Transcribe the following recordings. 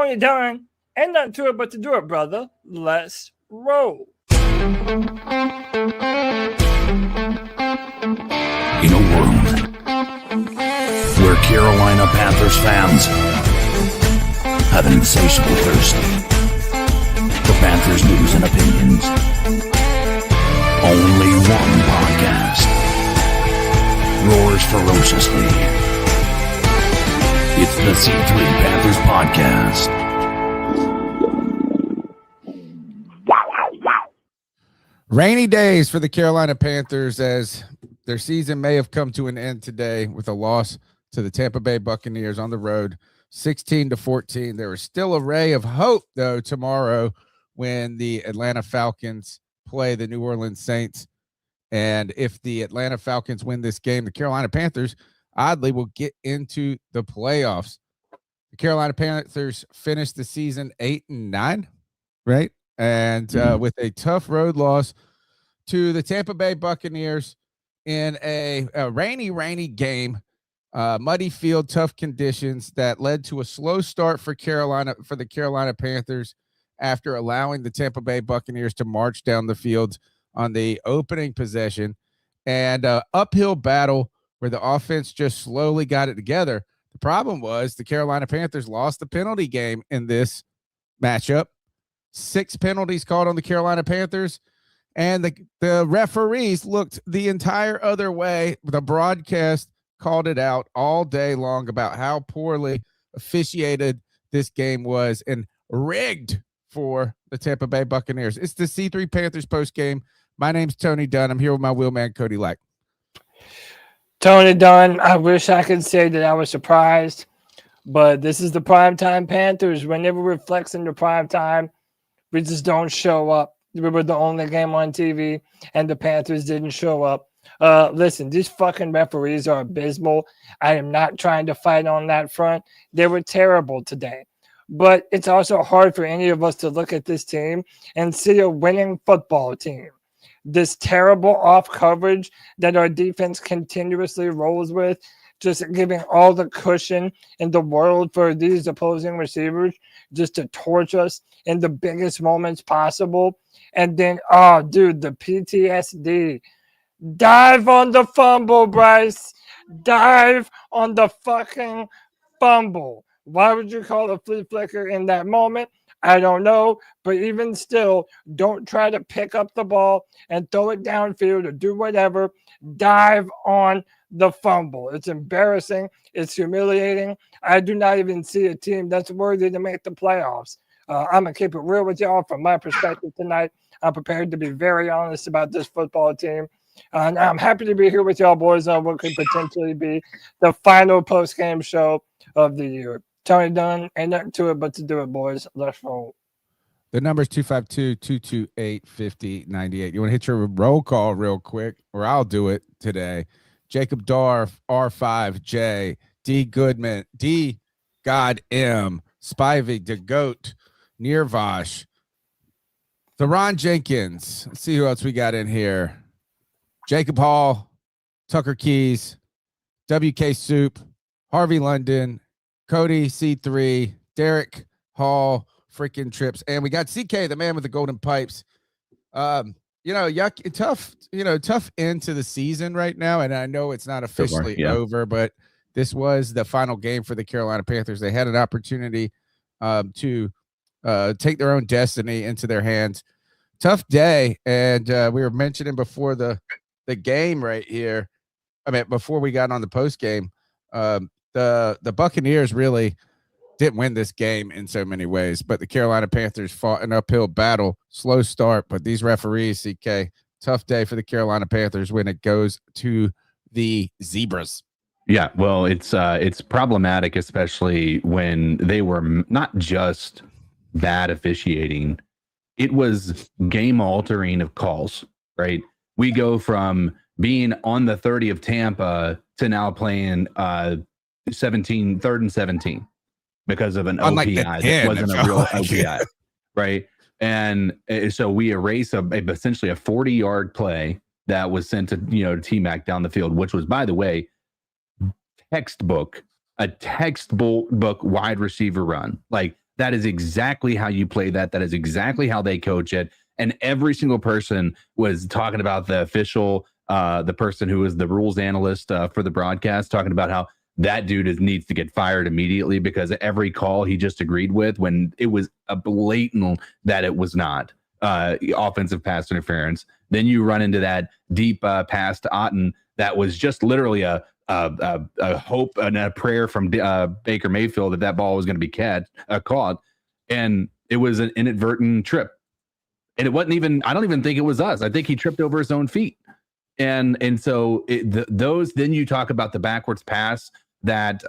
Tony Dunn. Ain't nothing to it but to do it, brother. Let's roll. In a world where Carolina Panthers fans have an insatiable thirst for Panthers news and opinions, only one podcast roars ferociously. It's the C3 Panthers Podcast. Rainy days for the Carolina Panthers as their season may have come to an end today with a loss to the Tampa Bay Buccaneers on the road, 16-14. There is still a ray of hope, though, tomorrow when the Atlanta Falcons play the New Orleans Saints. And if the Atlanta Falcons win this game, the Carolina Panthers, oddly, will get into the playoffs. The Carolina Panthers finished the season 8-9, right? And with a tough road loss to the Tampa Bay Buccaneers in a rainy game, muddy field, tough conditions that led to a slow start for the Carolina Panthers after allowing the Tampa Bay Buccaneers to march down the field on the opening possession, and uphill battle where the offense just slowly got it together. The problem was the Carolina Panthers lost the penalty game in this matchup. 6 penalties called on the Carolina Panthers, and the referees looked the entire other way. The broadcast called it out all day long about how poorly officiated this game was and rigged for the Tampa Bay Buccaneers. It's the C3 Panthers postgame. My name's Tony Dunn. I'm here with my wheelman, Cody Lack. Tony Dunn, I wish I could say that I was surprised, but this is the primetime Panthers. Whenever we're flexing the primetime, we just don't show up. We were the only game on TV, and the Panthers didn't show up. Listen, these fucking referees are abysmal. I am not trying to fight on that front. They were terrible today. But it's also hard for any of us to look at this team and see a winning football team. This terrible off coverage that our defense continuously rolls with, just giving all the cushion in the world for these opposing receivers just to torch us in the biggest moments possible. And then, oh, dude, the PTSD. Dive on the fumble, Bryce. Dive on the fucking fumble. Why would you call a flea flicker in that moment? I don't know, but even still, don't try to pick up the ball and throw it downfield or do whatever. Dive on the fumble. It's embarrassing. It's humiliating. I do not even see a team that's worthy to make the playoffs. I'm going to keep it real with y'all from my perspective tonight. I'm prepared to be very honest about this football team. And I'm happy to be here with y'all boys on what could potentially be the final post-game show of the year. Tony Dunn, ain't nothing to it but to do it, boys. Let's roll. The number is 252-228-5098. You want to hit your roll call real quick, or I'll do it today. Jacob Darf, R5J, D Goodman, D God M, Spivey, DeGoat, Nirvash, Theron Jenkins. Let's see who else we got in here. Jacob Hall, Tucker Keys, WK Soup, Harvey London, Cody C3, Derek Hall, freaking Trips, and we got CK, the man with the golden pipes. Tough end to the season right now, and I know it's not officially over, but this was the final game for the Carolina Panthers. They had an opportunity to take their own destiny into their hands. Tough day, and we were mentioning before the game right here. I mean, before we got on the post game, the Buccaneers really didn't win this game in so many ways, but the Carolina Panthers fought an uphill battle, slow start, but these referees, CK, tough day for the Carolina Panthers when it goes to the Zebras. Yeah, well, it's problematic, especially when they were not just bad officiating, it was game altering of calls, right? We go from being on the 30 of Tampa to now playing 3rd and 17 because of an OPI that wasn't a real OPI, right? And so we erase essentially a 40-yard play that was sent to T-Mac down the field, which was, by the way, a textbook wide receiver run. Like That is exactly how you play that. That is exactly how they coach it. And every single person was talking about the official, the person who was the rules analyst for the broadcast, talking about how that dude needs to get fired immediately because every call he just agreed with when it was a blatant that it was not offensive pass interference. Then you run into that deep pass to Otten that was just literally a hope and a prayer from Baker Mayfield that ball was going to be caught, and it was an inadvertent trip. And it wasn't even, I don't even think it was us. I think he tripped over his own feet. And so those, then you talk about the backwards pass that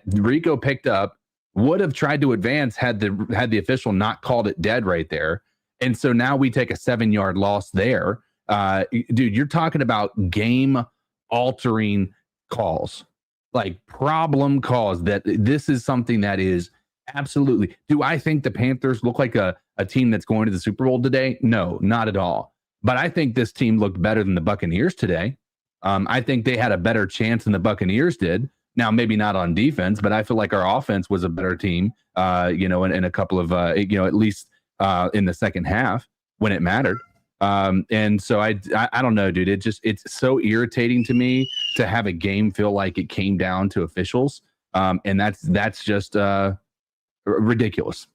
Rico picked up, would have tried to advance had the official not called it dead right there. And so now we take a 7-yard loss there. Dude, you're talking about game altering calls, like problem calls. That this is something that is absolutely. Do I think the Panthers look like a team that's going to the Super Bowl today? No, not at all. But I think this team looked better than the Buccaneers today. I think they had a better chance than the Buccaneers did. Now, maybe not on defense, but I feel like our offense was a better team, in a couple of, at least in the second half when it mattered. And so I don't know, dude. It's so irritating to me to have a game feel like it came down to officials. And that's just ridiculous.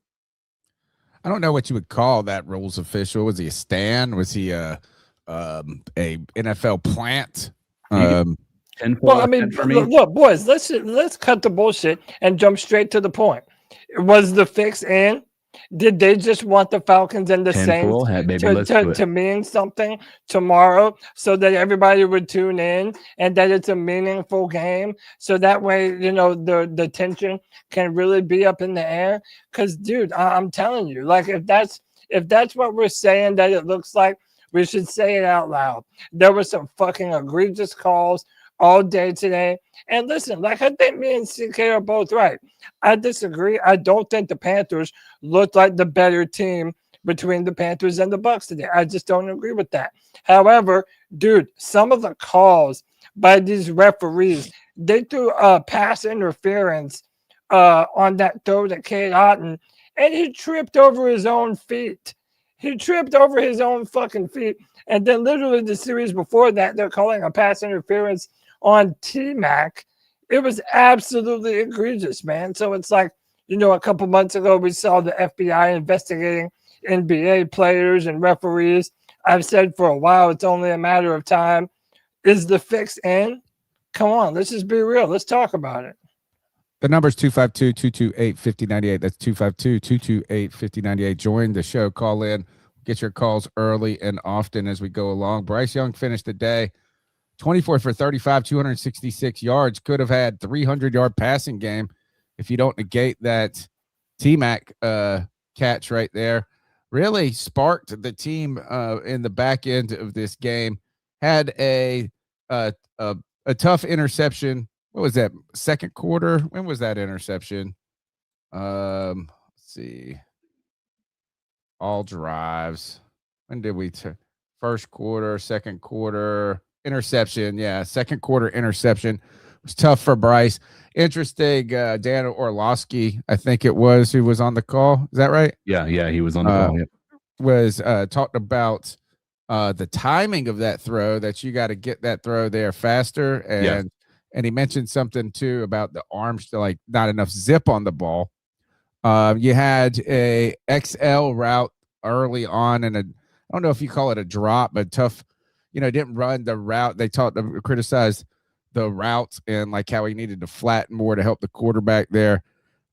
I don't know what you would call that rules official. Was he a Stan? Was he a NFL plant? Well, I mean, look, boys, let's cut the bullshit and jump straight to the point. Was the fix in? Did they just want the Falcons and the Saints to mean something tomorrow so that everybody would tune in and that it's a meaningful game? So that way, the tension can really be up in the air. Because, dude, I'm telling you, like, if that's what we're saying that it looks like, we should say it out loud. There were some fucking egregious calls all day today. And listen, like, I think me and CK are both right. I disagree. I don't think the Panthers looked like the better team between the Panthers and the Bucs today. I just don't agree with that. However, dude, some of the calls by these referees, they threw pass interference on that throw to Cade Otton, and he tripped over his own feet. He tripped over his own fucking feet. And then literally the series before that, they're calling a pass interference on T-Mac. It was absolutely egregious, man. So it's like, a couple months ago, we saw the FBI investigating NBA players and referees. I've said for a while, it's only a matter of time. Is the fix in? Come on, let's just be real. Let's talk about it. The number is 252-228-5098. That's 252-228-5098. Join the show. Call in. Get your calls early and often as we go along. Bryce Young finished the day 24 for 35, 266 yards. Could have had 300-yard passing game if you don't negate that T-Mac catch right there. Really sparked the team in the back end of this game. Had a tough interception. What was that? Second quarter? When was that interception? Let's see. All drives. When did we first quarter, second quarter interception? Yeah, second quarter interception. It was tough for Bryce. Interesting. Dan Orlovsky, I think it was, who was on the call. Is that right? Yeah, he was on the call. Yeah. Was talked about the timing of that throw, that you got to get that throw there faster. And he mentioned something too about the arms, like not enough zip on the ball. You had a XL route early on, and I don't know if you call it a drop, but tough, didn't run the route. They criticized the route and like how he needed to flatten more to help the quarterback there.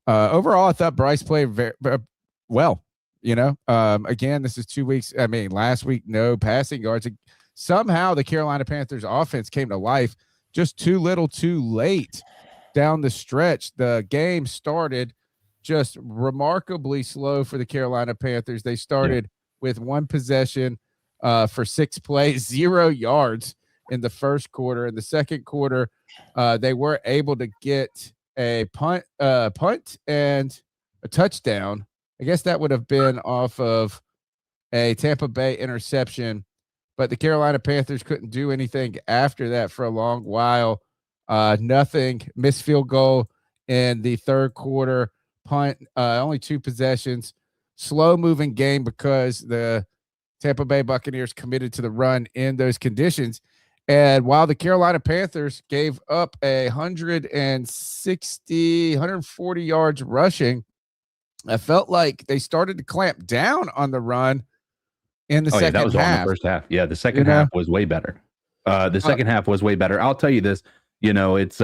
Overall, I thought Bryce played very, very well. Again, this is 2 weeks. I mean, last week, no passing yards. Somehow the Carolina Panthers offense came to life just too little too late down the stretch. The game started just remarkably slow for the Carolina Panthers. They started with one possession for 6 plays, 0 yards in the first quarter. In the second quarter, they were able to get a punt and a touchdown. I guess that would have been off of a Tampa Bay interception, but the Carolina Panthers couldn't do anything after that for a long while. Nothing. Missed field goal in the third quarter punt, only 2 possessions, slow moving game because the Tampa Bay Buccaneers committed to the run in those conditions. And while the Carolina Panthers gave up 140 yards rushing, I felt like they started to clamp down on the run in the second that was half. all in the first half. Yeah, the second half was way better. The second half was way better. I'll tell you this, it's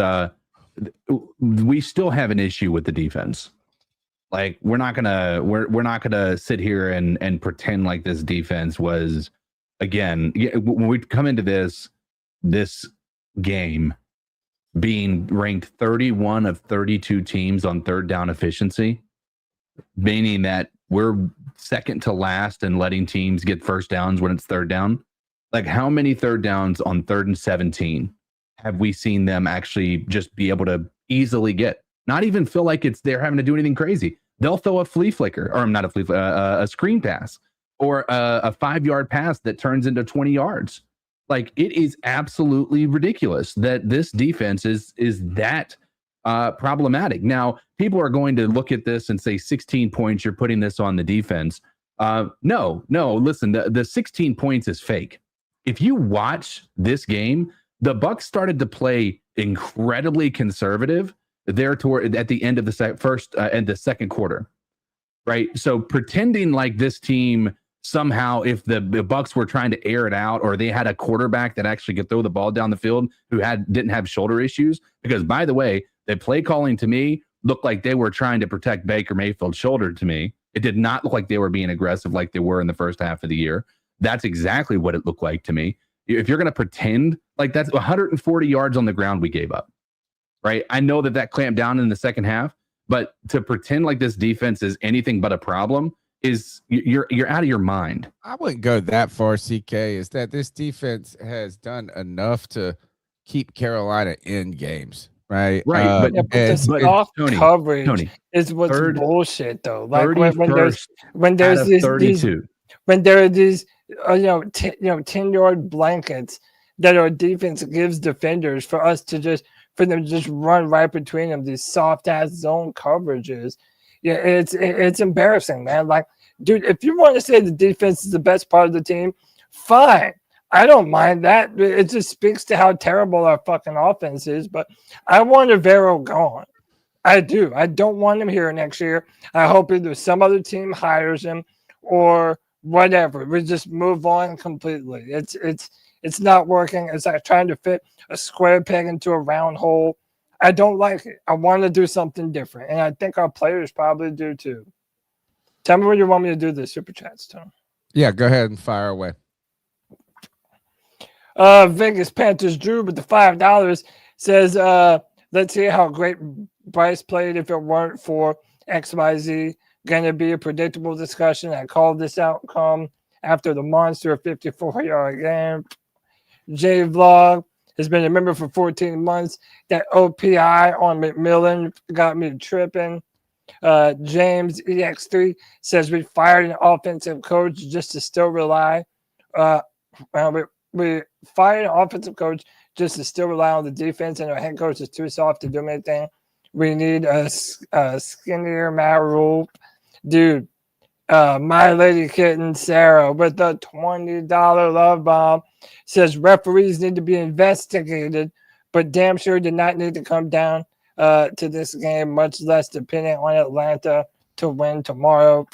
we still have an issue with the defense. Like we're not gonna sit here and pretend like this defense was, again, when we come into this game being ranked 31 of 32 teams on third down efficiency, meaning that we're second to last and letting teams get first downs when it's third down. Like how many third downs on 3rd and 17 have we seen them actually just be able to easily get? Not even feel like they're having to do anything crazy. They'll throw a flea flicker, or not a flea flicker, a screen pass, or a 5-yard pass that turns into 20 yards. Like it is absolutely ridiculous that this defense is that problematic. Now, people are going to look at this and say 16 points, you're putting this on the defense. No, listen, the 16 points is fake. If you watch this game, the Bucs started to play incredibly conservative there at the end of the first and the second quarter, right? So pretending like this team somehow, if the Bucs were trying to air it out, or they had a quarterback that actually could throw the ball down the field who didn't have shoulder issues, because by the way, the play calling to me looked like they were trying to protect Baker Mayfield's shoulder to me. It did not look like they were being aggressive like they were in the first half of the year. That's exactly what it looked like to me. If you're going to pretend like that's 140 yards on the ground we gave up, right? I know that clamped down in the second half, but to pretend like this defense is anything but a problem is you're out of your mind. I wouldn't go that far, CK. Is that this defense has done enough to keep Carolina in games, right? But the soft coverage is what's bullshit, though. Like when there's these 32. When there are these 10-yard blankets that our defense gives defenders for them to just run right between them, these soft ass zone coverages. Yeah, it's embarrassing, man. Like, dude, if you want to say the defense is the best part of the team, fine. I don't mind that. It just speaks to how terrible our fucking offense is. But I want Rivero gone. I do. I don't want him here next year. I hope either some other team hires him or whatever. We just move on completely. It's not working. It's like trying to fit a square peg into a round hole. I don't like it. I want to do something different. And I think our players probably do too. Tell me what you want me to do this super chats, Tom. Yeah, go ahead and fire away. Vegas Panthers Drew with the $5 says, let's see how great Bryce played if it weren't for XYZ. Gonna be a predictable discussion. I called this outcome after the monster 54-yard game. J Vlog has been a member for 14 months. That OPI on McMillan got me tripping. James EX3 says we fired an offensive coach just to still rely. We fired an offensive coach just to still rely on the defense, and our head coach is too soft to do anything. We need a skinnier Matt Rule. Dude, my lady kitten Sarah with the $20 love bomb says referees need to be investigated, but damn sure did not need to come down to this game, much less depending on Atlanta to win tomorrow.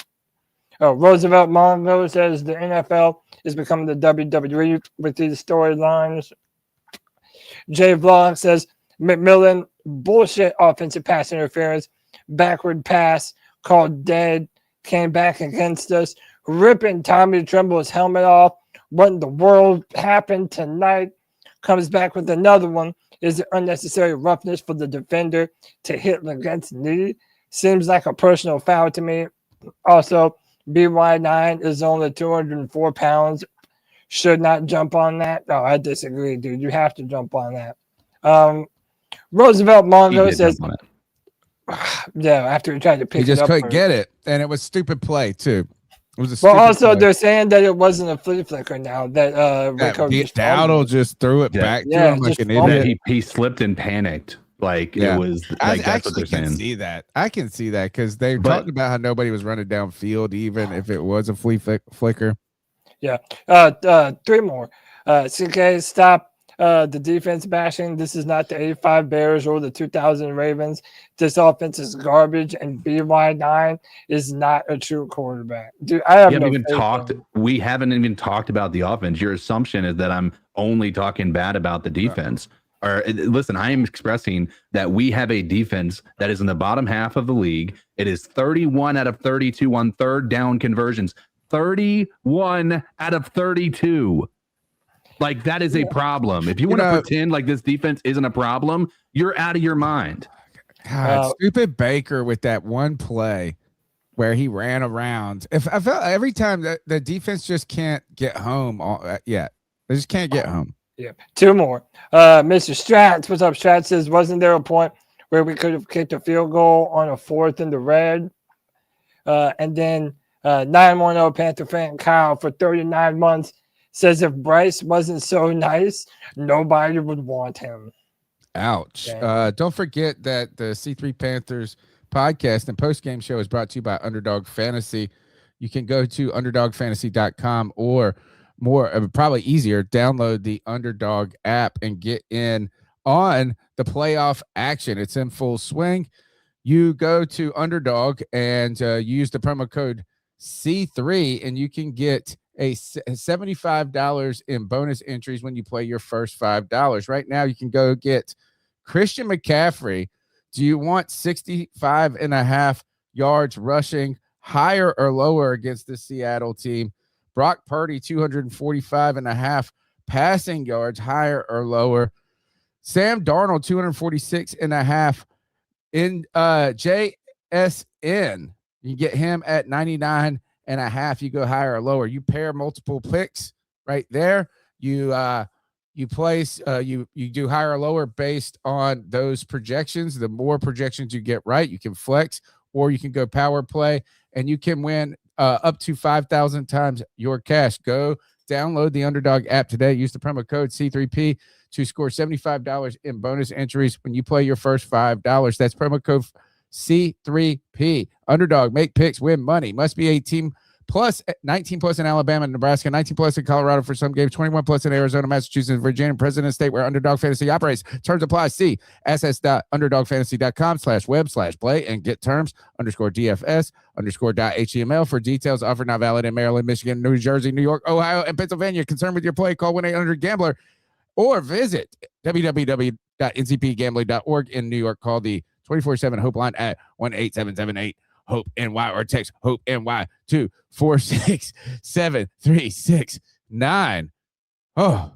Roosevelt Mongo says the NFL is becoming the WWE with these storylines. Jay Vlog says McMillan, bullshit offensive pass interference, backward pass called dead, came back against us, ripping Tommy Tremble's helmet off. What in the world happened tonight? Comes back with another one. Is it unnecessary roughness for the defender to hit against knee? Seems like a personal foul to me. Also, BY9 is only 204 pounds. Should not jump on that. No, I disagree, dude. You have to jump on that. Roosevelt Mongo says, yeah, after he tried to pick it up. He just couldn't get it, and it was stupid play, too. It was a well, also, play. They're saying that it wasn't a flea flicker now. That Dowdle just threw it back to him like an idiot. He slipped and panicked. Like Yeah. it was I like that's what actually they're can saying. see that. I can see that because they But- talked about how nobody was running downfield, even if it was a flea flicker. Yeah. Three more. CK, stop the defense bashing. This is not the 85 Bears or the 2000 Ravens. This offense is garbage, and BY9 is not a true quarterback. Dude, I have no faith in him. We haven't even talked about the offense. Your assumption is that I'm only talking bad about the defense. Or listen, I am expressing that we have a defense that is in the bottom half of the league. It is 31 out of 32 on third down conversions. 31 out of 32. Like that is a problem. If you want to pretend like this defense isn't a problem, you're out of your mind. God, stupid Baker with that one play where he ran around. If I felt every time that the defense just can't get home yet. They just can't get home. Yeah. Two more. Mr. Strats, what's up? Strats says, wasn't there a point where we could have kicked a field goal on a 4th in the red? And then 910 Panther fan Kyle for 39 months says if Bryce wasn't so nice, nobody would want him. Ouch. Don't forget that the C3 Panthers podcast and postgame show is brought to you by Underdog Fantasy. You can go to underdogfantasy.com or probably easier, download the Underdog app and get in on the playoff action. It's in full swing. You go to Underdog and use the promo code C3 and you can get a $75 in bonus entries when you play your first $5. Right now, you can go get Christian McCaffrey. Do you want 65.5 yards rushing, higher or lower against the Seattle team? Brock Purdy, 245.5 passing yards, higher or lower. Sam Darnold, 246.5 in JSN. You get him at 99.5. You go higher or lower. You pair multiple picks right there. You place you do higher or lower based on those projections. The more projections you get right, you can flex, or you can go power play, and you can win up to 5,000 times your cash. Go download the Underdog app today. Use the promo code C3P to score $75 in bonus entries when you play your first $5. That's promo code C3P. Underdog, make picks, win money. Must be 18 plus, 19 plus in Alabama and Nebraska, 19 plus in Colorado for some games, 21 plus in Arizona, Massachusetts, Virginia, and President State where Underdog Fantasy operates. Terms apply. See ss.underdogfantasy.com/web/play and get terms _DFS_.html for details. Offer not valid in Maryland, Michigan, New Jersey, New York, Ohio, and Pennsylvania. Concerned with your play? Call 1-800-GAMBLER or visit www.ncpgambling.org in New York. Call the 24/7 Hope line at 1-8778 Hope NY or text Hope NY to 467-369. Oh,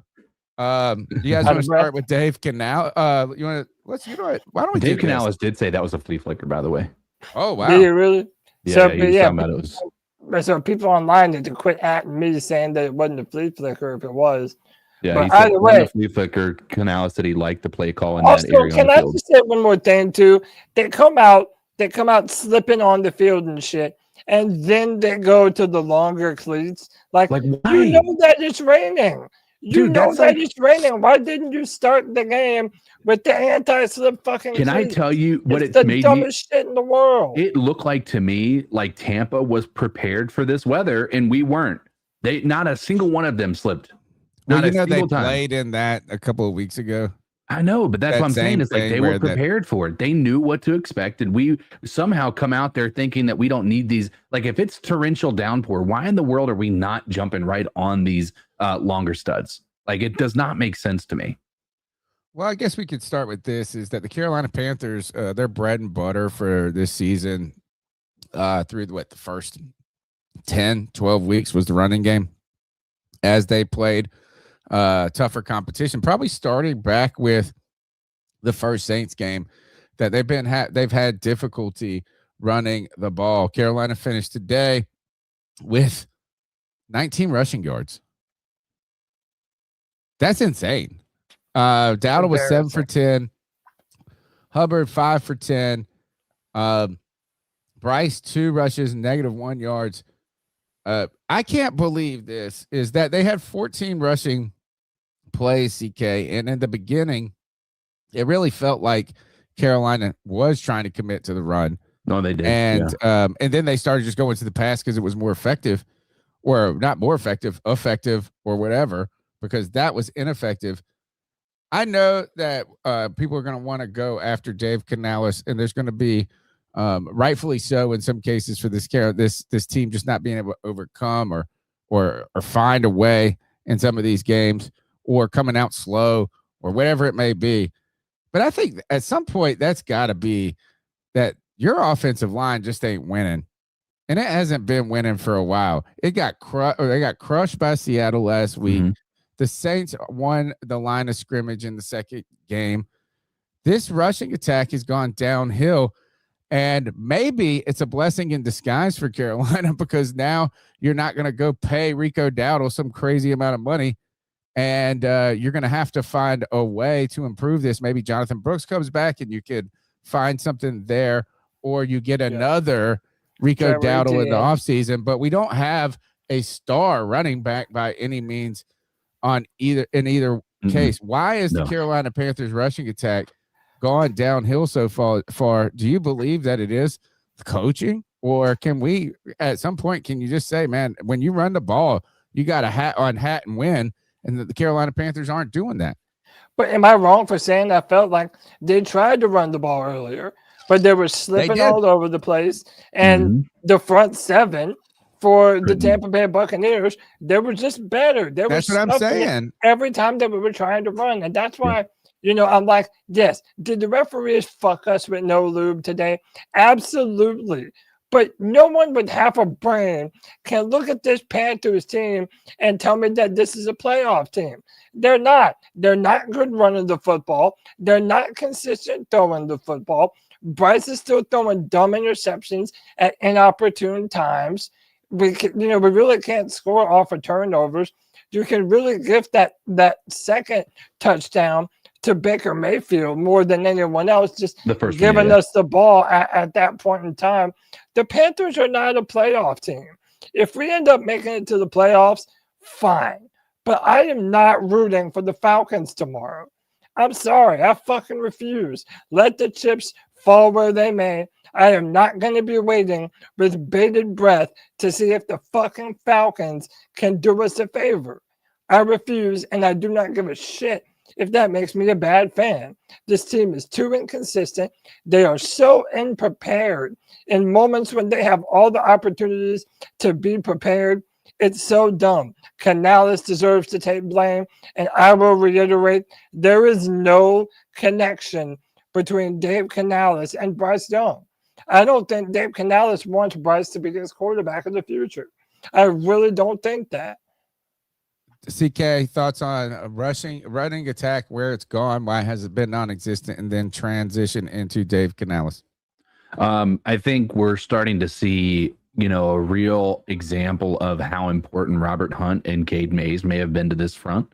you guys want to start with Dave Canales? You want to? Let's. You know what? Why don't we? Dave Canales did say that was a flea flicker, by the way. Oh wow! Did he really? Yeah, so, he was talking about it was. So people online need to quit at me saying that it wasn't a flea flicker if it was. Yeah, but he said either way, flea flicker. Canales said he liked the play call in also, that area. Can I just say one more thing too? They come out slipping on the field and shit, and then they go to the longer cleats. Like why? You know that it's raining. You know that it's raining. Why didn't you start the game with the anti-slip fucking Can cleats? I tell you what it's the dumbest shit in the world? It looked like to me like Tampa was prepared for this weather, and we weren't. Not a single one of them slipped. Well, you know, they played in that a couple of weeks ago. I know, but that's what I'm saying. It's like they were prepared for it. They knew what to expect. And we somehow come out there thinking that we don't need these. Like if it's torrential downpour, why in the world are we not jumping right on these longer studs? Like it does not make sense to me. Well, I guess we could start with this is that the Carolina Panthers, their bread and butter for this season through the first 10, 12 weeks was the running game as they played tougher competition, probably starting back with the first Saints game that they've had difficulty running the ball. Carolina finished today with 19 rushing yards. That's insane. Dowdle was 7 for 10. Hubbard 5 for 10. Bryce 2 rushes, -1 yards. I can't believe this is that they had 14 rushing plays, CK, and in the beginning, it really felt like Carolina was trying to commit to the run. No, they did. And then they started just going to the pass because it was more effective, or not more effective, effective, or whatever, because that was ineffective. I know that people are going to want to go after Dave Canales, and there's going to be rightfully so in some cases for this team just not being able to overcome or find a way in some of these games, or coming out slow, or whatever it may be. But I think at some point that's got to be that your offensive line just ain't winning, and it hasn't been winning for a while. They got crushed by Seattle last week. Mm-hmm. The Saints won the line of scrimmage in the second game. This rushing attack has gone downhill, and maybe it's a blessing in disguise for Carolina, because now you're not going to go pay Rico Dowdle some crazy amount of money, and you're going to have to find a way to improve this. Maybe Jonathan Brooks comes back and you could find something there, or you get another Rico Dowdle in the offseason. But we don't have a star running back by any means in either case. Why is the Carolina Panthers rushing attack gone downhill so far? Do you believe that it is the coaching, or can we at some point, can you just say, man, when you run the ball, you got a hat and win, and the Carolina Panthers aren't doing that? But am I wrong for saying I felt like they tried to run the ball earlier, but they were slipping all over the place, and the front seven for the Tampa Bay Buccaneers, they were just better. That's what I'm saying. Every time that we were trying to run, and that's why, I'm like, yes, did the referees fuck us with no lube today? Absolutely. But no one with half a brain can look at this Panthers team and tell me that this is a playoff team. They're not. They're not good running the football. They're not consistent throwing the football. Bryce is still throwing dumb interceptions at inopportune times. We really can't score off of turnovers. You can really gift that second touchdown to Baker Mayfield more than anyone else, just giving us the ball at that point in time. The Panthers are not a playoff team. If we end up making it to the playoffs, fine. But I am not rooting for the Falcons tomorrow. I'm sorry. I fucking refuse. Let the chips fall where they may. I am not going to be waiting with bated breath to see if the fucking Falcons can do us a favor. I refuse, and I do not give a shit if that makes me a bad fan. This team is too inconsistent. They are so unprepared in moments when they have all the opportunities to be prepared. It's so dumb. Canales deserves to take blame, and I will reiterate, there is no connection between Dave Canales and Bryce Young. I don't think Dave Canales wants Bryce to be his quarterback in the future. I really don't think that. CK, thoughts on running attack, where it's gone, why has it been non-existent, and then transition into Dave Canales? I think we're starting to see, a real example of how important Robert Hunt and Cade Mays may have been to this front.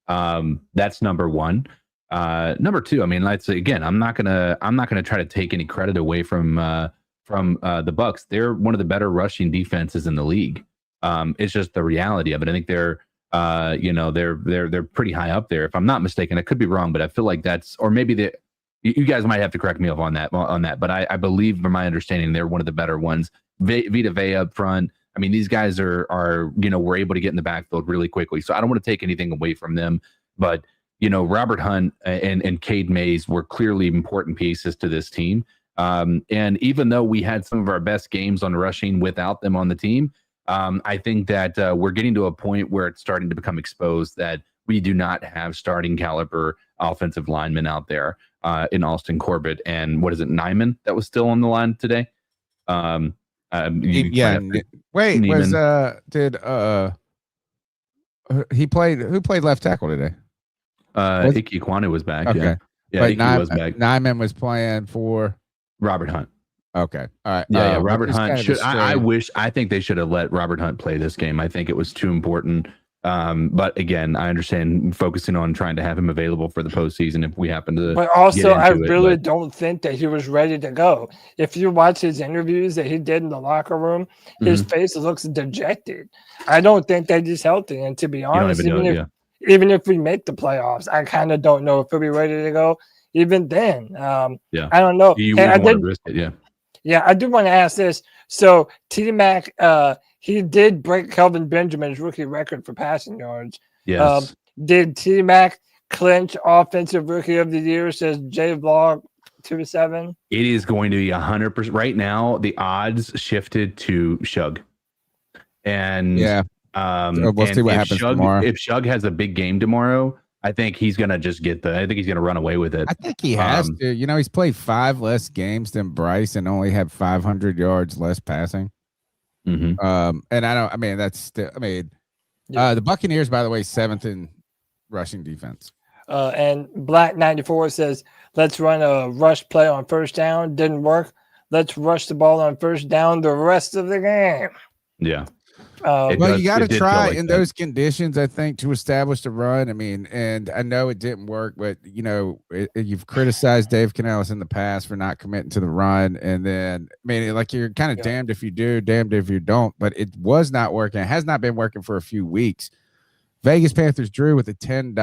That's number one. Number two, I mean, let's say again, I'm not gonna try to take any credit away from the Bucs. They're one of the better rushing defenses in the league. It's just the reality of it. I think they're pretty high up there. If I'm not mistaken, I could be wrong, but I feel like that's, or maybe you guys might have to correct me on that. But I believe, from my understanding, they're one of the better ones. Vita Vea up front. I mean, these guys are were able to get in the backfield really quickly. So I don't want to take anything away from them, but Robert Hunt and Cade Mays were clearly important pieces to this team. And even though we had some of our best games on rushing without them on the team, I think that we're getting to a point where it's starting to become exposed that we do not have starting caliber offensive linemen out there in Austin Corbett and what is it, Nyman, that was still on the line today. He played? Who played left tackle today? Ike Ekwonu was back. Okay. Yeah, but was back. Nyman was playing for Robert Hunt. Okay. All right. Yeah, Robert Hunt should. I think they should have let Robert Hunt play this game. I think it was too important. But again, I understand focusing on trying to have him available for the postseason if we happen to. But also, I really don't think that he was ready to go. If you watch his interviews that he did in the locker room, his face looks dejected. I don't think that he's healthy. And to be honest, even if we make the playoffs, I kind of don't know if he'll be ready to go. even then. Yeah. I don't know. You And I wouldn't want did, to risk it. Yeah. yeah, I do want to ask this. So TD Mac, he did break Kelvin Benjamin's rookie record for passing yards. Yes. Did TD Mac clinch offensive rookie of the year? Says J Vlog 27. It is going to be 100%. Right now, the odds shifted to Shug. And Yeah. We'll see what happens tomorrow. If Shug has a big game tomorrow, I think he's gonna just I think he's gonna run away with it. I think he has to. You know, he's played 5 less games than Bryce and only had 500 yards less passing. Mm-hmm. And that's still. The Buccaneers, by the way, 7th in rushing defense. And Black 94 says, "Let's run a rush play on first down. Didn't work. Let's rush the ball on first down the rest of the game." Yeah. Well, you got to try in those conditions, I think, to establish the run. I mean, and I know it didn't work, but you've criticized Dave Canales in the past for not committing to the run, and then like you're kind of damned if you do, damned if you don't. But it was not working. It has not been working for a few weeks. Vegas Panthers drew with a $10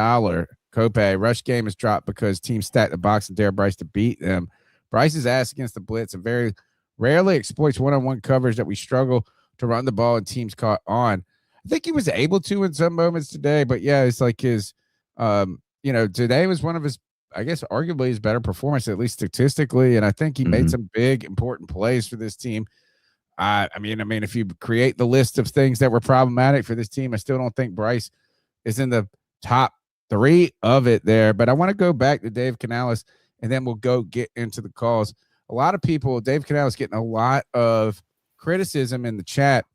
copay. Rush game is dropped because teams stacked the box and dare Bryce to beat them. Bryce's ass against the blitz and very rarely exploits one-on-one coverage that we struggle to run the ball and teams caught on. I think he was able to in some moments today, but yeah, it's like his, today was one of his, I guess, arguably his better performance, at least statistically. And I think he made some big, important plays for this team. I mean, if you create the list of things that were problematic for this team, I still don't think Bryce is in the top 3 of it there. But I want to go back to Dave Canales, and then we'll go get into the calls. A lot of people, Dave Canales getting a lot of criticism in the chat.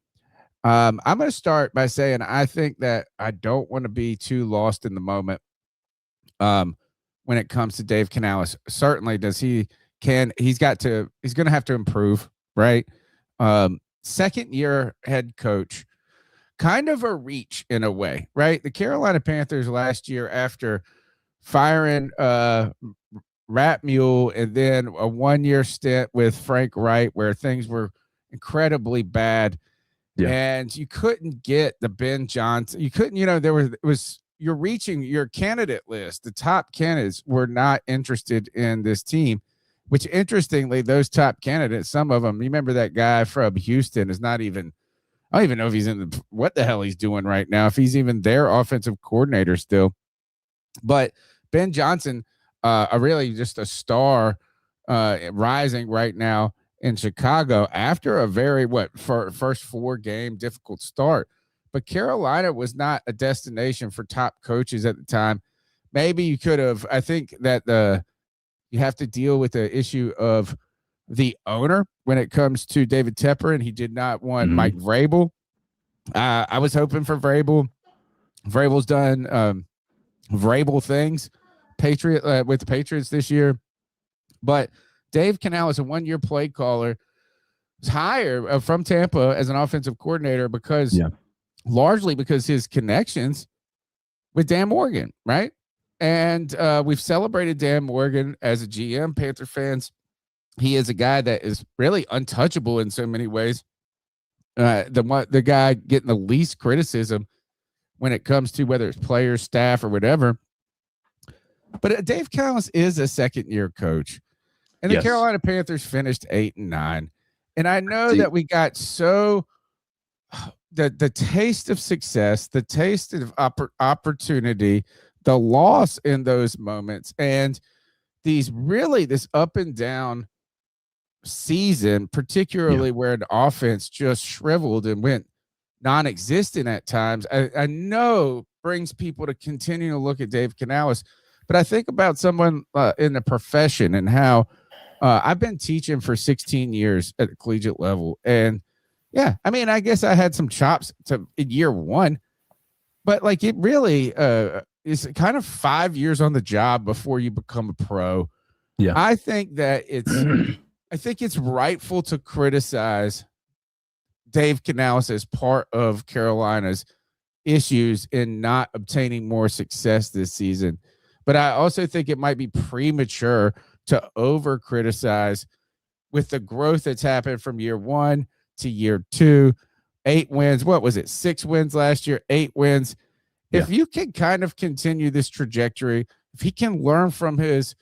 I'm going to start by saying I think that I don't want to be too lost in the moment when it comes to Dave Canales. Certainly he's going to have to improve, right? Second year head coach, kind of a reach in a way, right? The Carolina Panthers last year, after firing Rat Mule and then a 1-year stint with Frank Wright where things were incredibly bad, and you couldn't get the Ben Johnson. You couldn't, you're reaching your candidate list. The top candidates were not interested in this team, which interestingly, those top candidates, some of them, you remember that guy from Houston is not even, I don't even know if he's what the hell he's doing right now, if he's even their offensive coordinator still. But Ben Johnson, really just a star rising right now in Chicago after a very first 4-game difficult start. But Carolina was not a destination for top coaches at the time. Maybe you could have, I think that you have to deal with the issue of the owner when it comes to David Tepper, and he did not want Mike Vrabel. I was hoping for Vrabel. Vrabel's done Vrabel things with the Patriots this year, but Dave Canales, a 1-year play caller, was hired from Tampa as an offensive coordinator largely because his connections with Dan Morgan, right? And we've celebrated Dan Morgan as a GM, Panther fans. He is a guy that is really untouchable in so many ways. The guy getting the least criticism when it comes to whether it's players, staff, or whatever. But Dave Canales is a second-year coach. And the Carolina Panthers finished 8-9. And I know that we got the taste of success, the taste of opportunity, the loss in those moments, and this up and down season, particularly where the offense just shriveled and went non-existent at times, I know brings people to continue to look at Dave Canales. But I think about someone in the profession and how I've been teaching for 16 years at the collegiate level. And I guess I had some chops in year 1, but like it really is kind of 5 years on the job before you become a pro. Yeah. I think that it's rightful to criticize Dave Canales as part of Carolina's issues in not obtaining more success this season. But I also think it might be premature to over criticize with the growth that's happened from year 1 to year 2, 8 wins. What was it? 6 wins last year, 8 wins. If you can kind of continue this trajectory, if he can learn from his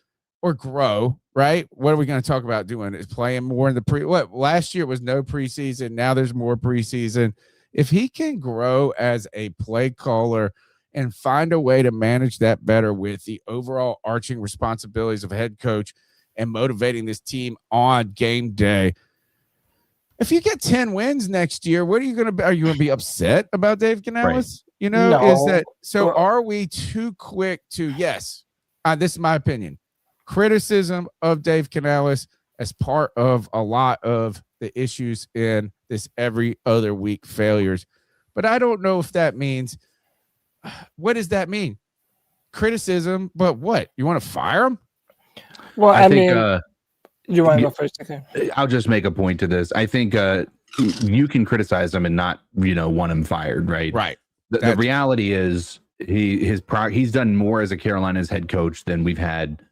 or grow, right? What are we going to talk about doing? Is playing more in the last year was no preseason. Now there's more preseason. If he can grow as a play caller and find a way to manage that better with the overall arching responsibilities of head coach and motivating this team on game day. If you get 10 wins next year, what are you going to be? Are you going to be upset about Dave Canales? Right. No. Is that so? Well, are we too quick to, yes, this is my opinion, criticism of Dave Canales as part of a lot of the issues in this every other week failures. But I don't know if that means, what does that mean? Criticism, but what? You want to fire him? Well, I think, mean, you want to go first? Okay. I'll just make a point to this. I think you can criticize him and not, want him fired, right? Right. The reality is he's done more as a Carolina's head coach than we've had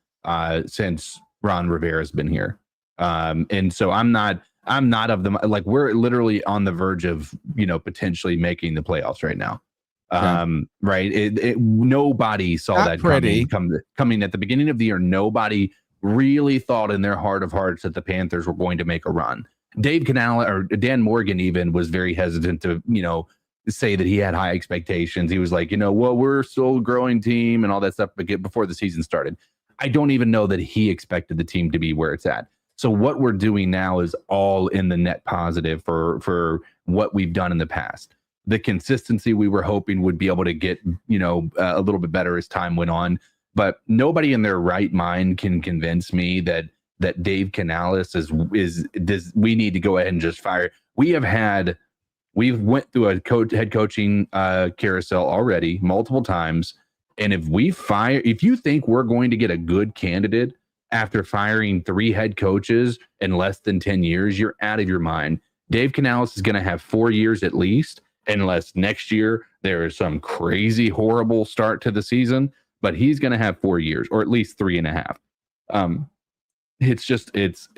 since Ron Rivera's been here. And so I'm not of them. Like, we're literally on the verge of, potentially making the playoffs right now. Right. Nobody saw not that coming at the beginning of the year. Nobody really thought in their heart of hearts that the Panthers were going to make a run. Dave Canales or Dan Morgan even was very hesitant to, say that he had high expectations. He was like, well, we're still a growing team and all that stuff before the season started. I don't even know that he expected the team to be where it's at. So what we're doing now is all in the net positive for what we've done in the past. The consistency we were hoping would be able to get, a little bit better as time went on. But nobody in their right mind can convince me that Dave Canales we need to go ahead and just fire. We've went through a head coaching carousel already multiple times. And if you think we're going to get a good candidate after firing 3 head coaches in less than 10 years, you're out of your mind. Dave Canales is going to have 4 years at least, unless next year there is some crazy, horrible start to the season. But he's going to have 4 years, or at least 3.5. It's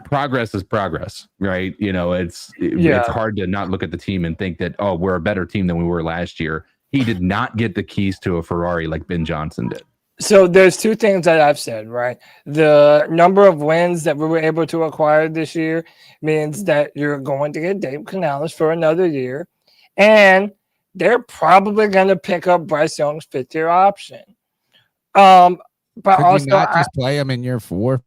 progress is progress, right? It's hard to not look at the team and think that, oh, we're a better team than we were last year. He did not get the keys to a Ferrari like Ben Johnson did. So there's 2 things that I've said, right? The number of wins that we were able to acquire this year means that you're going to get Dave Canales for another year. And they're probably going to pick up Bryce Young's 5th-year option. But could also, you not just play him in year 4?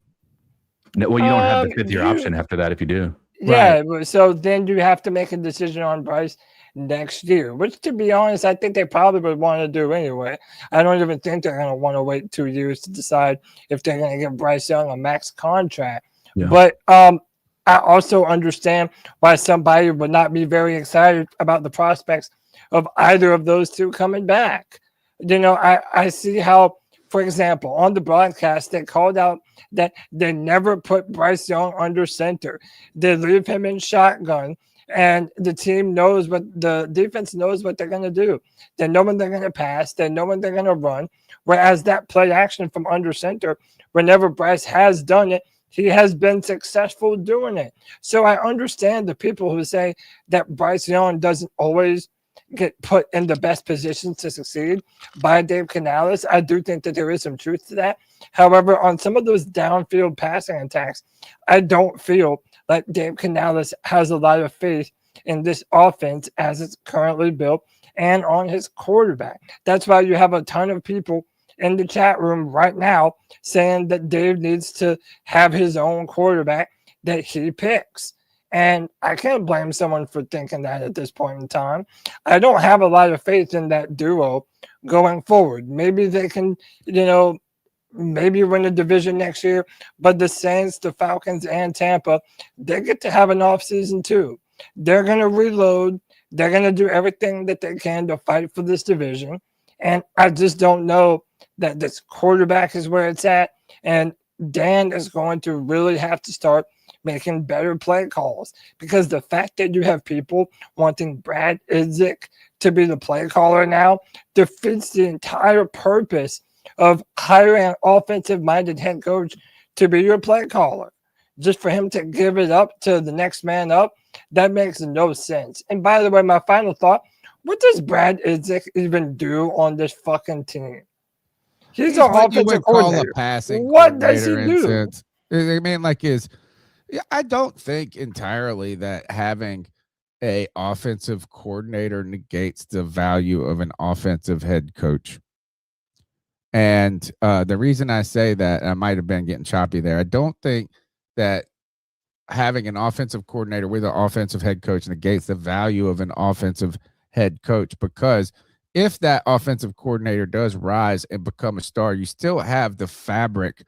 No, well, you don't have the 5th-year option after that if you do. Yeah, right. So then you have to make a decision on Bryce next year, which, to be honest, I think they probably would want to do anyway. I don't even think they're going to want to wait 2 years to decide if they're going to give Bryce Young a max contract. Yeah. But I also understand why somebody would not be very excited about the prospects of either of those 2 coming back. I see how, for example, on the broadcast, they called out that they never put Bryce Young under center. They leave him in shotgun, and the team knows the defense knows what they're going to do. They know when they're going to pass. They know when they're going to run. Whereas that play action from under center, whenever Bryce has done it, he has been successful doing it. So I understand the people who say that Bryce Young doesn't always get put in the best positions to succeed by Dave Canales. I do think that there is some truth to that. However, on some of those downfield passing attacks, I don't feel like Dave Canales has a lot of faith in this offense as it's currently built and on his quarterback. That's why you have a ton of people in the chat room right now saying that Dave needs to have his own quarterback that he picks. And I can't blame someone for thinking that at this point in time. I don't have a lot of faith in that duo going forward. Maybe they can, maybe win the division next year. But the Saints, the Falcons, and Tampa, they get to have an offseason too. They're going to reload. They're going to do everything that they can to fight for this division. And I just don't know that this quarterback is where it's at. And Dan is going to really have to start making better play calls, because the fact that you have people wanting Brad Idzik to be the play caller now defeats the entire purpose of hiring an offensive-minded head coach to be your play caller. Just for him to give it up to the next man up, that makes no sense. And by the way, my final thought, what does Brad Idzik even do on this fucking team? He's an what you offensive would call a coordinator. passing What does he coordinator in do? sense. I mean, like I don't think entirely that having a offensive coordinator negates the value of an offensive head coach. And the reason I say that, I might have been getting choppy there. I don't think that having an offensive coordinator with an offensive head coach negates the value of an offensive head coach, because if that offensive coordinator does rise and become a star, you still have the fabric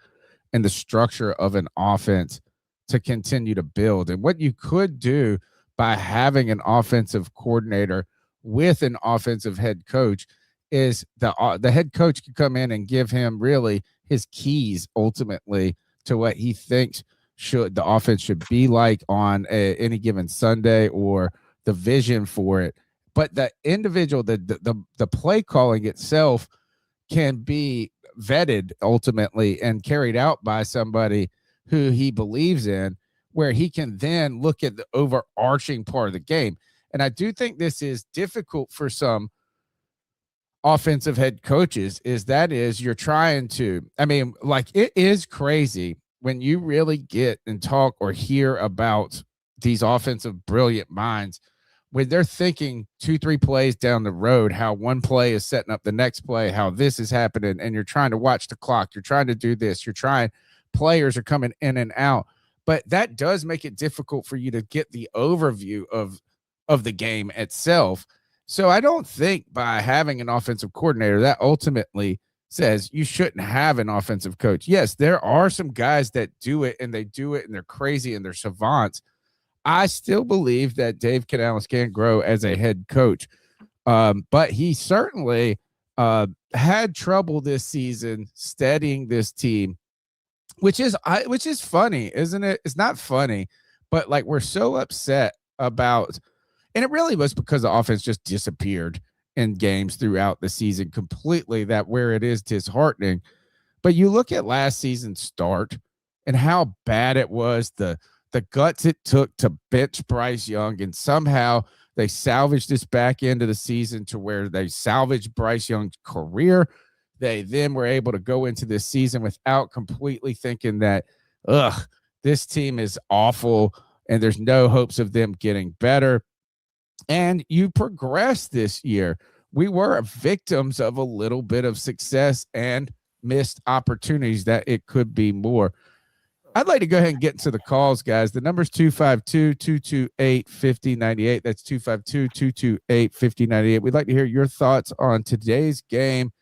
and the structure of an offense to continue to build. And what you could do by having an offensive coordinator with an offensive head coach is the head coach could come in and give him really his keys ultimately to what he thinks the offense should be like on any given Sunday, or the vision for it. But the individual, the play calling itself can be vetted ultimately and carried out by somebody who he believes in, where he can then look at the overarching part of the game. And I do think this is difficult for some offensive head coaches, is you're trying to, I mean, like, it is crazy when you really get and talk or hear about these offensive brilliant minds, when they're thinking 2-3 plays down the road, how one play is setting up the next play, how this is happening, and you're trying to watch the clock, you're trying to do this, players are coming in and out. But that does make it difficult for you to get the overview of the game itself. So I don't think by having an offensive coordinator that ultimately says you shouldn't have an offensive coach. Yes, there are some guys that do it, and they're crazy and they're savants. I still believe that Dave Canales can grow as a head coach. But he certainly had trouble this season steadying this team, which is funny, isn't it? It's not funny, but like, we're so upset about, and it really was because the offense just disappeared in games throughout the season completely, that where it is disheartening. But you look at last season's start and how bad it was, the guts it took to bench Bryce Young, and somehow they salvaged this back end of the season to where they salvaged Bryce Young's career. They then were able to go into this season without completely thinking that, this team is awful and there's no hopes of them getting better. And you progress this year. We were victims of a little bit of success and missed opportunities that it could be more. I'd like to go ahead and get into the calls, guys. The number's 252-228-5098. That's 252-228-5098. We'd like to hear your thoughts on today's game.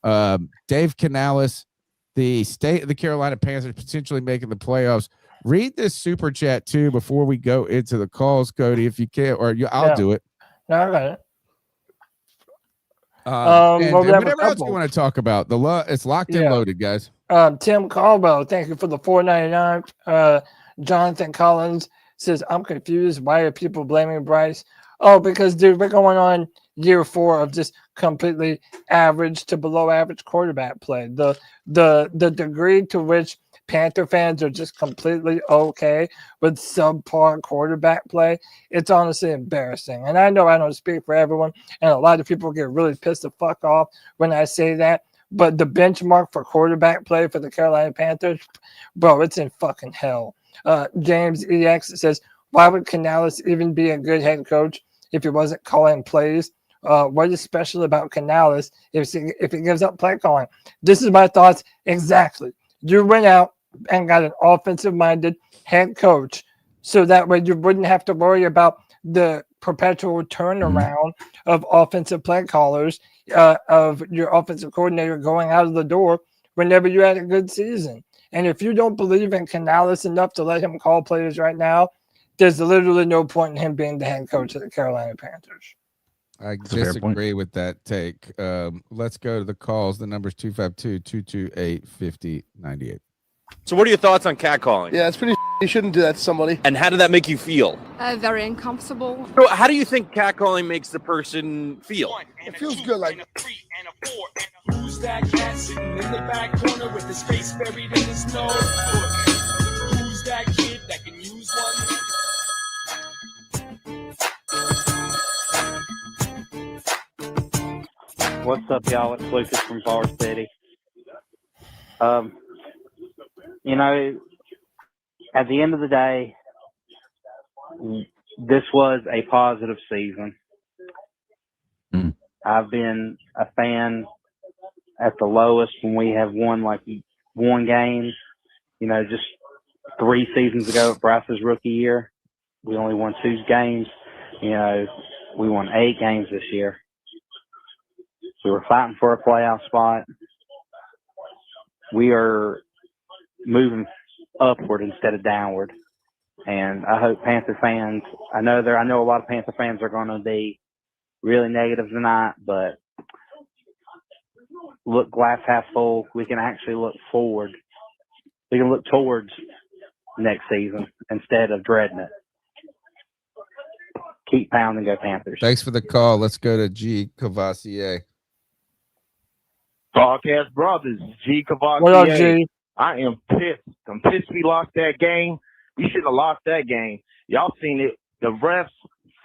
Dave Canales, the state of the Carolina Panthers potentially making the playoffs. Read this super chat too before we go into the calls, Cody, if you can, or I'll do it. No, I got it. And whatever else you want to talk about, it's locked and loaded, guys. Tim Caldwell, thank you for the $4.99. Jonathan Collins says, I'm confused. Why are people blaming Bryce? Oh, because, dude, we're going on year 4 of just completely average to below average quarterback play. The degree to which Panther fans are just completely okay with subpar quarterback play, it's honestly embarrassing. And I know I don't speak for everyone, and a lot of people get really pissed the fuck off when I say that. But the benchmark for quarterback play for the Carolina Panthers, bro, it's in fucking hell. James EX says, why would Canales even be a good head coach if he wasn't calling plays? What is special about Canales if he gives up play calling? This is my thoughts exactly. You went out and got an offensive-minded head coach, so that way you wouldn't have to worry about the perpetual turnaround of offensive play callers, of your offensive coordinator going out of the door whenever you had a good season. And if you don't believe in Canales enough to let him call players right now, there's literally no point in him being the head coach of the Carolina Panthers. I disagree with that take. Let's go to the calls. The number's 252-228-5098. So what are your thoughts on catcalling? Yeah, it's pretty. You shouldn't do that to somebody. And how did that make you feel? Very uncomfortable. So how do you think catcalling makes the person feel? It feels good, like. Who's that cat sitting in the back corner with his face buried in his nose? Who's that kid that can use one? What's up, y'all? It's Lucas from Bar City. You know, at the end of the day, this was a positive season. I've been a fan at the lowest when we have won like one game. You know, just 3 seasons ago, Bryce's rookie year, we only won 2 games. You know, we won 8 games this year. We were fighting for a playoff spot. We are moving upward instead of downward. And I hope Panther fans, I know a lot of Panther fans are going to be really negative tonight, but look glass half full. We can actually look forward. We can look towards next season instead of dreading it. Keep pounding, go Panthers. Thanks for the call. Let's go to G. Cavassier. Broadcast Brothers, G. Cavassier. What up, G? I am pissed. I'm pissed we lost that game. We shouldn't have lost that game. Y'all seen it. The refs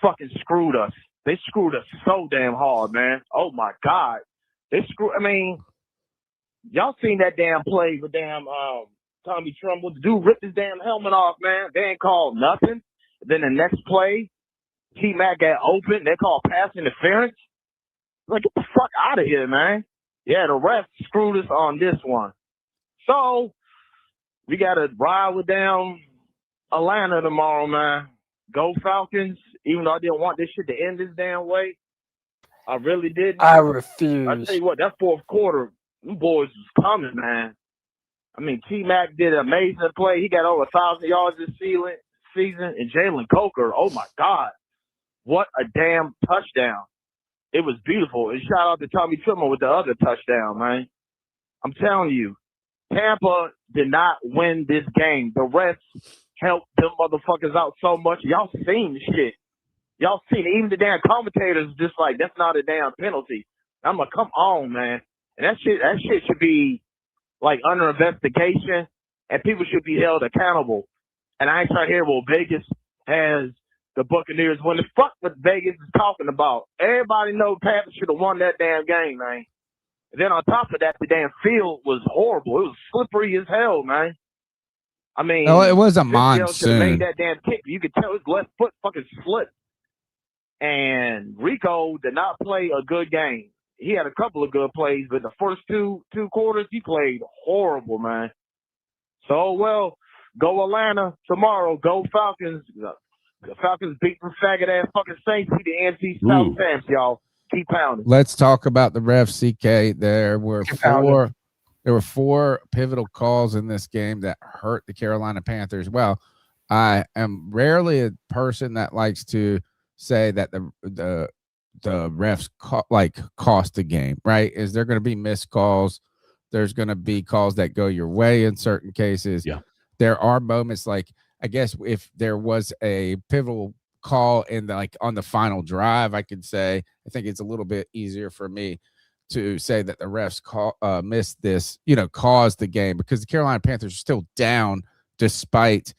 fucking screwed us. They screwed us so damn hard, man. Oh, my God. Y'all seen that damn play with damn Tommy Trumbull. The dude ripped his damn helmet off, man. They ain't called nothing. Then the next play, T-Mac got open. They called pass interference. Like, get the fuck out of here, man. Yeah, the refs screwed us on this one. So, we got to ride with damn Atlanta tomorrow, man. Go Falcons. Even though I didn't want this shit to end this damn way. I really didn't. I refuse. I tell you what, that fourth quarter, them boys was coming, man. I mean, T-Mac did an amazing play. He got over 1,000 yards this season. And Jalen Coker, oh, my God. What a damn touchdown. It was beautiful. And shout out to Tommy Trumbull with the other touchdown, man. I'm telling you, Tampa did not win this game. The refs helped them motherfuckers out so much. Y'all seen the shit. Y'all seen it. Even the damn commentators just like, that's not a damn penalty. I'm like, come on, man. And that shit should be like under investigation and people should be held accountable. And I ain't trying to hear what Vegas has the Buccaneers win. The fuck what Vegas is talking about. Everybody knows Panthers should have won that damn game, man. And then on top of that, the damn field was horrible. It was slippery as hell, man. I mean, it was a should have monsoon. made that damn kick. You could tell his left foot fucking slipped. And Rico did not play a good game. He had a couple of good plays, but the first two quarters, he played horrible, man. So, well, go Atlanta tomorrow. Go Falcons. The Falcons beat the faggot-ass fucking Saints. Be the NFC South champs, y'all. Keep pounding. Let's talk about the refs, CK. There were four pivotal calls in this game that hurt the Carolina Panthers. Well, I am rarely a person that likes to say that the refs cost the game, right? Is there going to be missed calls? There's going to be calls that go your way in certain cases. Yeah. There are moments like, I guess if there was a pivotal call in on the final drive, I could say, I think it's a little bit easier for me to say that the refs missed this, caused the game, because the Carolina Panthers are still down despite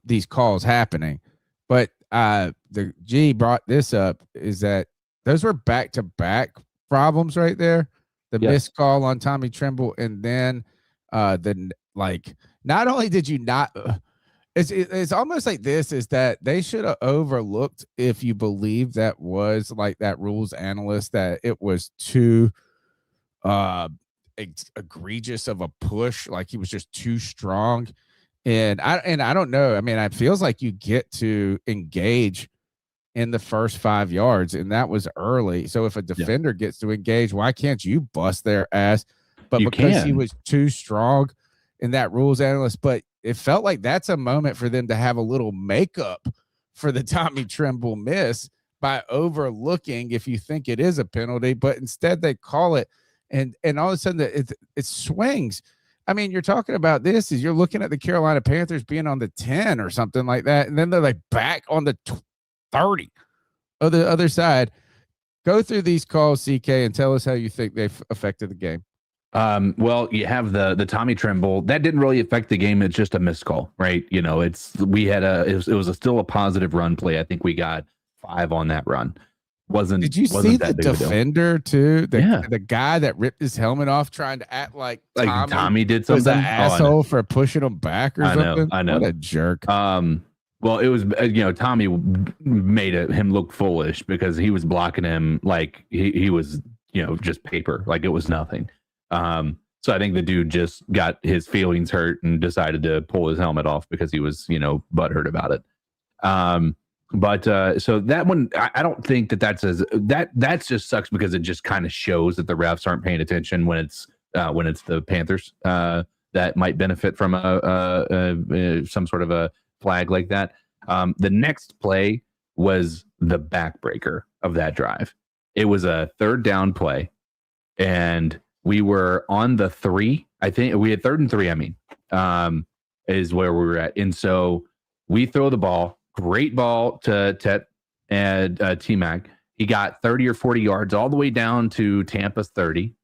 these calls happening. But the G brought this up, is that those were back-to-back problems right there. The missed call on Tommy Tremble, and then not only did you not it's almost like this is that they should have overlooked, if you believe that was like that rules analyst, that it was too egregious of a push, like he was just too strong. And I don't know. I mean, it feels like you get to engage in the first 5 yards, and that was early. So if a defender gets to engage, why can't you bust their ass? But because he was too strong in that rules analyst, but it felt like that's a moment for them to have a little makeup for the Tommy Tremble miss by overlooking, if you think it is a penalty, but instead they call it, and all of a sudden it swings. I mean, you're talking about this is you're looking at the Carolina Panthers being on the 10 or something like that, and then they're like back on the 30 of the other side. Go through these calls, CK, and tell us how you think they've affected the game. Well, you have the Tommy Tremble that didn't really affect the game. It's just a missed call, right? It was still a positive run play. I think we got 5 on that run. wasn't. Did you wasn't see that the big of a deal. defender too? Yeah. The guy that ripped his helmet off trying to act like Tommy did was something. an asshole for pushing him back or something. I know. What a jerk. Well, it was Tommy made him look foolish because he was blocking him like he was just paper, like it was nothing. So I think the dude just got his feelings hurt and decided to pull his helmet off because he was butthurt about it. But so that one, I don't think that's that just sucks because it just kind of shows that the refs aren't paying attention when it's the Panthers that might benefit from some sort of a flag like that. The next play was the backbreaker of that drive. It was a third down play, and we were on the 3. I think we had 3rd and 3. Is where we were at, and so we throw the ball. Great ball to Tet and T-Mac. He got 30 or 40 yards all the way down to Tampa's 30,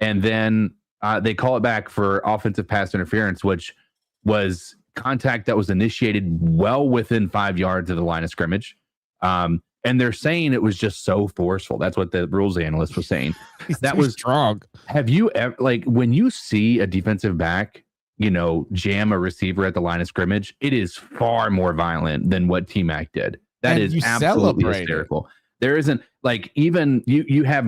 and then they call it back for offensive pass interference, which was contact that was initiated well within 5 yards of the line of scrimmage. And they're saying it was just so forceful. That's what the rules analyst was saying. That was strong. Have you ever, when you see a defensive back, jam a receiver at the line of scrimmage, it is far more violent than what T-Mac did. That is absolutely hysterical. There isn't even you have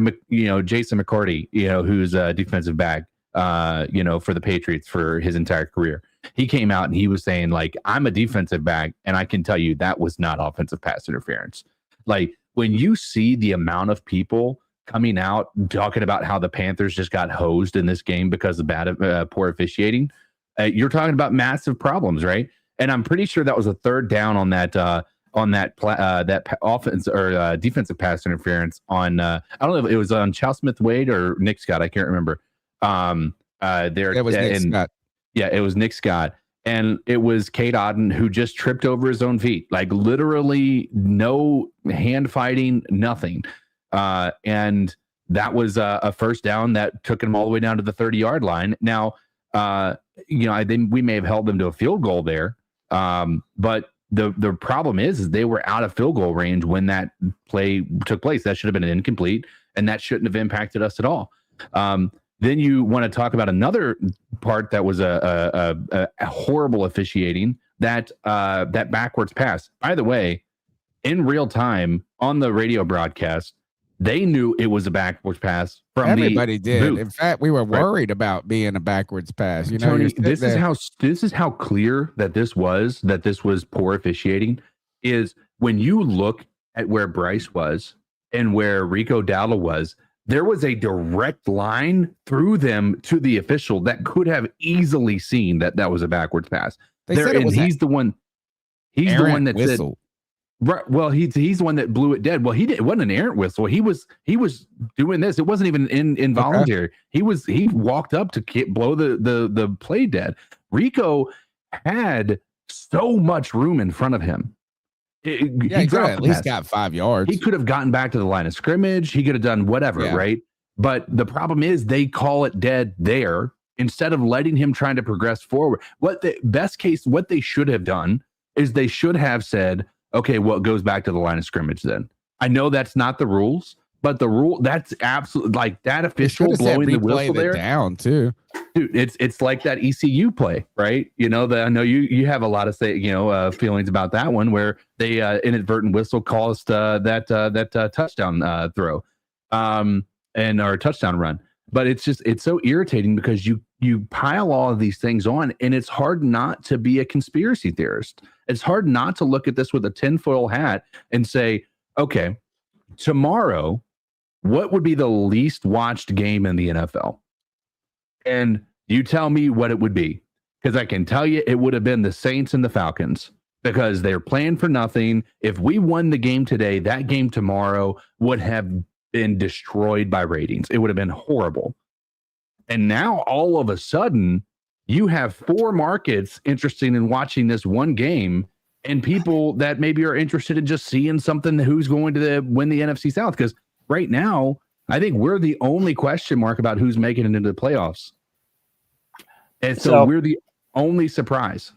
Jason McCourty, who's a defensive back, for the Patriots for his entire career. He came out and he was saying I'm a defensive back and I can tell you that was not offensive pass interference. When you see the amount of people coming out talking about how the Panthers just got hosed in this game because of poor officiating, you're talking about massive problems, right? And I'm pretty sure that was a third down on that offense or defensive pass interference on I don't know if it was on Chow Smith-Wade or Nick Scott. I can't remember. It was Nick Scott. Yeah, it was Nick Scott. And it was Cade Otton who just tripped over his own feet. Literally no hand fighting, nothing. And that was a first down that took him all the way down to the 30-yard line. Now, I think we may have held them to a field goal there. But the problem is they were out of field goal range when that play took place. That should have been an incomplete, and that shouldn't have impacted us at all. Then you want to talk about another part that was a horrible officiating, that backwards pass. By the way, in real time on the radio broadcast, they knew it was a backwards pass from everybody did. Booth. In fact, we were worried about being a backwards pass. Tony, this is how clear that this was poor officiating. Is when you look at where Bryce was and where Rico Dowdle was, there was a direct line through them to the official that could have easily seen that was a backwards pass. He's the one that whistle. Right. Well, he's the one that blew it dead. Well, it wasn't an errant whistle. He was doing this. It wasn't even involuntary. Okay. He walked up to blow the play dead. Rico had so much room in front of him. He at least got 5 yards. He could have gotten back to the line of scrimmage. He could have done whatever, right? But the problem is they call it dead there instead of letting him trying to progress forward. What they should have done is they should have said, okay, well, it goes back to the line of scrimmage then. I know that's not the rules, but the rule, that's absolutely that official blowing the whistle there down too. Dude, it's like that ECU play, right? I know you have a lot of feelings about that one where they inadvertent whistle caused that touchdown throw and our touchdown run. But it's so irritating because you pile all of these things on, and it's hard not to be a conspiracy theorist. It's hard not to look at this with a tinfoil hat and say, okay, tomorrow, what would be the least watched game in the NFL? And you tell me what it would be, because I can tell you it would have been the Saints and the Falcons, because they're playing for nothing. If we won the game today, that game tomorrow would have been destroyed by ratings. It would have been horrible. And now all of a sudden, you have 4 markets interested in watching this one game, and people that maybe are interested in just seeing something who's going to win the NFC South. Because right now, I think we're the only question mark about who's making it into the playoffs. And so we're the only surprise.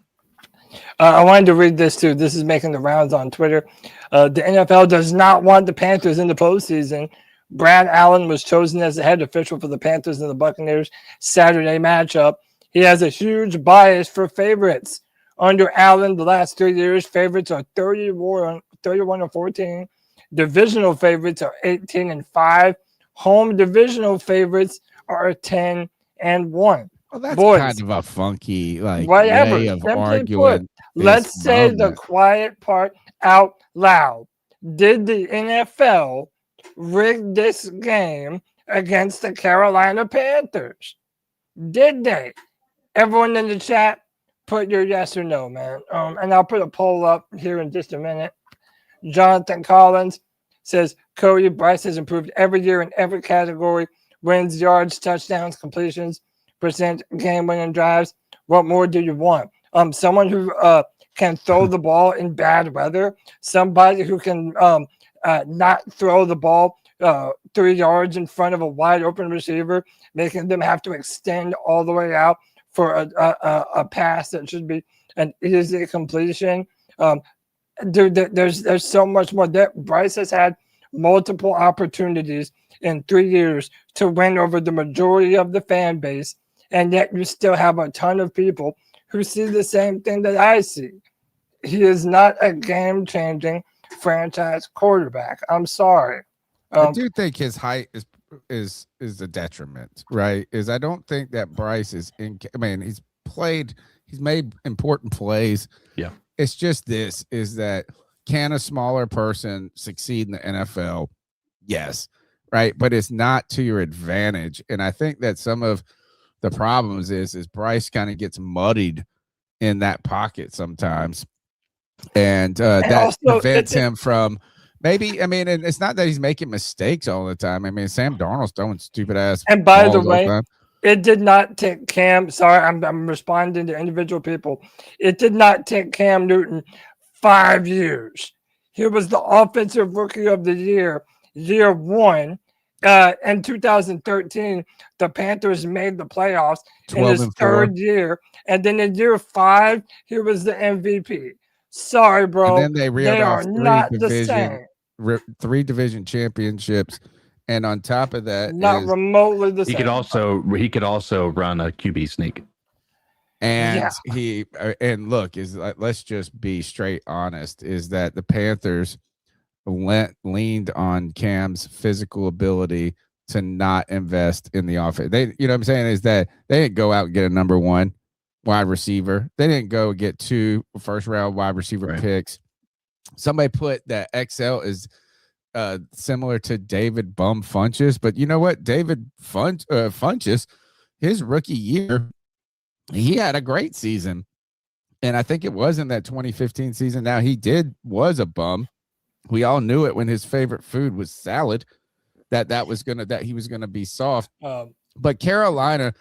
I wanted to read this too. This is making the rounds on Twitter. The NFL does not want the Panthers in the postseason. Brad Allen was chosen as the head official for the Panthers and the Buccaneers Saturday matchup. He has a huge bias for favorites. Under Allen, the last 3 years, favorites are 31 and 14. Divisional favorites are 18 and 5. Home divisional favorites are 10 and 1. Well, that's Boys, kind of a funky whatever. way of Simply arguing. put, let's say the moment. quiet part out loud. Did the NFL rig this game against the Carolina Panthers? Did they? Everyone in the chat, put your yes or no, man. And I'll put a poll up here in just a minute. Jonathan Collins says, Cody, Bryce has improved every year in every category. Wins, yards, touchdowns, completions, percent, game-winning drives. What more do you want? Someone who can throw the ball in bad weather. Somebody who can not throw the ball 3 yards in front of a wide open receiver, making them have to extend all the way out for a pass that should be an easy completion. Dude, there's so much more. Bryce has had multiple opportunities in 3 years to win over the majority of the fan base, and yet you still have a ton of people who see the same thing that I see. He is not a game-changing franchise quarterback. I'm sorry. I do think his height is a detriment, right? I don't think that Bryce is in. I mean, he's made important plays. Yeah. It's just is that can a smaller person succeed in the NFL? Yes. Right. But it's not to your advantage. And I think that some of the problems is Bryce kind of gets muddied in that pocket sometimes. And that also, prevents him from maybe, I mean, and it's not that he's making mistakes all the time. I mean, Sam Darnold's throwing stupid ass. And by the way, it did not take Cam. Sorry, I'm responding to individual people. It did not take Cam Newton 5 years. He was the offensive rookie of the year 1. In 2013, the Panthers made the playoffs in his third year. And then in year 5, he was the MVP. Sorry, bro. And then they reeled off three division championships. And on top of that, not remotely the same. He could also run a QB sneak. And let's just be straight honest, is that the Panthers leaned on Cam's physical ability to not invest in the offense. They, you know what I'm saying, is that they didn't go out and get a number 1 wide receiver. They didn't go get 2 first-round wide receiver picks. Somebody put that XL is similar to David Bum Funchess, but you know what? David Funchess, his rookie year, he had a great season, and I think it was in that 2015 season. Now was a bum. We all knew it when his favorite food was salad. That he was gonna be soft. But Carolina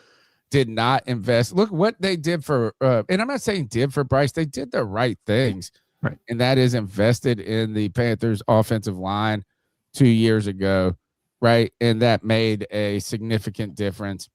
did not invest. Look what they did for, and I'm not saying did for Bryce. They did the right things. Right. And that is invested in the Panthers offensive line 2 years ago, right? And that made a significant difference.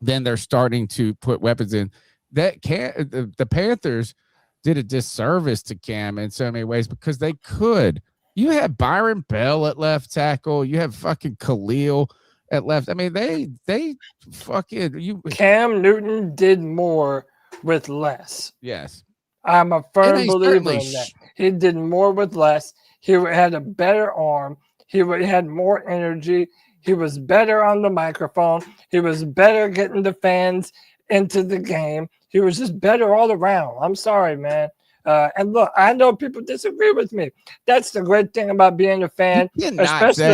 Then they're starting to put weapons in. The Panthers did a disservice to Cam in so many ways because they could. You had Byron Bell at left tackle. You have fucking Khalil at left. I mean, they fucking Cam Newton did more with less. Yes. I'm a firm believer in that. He did more with less. He had a better arm. He had more energy. He was better on the microphone. He was better getting the fans into the game. He was just better all around. I'm sorry, man. And look, I know people disagree with me. That's the great thing about being a fan. Especially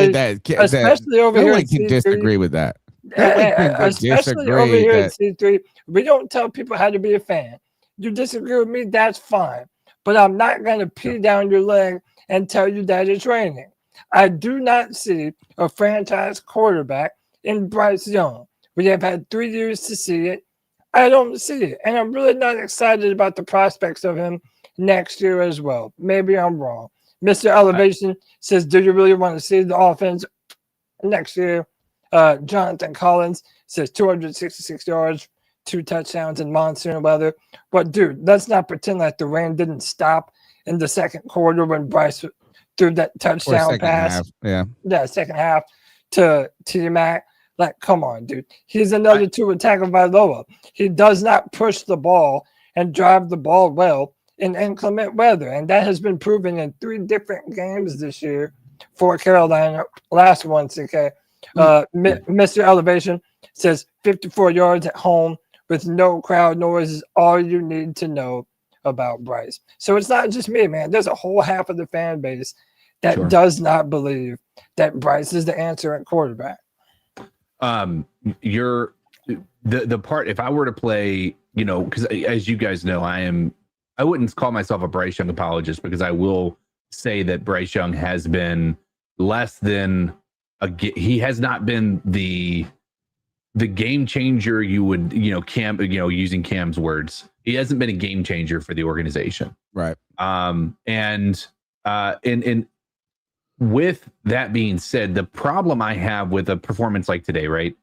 over here. No one can disagree with that. Especially over here at C3. We don't tell people how to be a fan. You disagree with me, that's fine. But I'm not going to pee down your leg and tell you that it's raining. I do not see a franchise quarterback in Bryce Young. We have had 3 years to see it. I don't see it. And I'm really not excited about the prospects of him next year as well. Maybe I'm wrong. Mr. Elevation says, do you really want to see the offense next year? Jonathan Collins says 266 yards, 2 touchdowns in monsoon weather. But, dude, let's not pretend like the rain didn't stop in the second quarter when Bryce threw that touchdown pass. Half. Yeah. Yeah, second half to T-Mac. Like, come on, dude. He's another Tua Tagovailoa. He does not push the ball and drive the ball well in inclement weather. And that has been proven in 3 different games this year for Carolina. Last one, CK. Mr. Elevation says 54 yards at home with no crowd noise is all you need to know about Bryce. So it's not just me, man. There's a whole half of the fan base that does not believe that Bryce is the answer at quarterback. You're the part, if I were to play, because as you guys know, I wouldn't call myself a Bryce Young apologist, because I will say that Bryce Young has been less than he has not been the game changer you would, using Cam's words. He hasn't been a game changer for the organization. Right. And with that being said, the problem I have with a performance like today, right?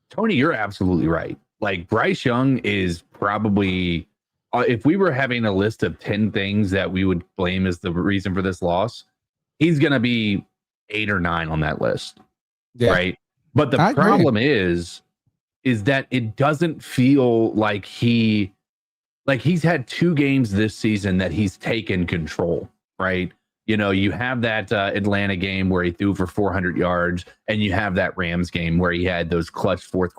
Tony, you're absolutely right. Like, Bryce Young is probably, if we were having a list of 10 things that we would blame as the reason for this loss, he's going to be 8 or 9 on that list. Yeah. Right. But the problem is that it doesn't feel like he's had 2 games this season that he's taken control. Right. You have that Atlanta game where he threw for 400 yards, and you have that Rams game where he had those clutch fourth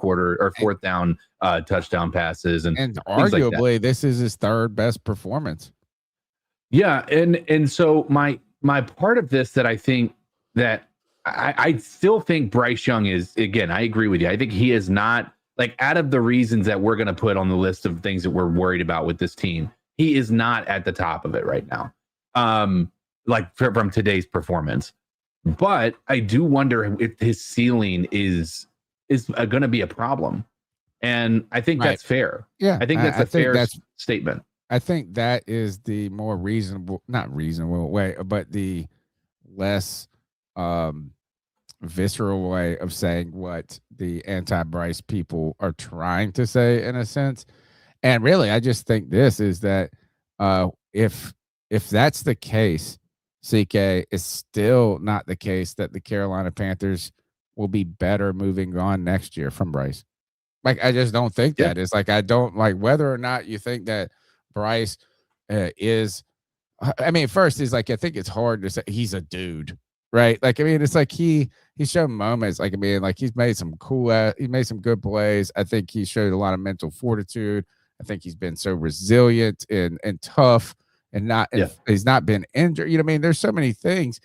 down touchdown passes, and arguably like this is his 3rd best performance. Yeah, and so my part of this that I think that I still think Bryce Young is, again, I agree with you. I think he is not, like, out of the reasons that we're going to put on the list of things that we're worried about with this team, he is not at the top of it right now. Like from today's performance, but I do wonder if his ceiling is going to be a problem, and I think that's fair. Yeah, I think that's a fair statement. I think that is the more not reasonable way, but the less visceral way of saying what the anti-Bryce people are trying to say, in a sense. And really, I just think this is that if that's the case, CK, is still not the case that the Carolina Panthers will be better moving on next year from Bryce. Like, I just don't think that. It's like, I don't like whether or not you think that Bryce is. I mean, first is like, I think it's hard to say he's a dude, right? Like, I mean, it's like he's shown moments. Like, I mean, like, he's made some he made some good plays. I think he showed a lot of mental fortitude. I think he's been so resilient and tough. And he's not been injured. You know what I mean? There's so many things.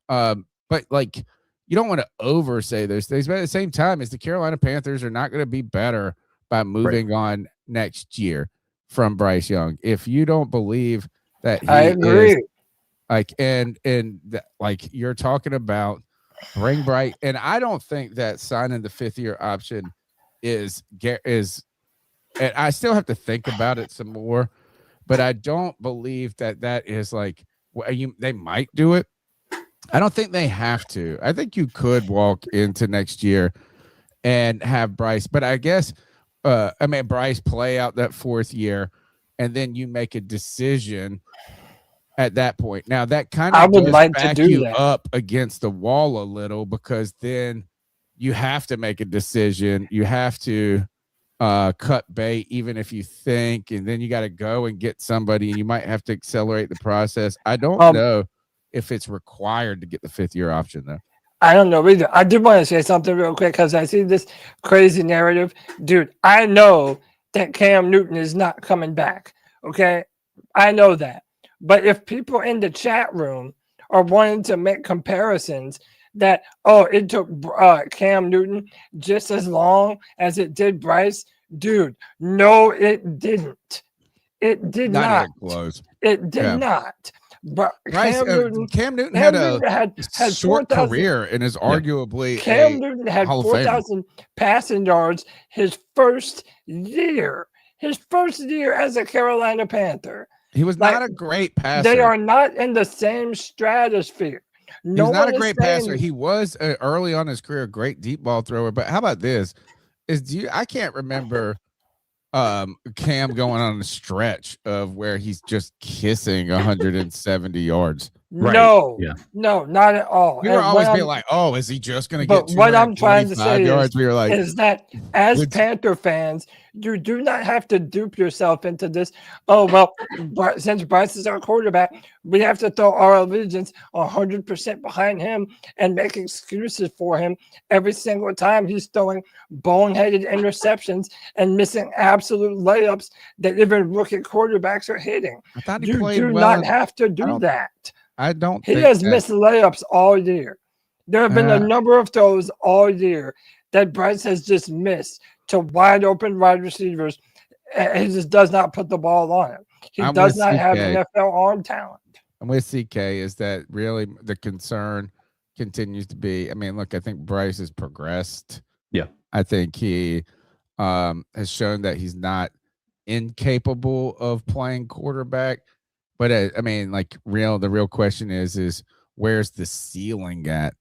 But like, you don't want to oversay those things. But at the same time, is the Carolina Panthers are not going to be better by moving on next year from Bryce Young. If you don't believe that he I agree. is, like, like, you're talking about bring Bryce, and I don't think that signing the 5th-year option is, and I still have to think about it some more. But I don't believe that is like, they might do it. I don't think they have to. I think you could walk into next year and have Bryce. But I guess, Bryce play out that 4th year, and then you make a decision at that point. Now, that kind of back you up against the wall a little, because then you have to make a decision. You have to cut bait, even if you think, and then you got to go and get somebody, and you might have to accelerate the process. I don't know if it's required to get the 5th-year option, though. I don't know either. I do want to say something real quick, because I see this crazy narrative. Dude, I know that Cam Newton is not coming back. Okay, I know that. But if people in the chat room are wanting to make comparisons that, it took Cam Newton just as long as it did Bryce, dude, no, it didn't. It did not. Close. It did not. But Bryce, Cam Newton had a short career and is arguably Cam Newton had 4,000 passing yards his first year. His first year as a Carolina Panther. He was not a great passer. They are not in the same stratosphere. He's not a great passer. He was early on in his career a great deep ball thrower. But how about this? I can't remember Cam going on a stretch of where he's just kissing 170 yards. Right. No, Yeah. no, not at all. We were And always what being I'm- like, "Oh, is he just going to But get what I'm trying to 225 say yards?" We were like, is that as would- Panther fans, you do not have to dupe yourself into this. Oh, well, since Bryce is our quarterback, we have to throw our allegiance 100% behind him and make excuses for him every single time he's throwing boneheaded interceptions and missing absolute layups that even rookie quarterbacks are hitting. I thought he You played do well. not have to do that. I don't He think has that, missed layups all year. There have been a Uh, number of throws all year that Bryce has just missed to wide open wide receivers. He just does not put the ball on him. He I'm does with not have CK. NFL arm talent. I'm with CK is that really the concern continues to be. I mean, look, I think Bryce has progressed. Yeah. I think he has shown that he's not incapable of playing quarterback. But I mean, like, the real question is where's the ceiling at?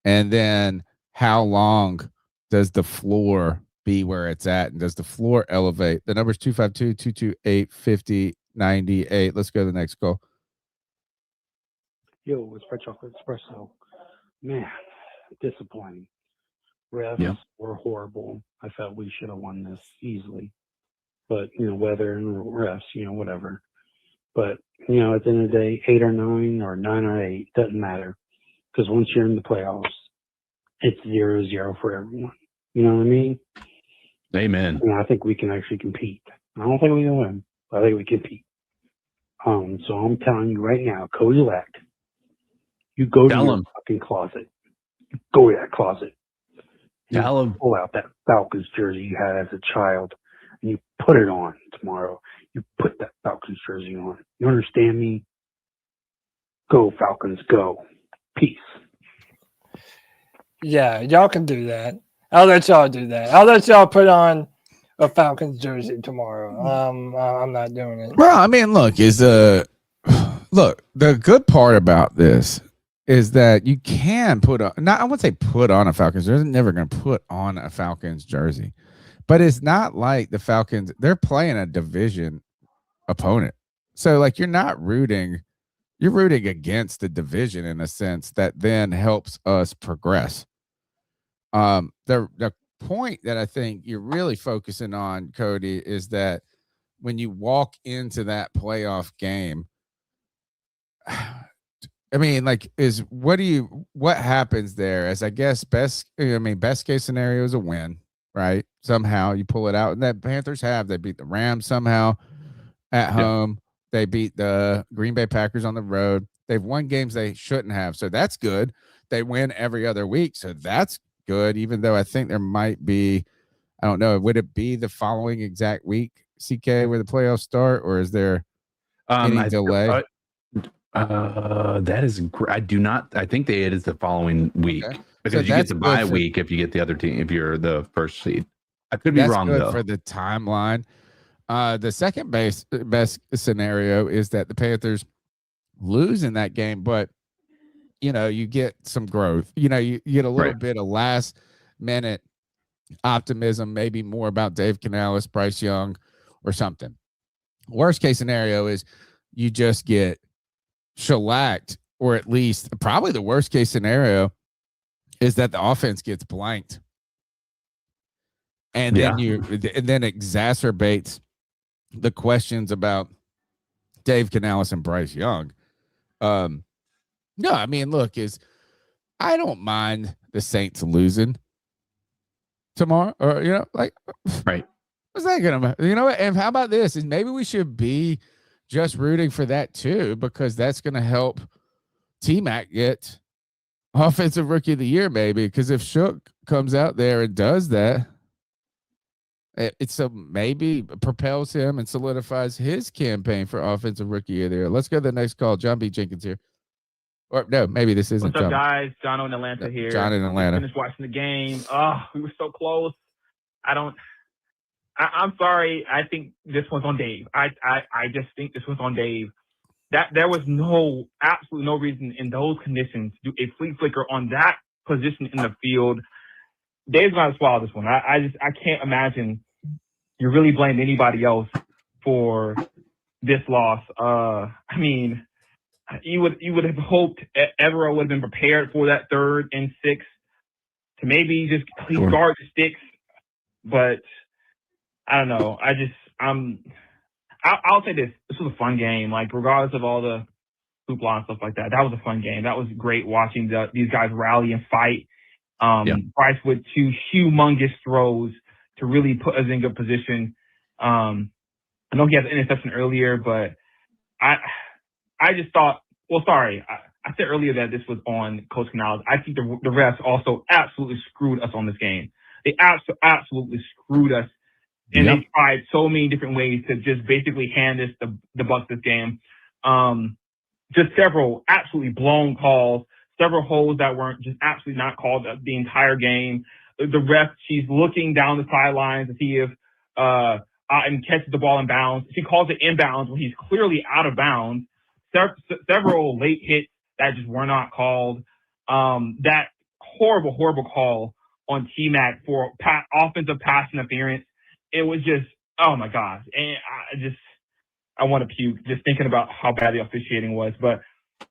And then how long does the floor be where it's at? And does the floor elevate? The number's 252-228-5098. Let's go to the next call. Yo, it's Red Chocolate Espresso. Man, disappointing. Refs Yeah. were horrible. I felt we should have won this easily. But, weather and refs, whatever. But, at the end of the day, 8 or 9 or 9 or 8, doesn't matter. Because once you're in the playoffs, it's 0-0 for everyone. You know what I mean? Amen. I think we can actually compete. I don't think we can win, but I think we compete. So I'm telling you right now, Cody Lack, you go Tell to your him. fucking closet. You go to that closet. You Tell him. pull out that Falcons jersey you had as a child, and you put it on tomorrow. You put that Falcons jersey on. You understand me? Go Falcons, go. Peace. Yeah, y'all can do that. I'll let y'all do that. I'll let y'all put on a Falcons jersey tomorrow. I'm not doing it. Well, I mean, look, look, the good part about this is that you can put on, I wouldn't say put on a Falcons jersey. They're never going to put on a Falcons jersey. But it's not like the Falcons, they're playing a division opponent. So, like, you're rooting against the division in a sense that then helps us progress. The point that I think you're really focusing on, Cody, is that when you walk into that playoff game, I mean, like, what happens there? As I guess best case scenario is a win, right? Somehow you pull it out, and that Panthers they beat the Rams somehow at home. They beat the Green Bay Packers on the road. They've won games they shouldn't have, so that's good. They win every other week, so that's good. Even though I think there might be, I don't know, would it be the following exact week, CK, where the playoffs start, or is there any delay? That is I do not. I think it is the following week because you get the bye week if you get the other team, if you're the first seed. I could be wrong though. For the timeline, the second best scenario is that the Panthers lose in that game, but you get some growth. You get a little bit of last minute optimism, maybe more about Dave Canales, Bryce Young, or something. Worst case scenario is you just get shellacked, or at least probably the worst case scenario is that the offense gets blanked, and then exacerbates the questions about Dave Canales and Bryce Young. No, I mean, look, I don't mind the Saints losing tomorrow, or right. What's that gonna, and how about this? Is maybe we should be just rooting for that too, because that's gonna help T-Mac get offensive rookie of the year, maybe. Because if Shook comes out there and does that, it's maybe propels him and solidifies his campaign for offensive rookie of the year. Let's go to the next call. John B. Jenkins here. Or no, maybe this isn't. What's up, guys? John in Atlanta here. John in Atlanta. Finished watching the game. Oh, we were so close. I'm sorry. I think this one's on Dave. I just think this one's on Dave. That there was absolutely no reason in those conditions to do a flea flicker on that position in the field. Dave's gonna swallow this one. I can't imagine you really blame anybody else for this loss. I mean, you would have hoped Evero would have been prepared for that 3rd and 6 to maybe just at least guard the sticks. But I don't know. I'll say this. This was a fun game. Like, regardless of all the hoopla and stuff like that, that was a fun game. That was great watching these guys rally and fight. Bryce with 2 humongous throws to really put us in good position. I know he had an interception earlier, but I just thought, well, sorry. I said earlier that this was on Coach Canales. I think the refs also absolutely screwed us on this game. They absolutely screwed us. And they tried so many different ways to just basically hand the Bucs this game. Just several absolutely blown calls, several holds that weren't just absolutely not called the entire game. The ref, she's looking down the sidelines to see if and catches the ball in bounds. She calls it inbounds when he's clearly out of bounds. Several late hits that just were not called. That horrible call on T-Mac for offensive pass interference. It was just, oh my gosh. And I want to puke just thinking about how bad the officiating was. But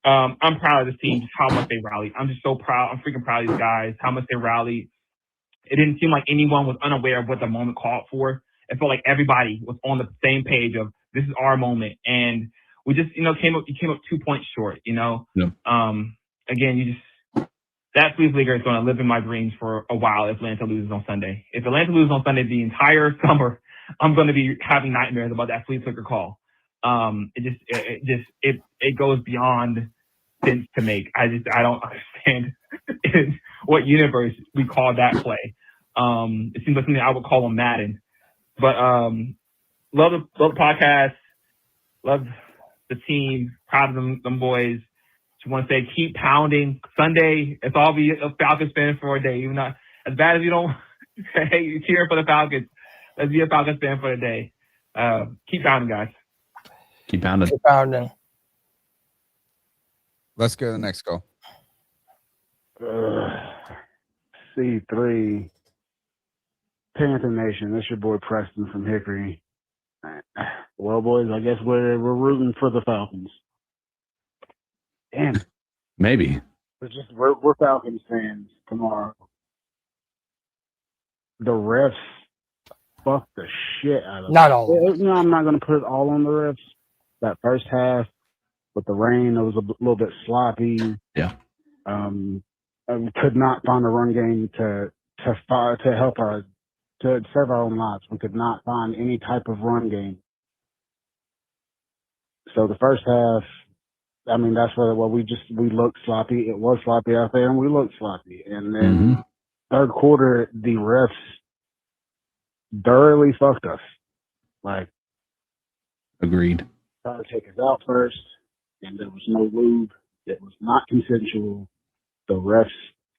I'm proud of this team, just how much they rallied. I'm just so proud. I'm freaking proud of these guys, how much they rallied. It didn't seem like anyone was unaware of what the moment called for. It felt like everybody was on the same page of this is our moment. And we just, came up 2 points short, Again, that Fleece Leaguer is going to live in my dreams for a while if Atlanta loses on Sunday. If Atlanta loses on Sunday the entire summer, I'm going to be having nightmares about that Fleece Leaguer call. It goes beyond sense to make. I don't understand in what universe we call that play. It seems like something I would call on Madden. But love the podcast, love the team, proud of them boys. Just want to say keep pounding. Sunday, it's all be a Falcons fan for a day. Even not as bad as you don't hey, you're cheering for the Falcons. Let's be a Falcons fan for a day. Keep pounding, guys. Keep pounding. Keep pounding. Let's go to the next goal. C3. Panther Nation, that's your boy Preston from Hickory. Well, boys, I guess we're rooting for the Falcons. Damn. Maybe. We're Falcons fans tomorrow. The refs fucked the shit out of Not all. I'm not going to put it all on the refs. That first half with the rain, it was a little bit sloppy. Yeah. We could not find a run game to help to serve our own lives. We could not find any type of run game. So the first half, that's where we looked sloppy. It was sloppy out there, and we looked sloppy. And then third quarter, the refs thoroughly fucked us. Like, agreed. Tried to take us out first, and there was no lube. It was not consensual. The refs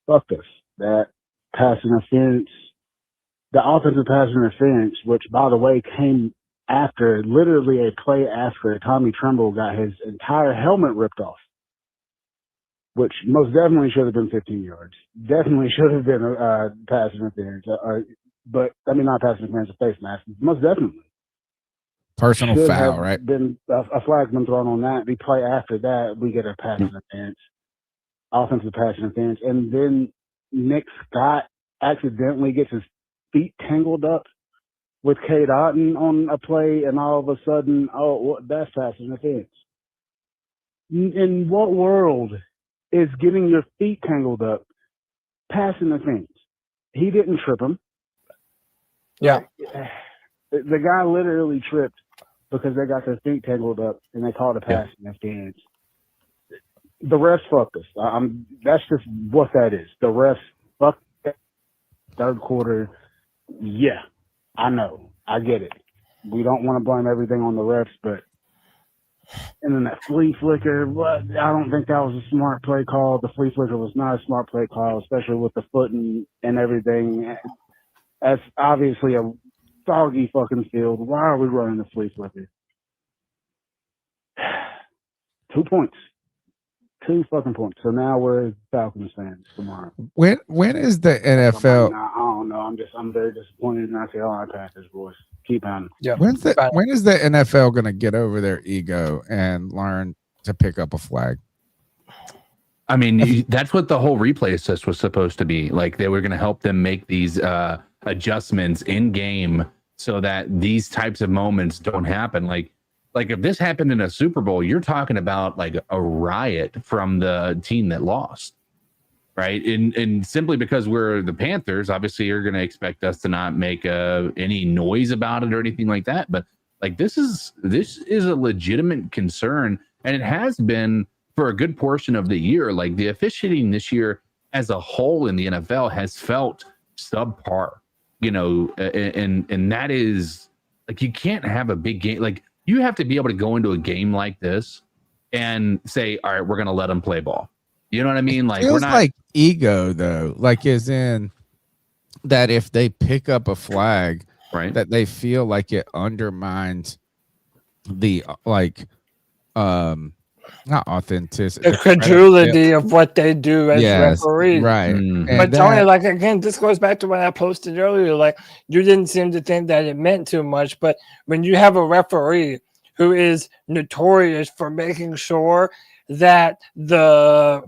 fucked us. That pass interference, the offensive pass interference, which, by the way, came after, literally a play after Tommy Tremble got his entire helmet ripped off, which most definitely should have been 15 yards. Definitely should have been a pass interference. Not pass interference, a face mask. Most definitely. Personal should foul, have right? Been a flag been thrown on that. The play after that, we get a pass interference, offensive pass interference, and then Nick Scott accidentally gets his feet tangled up with Cade Otton on a play, and all of a sudden, that's pass interference. In what world is getting your feet tangled up pass interference? He didn't trip him. Yeah. The guy literally tripped because they got their feet tangled up, and they called a pass interference. The refs fucked us. That's just what that is. The refs fucked us. Third quarter, yeah, I know. I get it. We don't want to blame everything on the refs, but and then that flea flicker, I don't think that was a smart play call. The flea flicker was not a smart play call, especially with the foot and everything. That's obviously a soggy fucking field. Why are we running the flea flicker? 2 points. 2 fucking points. So now we're Falcons fans tomorrow. When is the NFL? I don't know. I'm very disappointed in our Carolina Panthers, boys. Keep pounding. Yeah. When is the NFL going to get over their ego and learn to pick up a flag? I mean, that's what the whole replay assist was supposed to be. Like, they were going to help them make these adjustments in game so that these types of moments don't happen. Like if this happened in a Super Bowl, you're talking about like a riot from the team that lost, right? And simply because we're the Panthers, obviously you're going to expect us to not make any noise about it or anything like that. But like this is a legitimate concern, and it has been for a good portion of the year. Like the officiating this year as a whole in the NFL has felt subpar, and that is like, you can't have a big game. Like you have to be able to go into a game like this and say, all right, we're going to let them play ball. You know what I mean? Like, Feels we're not like ego though, like as in that if they pick up a flag, right, that they feel like it undermines the not authenticity, the credulity of what they do as referees. Right. But Tony, like again, this goes back to what I posted earlier. Like you didn't seem to think that it meant too much, but when you have a referee who is notorious for making sure that the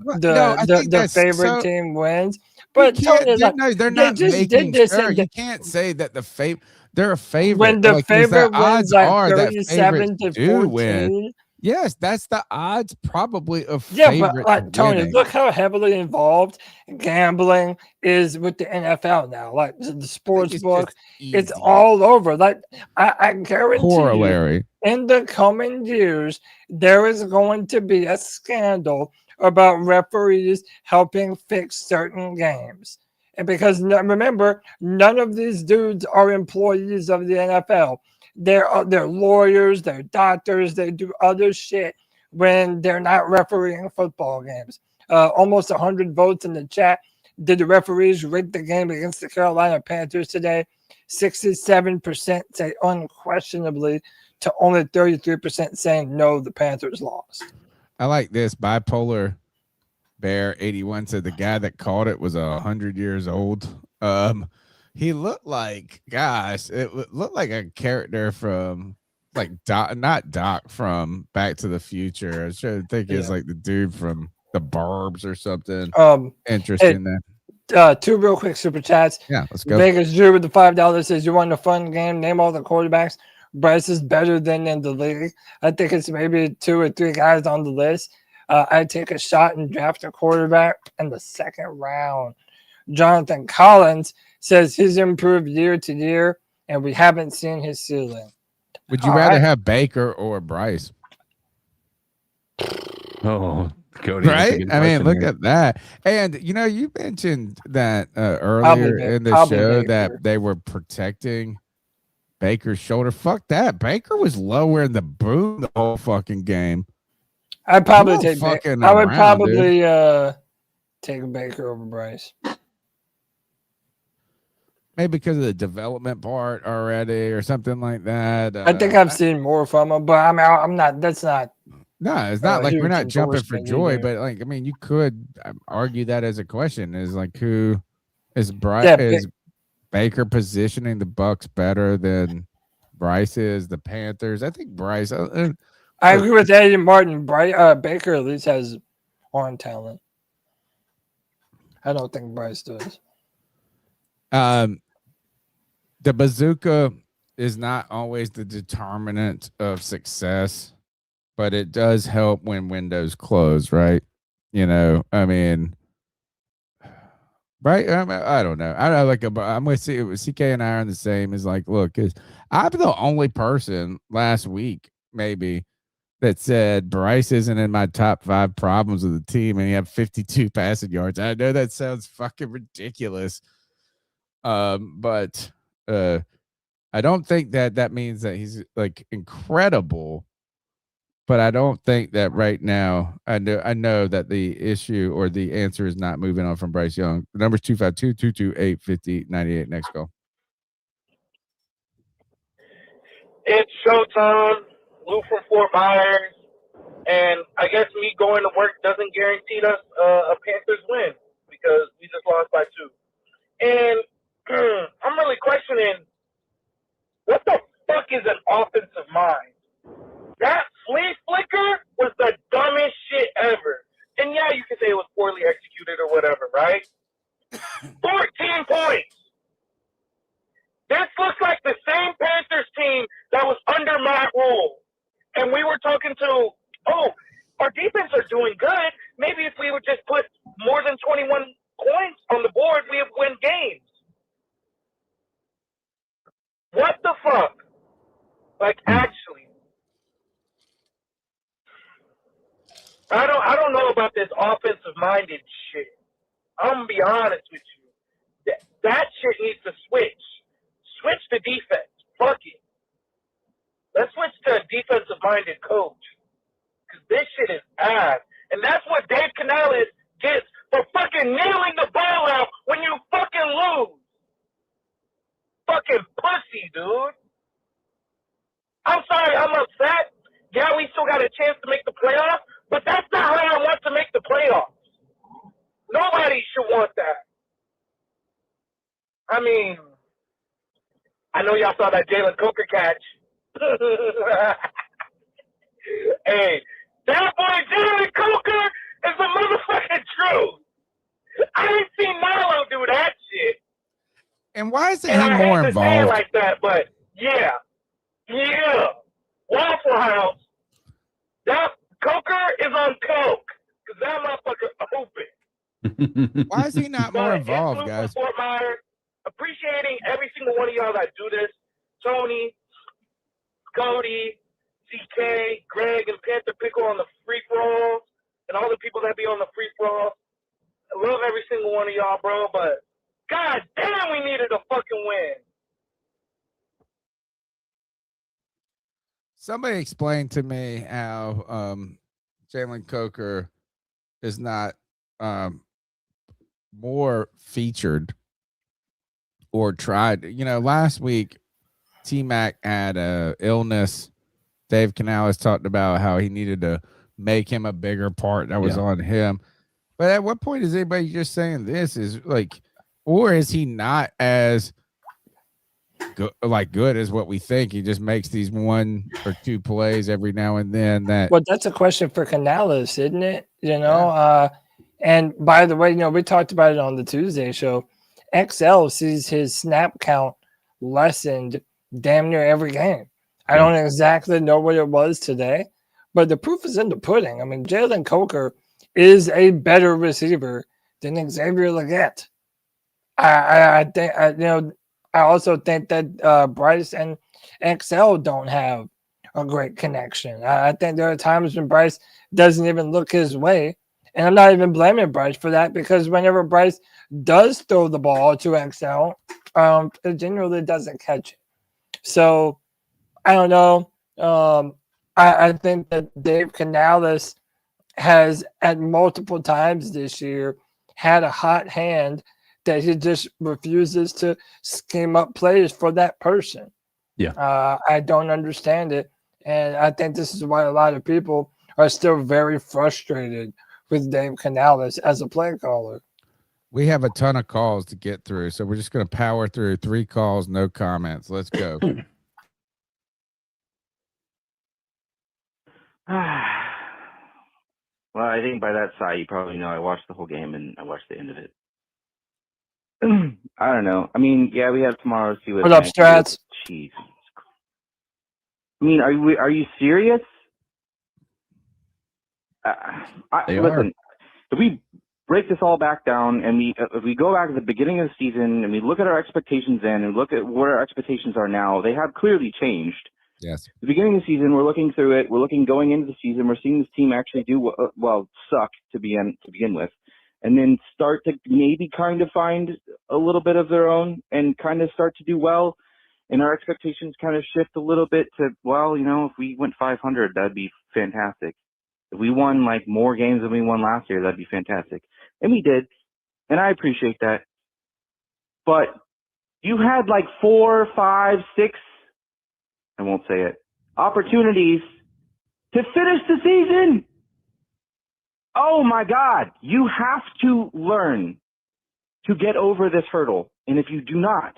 favorite team wins, but Tony, they're not making sure. You can't say that they're a favorite when the favorite wins like 37 to 14. Yes, that's the odds probably of favorite. But Tony, look how heavily involved gambling is with the NFL now. Like the sports book, it's all over. Like I guarantee corollary. You, in the coming years, there is going to be a scandal about referees helping fix certain games. And because remember, none of these dudes are employees of the NFL. They're lawyers, they're doctors, they do other shit when they're not refereeing football games. Almost 100 votes in the chat. Did the referees rig the game against the Carolina Panthers today? 67% say unquestionably to only 33% saying no, the Panthers lost. I like this. Bipolar Bear 81 said the guy that called it was 100 years old. He looked like, gosh, it looked like a character from like not Doc from Back to the Future. I was trying to think it's like the dude from the Barbs or something. Interesting there. Two real quick super chats. Yeah, let's go. Vegas Drew with the $5 says, you want a fun game? Name all the quarterbacks Bryce is better than in the league. I think it's maybe 2 or 3 guys on the list. I'd take a shot and draft a quarterback in the second round. Jonathan Collins says he's improved year to year, and we haven't seen his ceiling. Would you rather have Baker or Bryce? Oh, Cody. Right? I mean, look at that. And, you mentioned that earlier in the show that they were protecting Baker's shoulder. Fuck that. Baker was lower in the boom the whole fucking game. I'd probably take Baker. I would probably take Baker over Bryce. Maybe because of the development part already or something like that. I think I've seen more from him, but I mean, I'm not. That's not. No, it's not like we're not jumping for joy, but like, I mean, you could argue that as a question is like, who is Bryce? Is Baker positioning the Bucks better than Bryce is the Panthers? I think Bryce. I agree with Eddie Martin. Baker at least has arm talent. I don't think Bryce does. The bazooka is not always the determinant of success, but it does help when windows close, right? I mean, right? I don't know. I'm with CK and I are the same. Is like, look, I'm the only person last week maybe that said Bryce isn't in my top 5 problems of the team, and he had 52 passing yards. I know that sounds fucking ridiculous. But I don't think that means that he's like incredible, but I don't think that right now. I know that the issue or the answer is not moving on from Bryce Young. The number's 252-228-5098. Next call. It's showtime. Lou from Fort Myers, and I guess me going to work doesn't guarantee us a Panthers win because we just lost by 2. And I'm really questioning what the or whatever, right? 14 points. This looks like the same Panthers team that was under Matt Rule. And we were talking to, our defense are doing good. Maybe if we would just put more than 21 points on the board, we would win games. What the fuck? Like, actually. I don't know about this offensive-minded shit. I'm going to be honest with you. That shit needs to switch. Switch the defense. Fuck it. Let's switch to a defensive-minded coach. Because this shit is ass. And that's what Dave Canales gets for fucking kneeling the ball out when you fucking lose. Fucking pussy, dude. I'm sorry, I'm upset. Yeah, we still got a chance to make the playoffs, but that's not how I want to make the playoffs. Nobody should want that. I mean, I know y'all saw that Jalen Coker catch. Hey, that boy Jalen Coker is the motherfucking truth. I ain't seen Milo do that shit. And why isn't And he I more hate to say it involved? like that, but yeah. Waffle House. That Coker is on coke because that motherfucker open. Why is he not more involved, It's Lou guys? from Fort Myers. Appreciating every single one of y'all that do this. Tony, Cody, CK, Greg, and Panther Pickle on the free for alls, and all the people that be on the free for alls. I love every single one of y'all, bro, but god damn, we needed a fucking win. Somebody explain to me how Jalen Coker is not more featured or tried. You know, last week T-Mac had a illness. Dave Canales talked about how he needed to make him a bigger part that was on him. But at what point is anybody just saying this is like, or is he not as good as what we think? He just makes these 1 or 2 plays every now and then. Well, that's a question for Canales, isn't it? You know, and by the way, you know, we talked about it on the Tuesday show. XL sees his snap count lessened damn near every game. I don't exactly know what it was today, but the proof is in the pudding. I mean, Jalen Coker is a better receiver than Xavier Legette. I think, you know, I also think that Bryce and XL don't have a great connection. I think there are times when Bryce doesn't even look his way. And I'm not even blaming Bryce for that because whenever Bryce does throw the ball to XL, it generally doesn't catch it. So I don't know. I think that Dave Canales has at multiple times this year had a hot hand that he just refuses to scheme up plays for that person. Yeah. I don't understand it. And I think this is why a lot of people are still very frustrated with Dave Canales as a play caller. We have a ton of calls to get through, so we're just going to power through 3 calls, no comments. Let's go. Well, I think by that side, you probably know I watched the whole game and I watched the end of it. I don't know. I mean, yeah, we have tomorrow to see what up, Strats? Jeez. I mean, are you serious? Listen, if we break this all back down and if we go back to the beginning of the season and we look at our expectations then and look at what our expectations are now, they have clearly changed. Yes. The beginning of the season, we're looking through it. We're looking going into the season. We're seeing this team actually do suck to begin with, and then start to maybe kind of find a little bit of their own and kind of start to do well. And our expectations kind of shift a little bit to, well, you know, if we went 500, that'd be fantastic. If we won like more games than we won last year, that'd be fantastic. And we did, and I appreciate that. But you had like 4, 5, 6. I won't say it, opportunities to finish the season. Oh my God, you have to learn to get over this hurdle. And if you do not,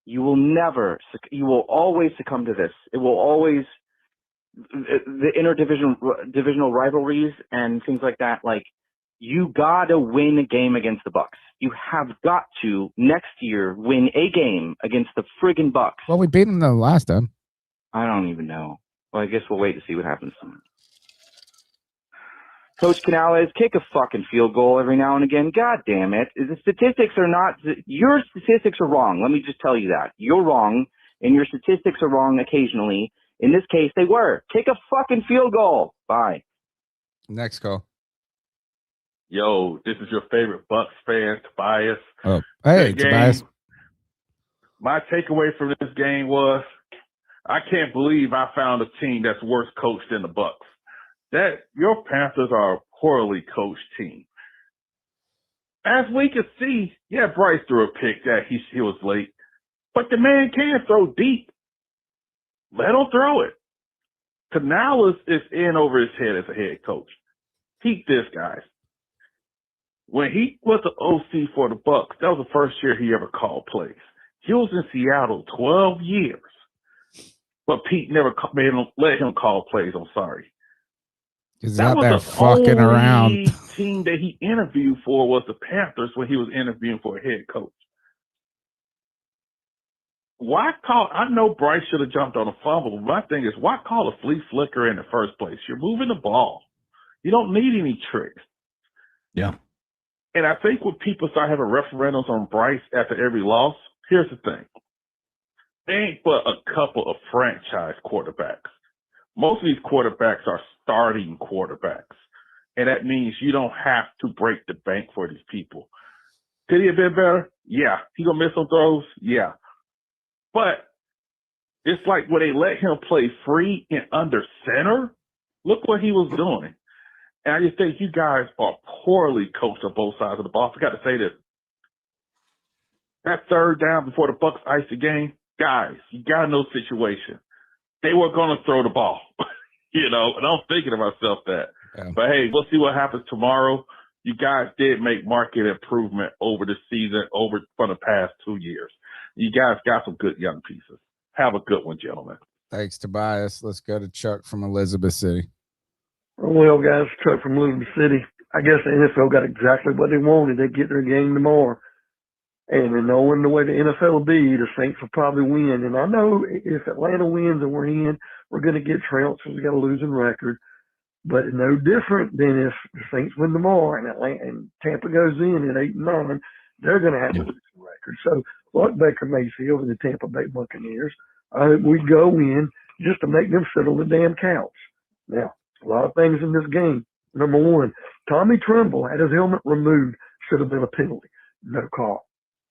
you will always succumb to this. It will always, the interdivisional rivalries and things like that. Like, You gotta win a game against the Bucks. You have got to next year win a game against the friggin' Bucks. Well, we beat them the last time. I don't even know. Well, I guess we'll wait to see what happens. Coach Canales, kick a fucking field goal every now and again. God damn it. The statistics are not, your statistics are wrong. Let me just tell you that. You're wrong, and your statistics are wrong occasionally. In this case, they were. Kick a fucking field goal. Bye. Next call. Yo, this is your favorite Bucks fan, Tobias. Oh, hey, Good game. Tobias. My takeaway from this game was I can't believe I found a team that's worse coached than the Bucks. That your Panthers are a poorly coached team. As we can see, yeah, Bryce threw a pick that he was late, but the man can throw deep. Let him throw it. Canales is in over his head as a head coach. Keep this, guys. When he was the OC for the Bucks, that was the first year he ever called plays. He was in Seattle 12 years, but Pete never let him call plays. I'm sorry. He's That out was there the fucking only around. team that he interviewed for was the Panthers when he was interviewing for a head coach. Why call? I know Bryce should have jumped on a fumble. But my thing is, why call a flea flicker in the first place? You're moving the ball. You don't need any tricks. Yeah. And I think when people start having referendums on Bryce after every loss, here's the thing. There ain't but a couple of franchise quarterbacks. Most of these quarterbacks are starting quarterbacks. And that means you don't have to break the bank for these people. Could he have been better? Yeah. He gonna miss some throws? Yeah. But it's like when they let him play free and under center, look what he was doing. And I just think you guys are poorly coached on both sides of the ball. I forgot to say this. That third down before the Bucks iced the game, guys, you got to know the situation. They were going to throw the ball, and I'm thinking to myself that. Yeah. But, hey, we'll see what happens tomorrow. You guys did make market improvement over the season, for the past 2 years. You guys got some good young pieces. Have a good one, gentlemen. Thanks, Tobias. Let's go to Chuck from Elizabeth City. Well, guys, Chuck from Elizabeth City. I guess the NFL got exactly what they wanted. They get their game tomorrow. And knowing the way the NFL will be, the Saints will probably win. And I know if Atlanta wins and we're in, we're going to get trounced because we got a losing record. But no different than if the Saints win tomorrow and Tampa goes in at 8-9, they're going to have a losing record. So, like Baker Mayfield and the Tampa Bay Buccaneers, we go in just to make them sit on the damn couch. Now, a lot of things in this game. Number one, Tommy Tremble had his helmet removed. Should have been a penalty. No call.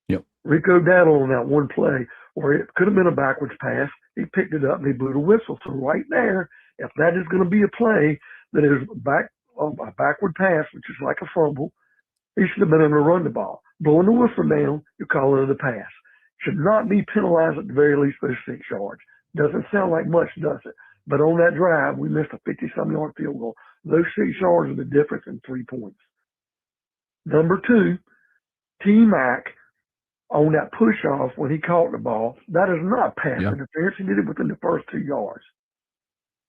Yep. Rico Dowdle on that one play where it could have been a backwards pass. He picked it up and he blew the whistle. So right there, if that is going to be a play that is a backward pass, which is like a fumble, he should have been able to run the ball. Blowing the whistle down, you call it a pass. Should not be penalized at the very least for 6 yards. Doesn't sound like much, does it? But on that drive, we missed a 50-some yard field goal. Those 6 yards are the difference in 3 points. Number two, T-Mac on that push-off when he caught the ball, that is not pass interference. He did it within the first 2 yards.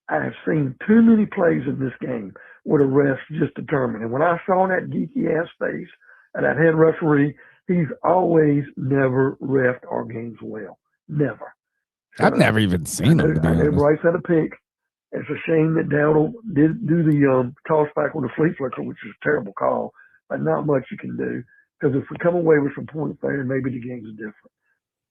I have seen too many plays in this game where the refs just determined. And when I saw that geeky-ass face of that head referee, he's always never reffed our games well. Never. So I've never even seen him, to be I know honest. Bryce had a pick. It's a shame that Dowdle did do the toss back on the flea flicker, which is a terrible call, but not much you can do. Because if we come away with some points there, maybe the game's different.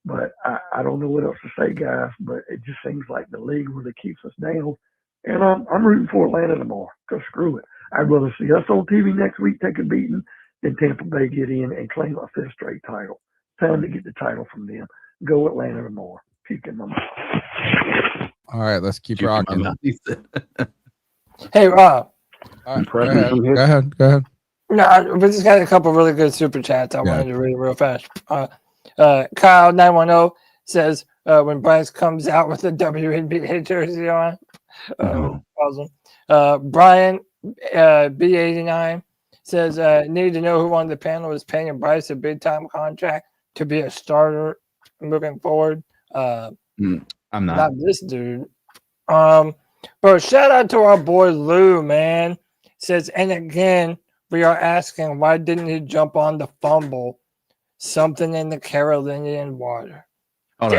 But I don't know what else to say, guys, but it just seems like the league really keeps us down. And I'm rooting for Atlanta tomorrow, because screw it. I'd rather see us on TV next week take a beating than Tampa Bay get in and claim a 5th straight title. Time to get the title from them. Go Atlanta tomorrow. Keep them on. All right, let's keep rocking. Hey, Rob. Go ahead. No, we just got a couple really good super chats. I wanted to read real fast. Kyle 910 says when Bryce comes out with a WNBA jersey on, awesome. Brian B89 says need to know who on the panel is paying Bryce a big time contract to be a starter moving forward. I'm not. Not this dude. Bro, shout out to our boy Lou, man. Says, and again, We are asking, why didn't he jump on the fumble? Something in the Carolinian water. Hold on,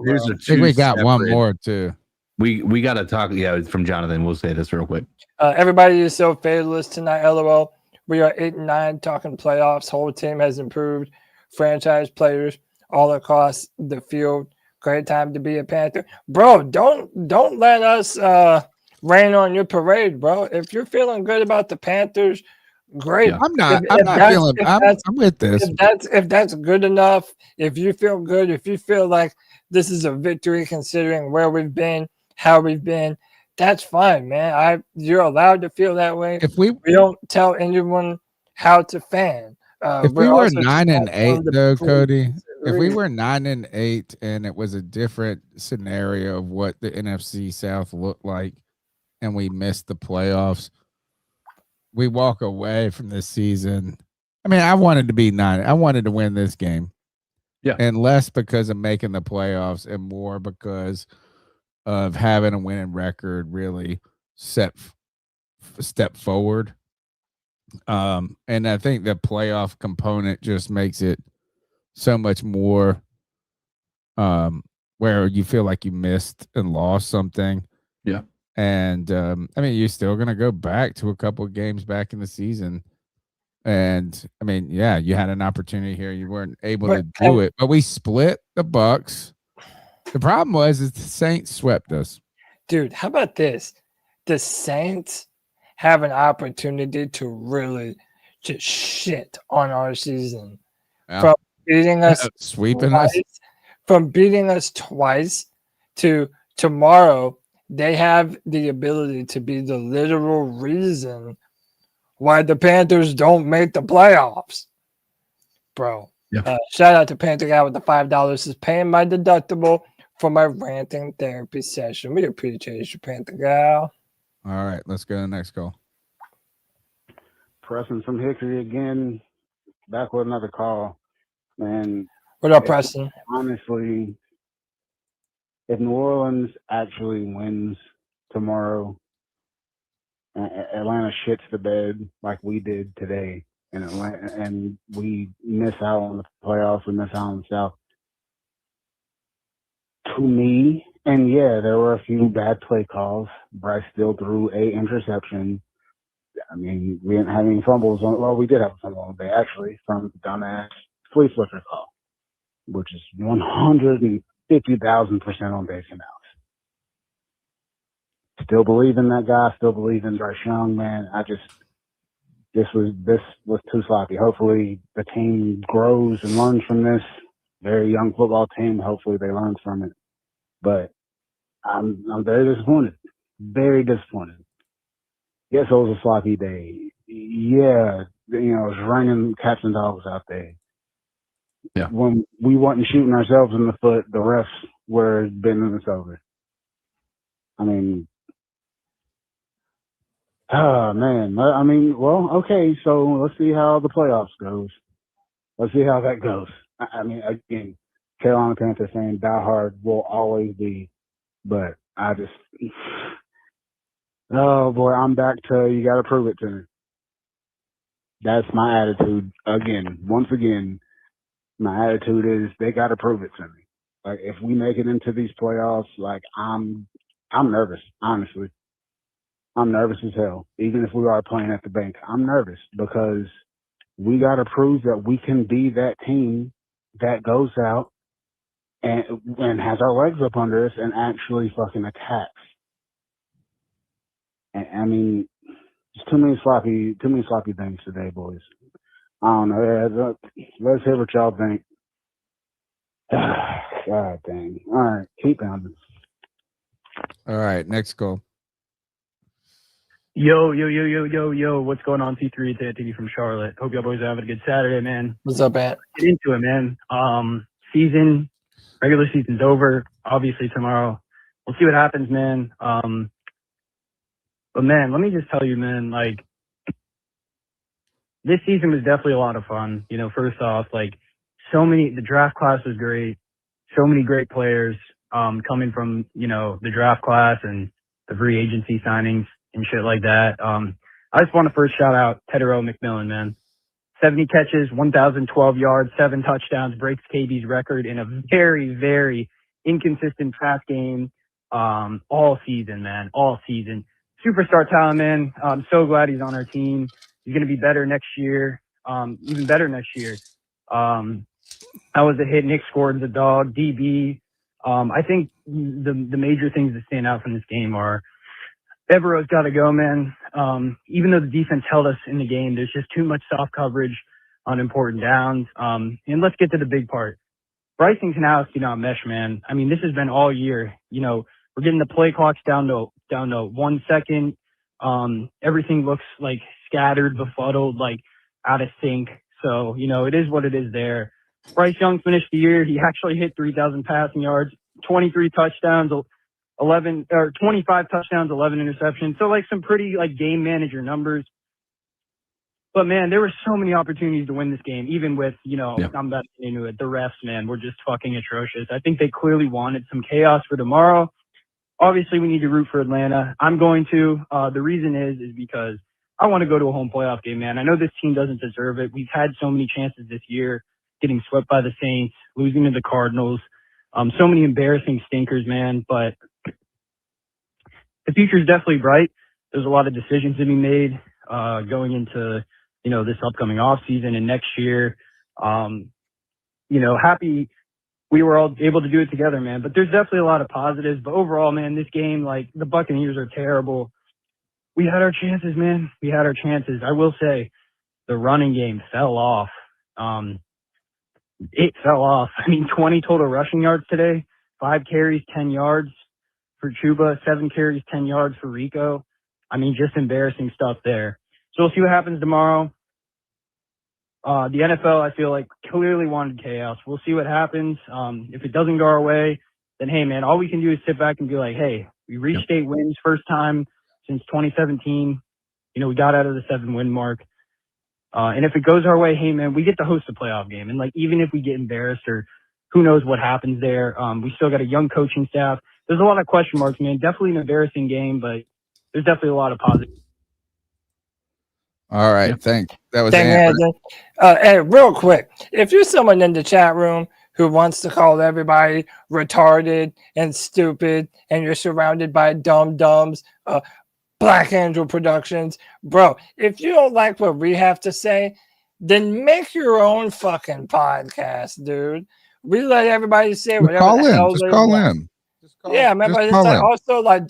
there's bro. a I think we got one separate- more too. We got to talk. Yeah, it's from Jonathan. We'll say this real quick. Everybody is so fatalist tonight, LOL. We are 8-9 talking playoffs. Whole team has improved. Franchise players all across the field. Great time to be a Panther. Bro, don't let us rain on your parade, bro. If you're feeling good about the Panthers, great. I'm not feeling. I'm with this. If that's good enough, if you feel good, if you feel like this is a victory considering where we've been, how we've been, that's fine, man. You're allowed to feel that way. If we don't tell anyone how to fan. If we were also 9-8 though, Cody, if we disagree. were 9-8 and it was a different scenario of what the NFC South looked like and we missed the playoffs, we walk away from this season. I mean, I wanted to be 9. I wanted to win this game. Yeah. And less because of making the playoffs and more because of having a winning record really step forward. And I think the playoff component just makes it so much more where you feel like you missed and lost something. Yeah. And I mean, you're still gonna go back to a couple of games back in the season. And I mean, yeah, you had an opportunity here. You weren't able to do it, but we split the Bucks. The problem is the Saints swept us. Dude, how about this? The Saints have an opportunity to really just shit on our season. Yeah. From beating us Sweeping twice, us. From beating us twice to tomorrow, they have the ability to be the literal reason why the Panthers don't make the playoffs. Bro. Yeah. Shout out to Panther Guy with the $5. This is paying my deductible for my ranting therapy session. We appreciate you, Panther Gal. All right, let's go to the next call. Preston from Hickory again, back with another call. Man, What up, Preston? Honestly, if New Orleans actually wins tomorrow, Atlanta shits the bed like we did today, in Atlanta, and we miss out on the playoffs, we miss out on the South. To me, and yeah, there were a few bad play calls. Bryce still threw a interception. I mean, we didn't have any fumbles on. Well, we did have a fumble on the day, actually, from the dumbass flea flicker call, which is 150,000% on Dave Canales. Still believe in that guy. Still believe in Bryce Young, man. This was too sloppy. Hopefully, the team grows and learns from this. Very young football team. Hopefully, they learn from it. But I'm very disappointed. Very disappointed. Yes, it was a sloppy day. Yeah, it was raining cats and dogs out there. Yeah. When we wasn't shooting ourselves in the foot, the refs were bending us over. I mean, oh man. I mean, well, okay. So let's see how the playoffs goes. Let's see how that goes. I mean, again, Carolina Panthers fan, die hard, will always be, but I just. Oh boy, I'm back to you got to prove it to me. That's my attitude. Once again, my attitude is they got to prove it to me. Like if we make it into these playoffs, like I'm nervous. Honestly, I'm nervous as hell. Even if we are playing at the bank, I'm nervous because we got to prove that we can be that team that goes out and has our legs up under us and actually fucking attacks. I mean, just too many sloppy things today, boys. I don't know. Let's hear what y'all think. God dang. All right, keep pounding. All right, next call. Yo, what's going on, T3? It's Anthony from Charlotte. Hope y'all boys are having a good Saturday, man. What's up, Ant? Get into it, man. Regular season's over, obviously tomorrow. We'll see what happens, man. But man, let me just tell you, man, like this season was definitely a lot of fun. First off, like the draft class was great. So many great players coming from, the draft class and the free agency signings and shit like that. I just want to first shout out Tedero McMillan, man. 70 catches, 1,012 yards, 7 touchdowns, breaks KB's record in a very, very inconsistent pass game all season, man, all season. Superstar talent, man. I'm so glad he's on our team. He's going to be better next year, even better next year. That was a hit. Nick scored the dog, DB. I think the major things that stand out from this game are Evero's got to go, man. Even though the defense held us in the game, there's just too much soft coverage on important downs. And let's get to the big part. Bryce and Canales do not mesh, man. I mean, this has been all year. You know, we're getting the play clocks down to 1 second. Everything looks like scattered, befuddled, like out of sync. So, you know, it is what it is there. Bryce Young finished the year. He actually hit 3,000 passing yards, 23 touchdowns, 25 touchdowns, 11 interceptions. So like some pretty like game manager numbers. But man, there were so many opportunities to win this game, even with, you know, I'm about to get into it. The refs, man, were just fucking atrocious. I think they clearly wanted some chaos for tomorrow. Obviously, we need to root for Atlanta. I'm going to. The reason is because I want to go to a home playoff game, man. I know this team doesn't deserve it. We've had so many chances this year, getting swept by the Saints, losing to the Cardinals. So many embarrassing stinkers, man. But the future is definitely bright. There's a lot of decisions to be made going into, you know, this upcoming offseason and next year. You know, happy we were all able to do it together, man. But there's definitely a lot of positives. But overall, man, this game, like, the Buccaneers are terrible. We had our chances, man. We had our chances. I will say the running game fell off. It fell off. I mean, 20 total rushing yards today, 5 carries, 10 yards for Chuba, 7 carries, 10 yards for Rico. I mean, just embarrassing stuff there. So we'll see what happens tomorrow. The NFL, I feel like, clearly wanted chaos. We'll see what happens. If it doesn't go our way, then, hey, man, all we can do is sit back and be like, hey, we reached 8 wins, first time since 2017. You know, we got out of the 7-win mark. And if it goes our way, hey, man, we get to host a playoff game. And, like, even if we get embarrassed or who knows what happens there, we still got a young coaching staff. There's a lot of question marks, man. Definitely an embarrassing game, but there's definitely a lot of positive. All right. Thanks. That was Hey, real quick, if you're someone in the chat room who wants to call everybody retarded and stupid, and you're surrounded by dumb-dumbs, Black Angel Productions, bro, if you don't like what we have to say, then make your own fucking podcast, dude. We let everybody say whatever the hell they want. Yeah, remember, it's like also like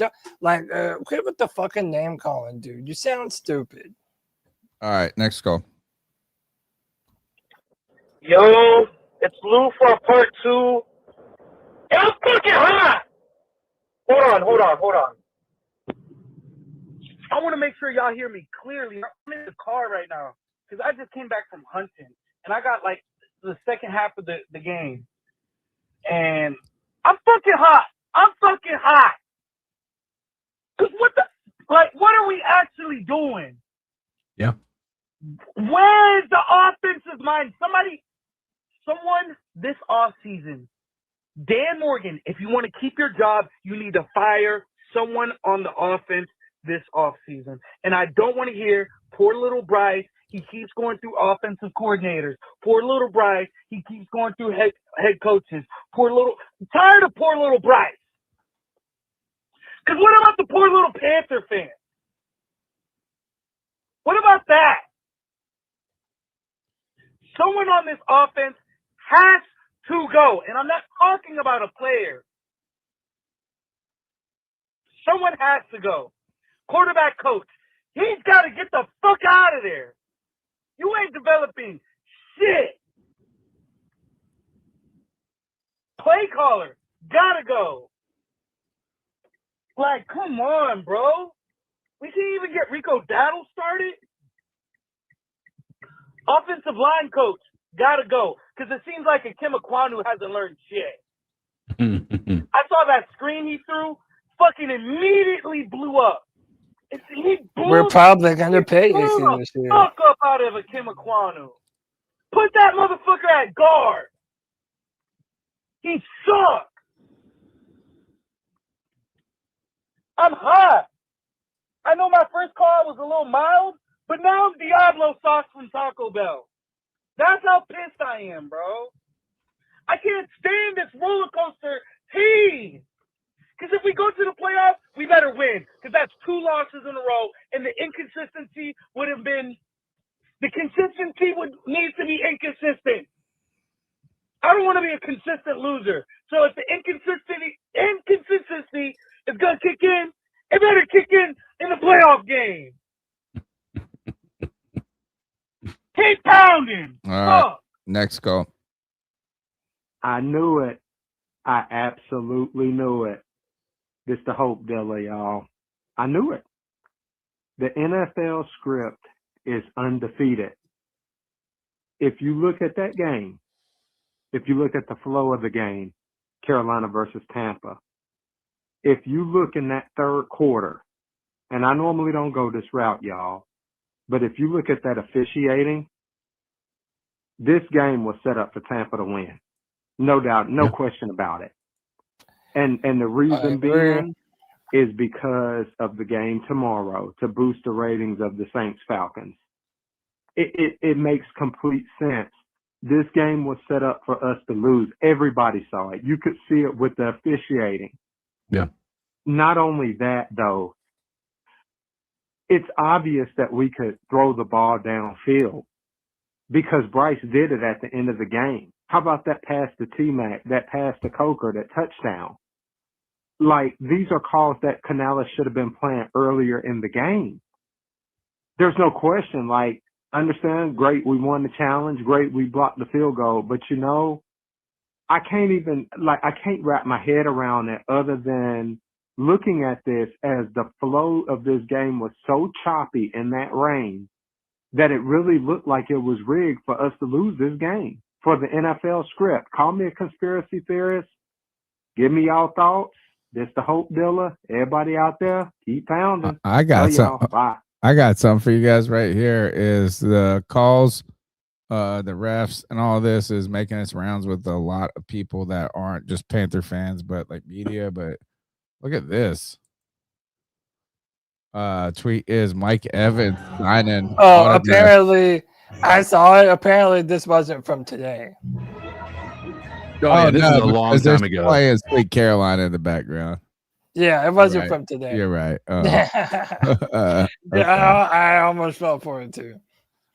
quit with the fucking name calling, dude. You sound stupid. All right, next call. Yo, it's Lou for part 2. I'm fucking hot. Hold on. I want to make sure y'all hear me clearly. I'm in the car right now because I just came back from hunting and I got like the second half of the game, and I'm fucking hot. Cause what are we actually doing? Yeah. Where's the offensive mind? Someone this offseason, Dan Morgan, if you want to keep your job, you need to fire someone on the offense this offseason. And I don't want to hear poor little Bryce. He keeps going through offensive coordinators. Poor little Bryce. He keeps going through head coaches. I'm tired of poor little Bryce. Because what about the poor little Panther fans? What about that? Someone on this offense has to go. And I'm not talking about a player. Someone has to go. Quarterback coach. He's got to get the fuck out of there. You ain't developing shit. Play caller. Gotta go. Like, come on, bro. We can't even get Rico Dowdle started. Offensive line coach. Gotta go. Because it seems like Akim Ekwonu hasn't learned shit. I saw that screen he threw. Fucking immediately blew up. We're probably gonna pay you this year. Fuck up out of Akim Ekwonu. Put that motherfucker at guard. He sucks. I'm hot. I know my first call was a little mild, but now I'm Diablo sauce from Taco Bell. That's how pissed I am, bro. I can't stand this roller coaster team. Because if we go to the playoffs, we better win. Because that's 2 losses in a row, and the inconsistency would have been – the consistency would need to be inconsistent. I don't want to be a consistent loser. So if the inconsistency is going to kick in, it better kick in the playoff game. Keep pounding. All right. Next call. I knew it. I absolutely knew it. This the hope dealer, y'all. I knew it. The NFL script is undefeated. If you look at that game, if you look at the flow of the game, Carolina versus Tampa, if you look in that third quarter, and I normally don't go this route, y'all, but if you look at that officiating, this game was set up for Tampa to win. No doubt, no question about it. And the reason being is because of the game tomorrow to boost the ratings of the Saints Falcons. It makes complete sense. This game was set up for us to lose. Everybody saw it. You could see it with the officiating. Yeah. Not only that, though, it's obvious that we could throw the ball downfield because Bryce did it at the end of the game. How about that pass to T-Mac, that pass to Coker, that touchdown? Like, these are calls that Canales should have been playing earlier in the game. There's no question. Like, understand, great, we won the challenge. Great, we blocked the field goal. But, you know, I can't wrap my head around it other than looking at this as the flow of this game was so choppy in that rain that it really looked like it was rigged for us to lose this game for the NFL script. Call me a conspiracy theorist. Give me y'all thoughts. This the hope dealer. Everybody out there, keep pounding. I got some. Bye. I got something for you guys right here. Is the calls, the refs, and all this is making its rounds with a lot of people that aren't just Panther fans, but like media. But look at this. Tweet is Mike Evans signing. Oh, apparently I saw it. Apparently this wasn't from today. Oh, this is a long time ago. Playing Sweet Carolina in the background. Yeah, it wasn't Right. from today. You're right. Yeah, Okay. I almost fell for it too.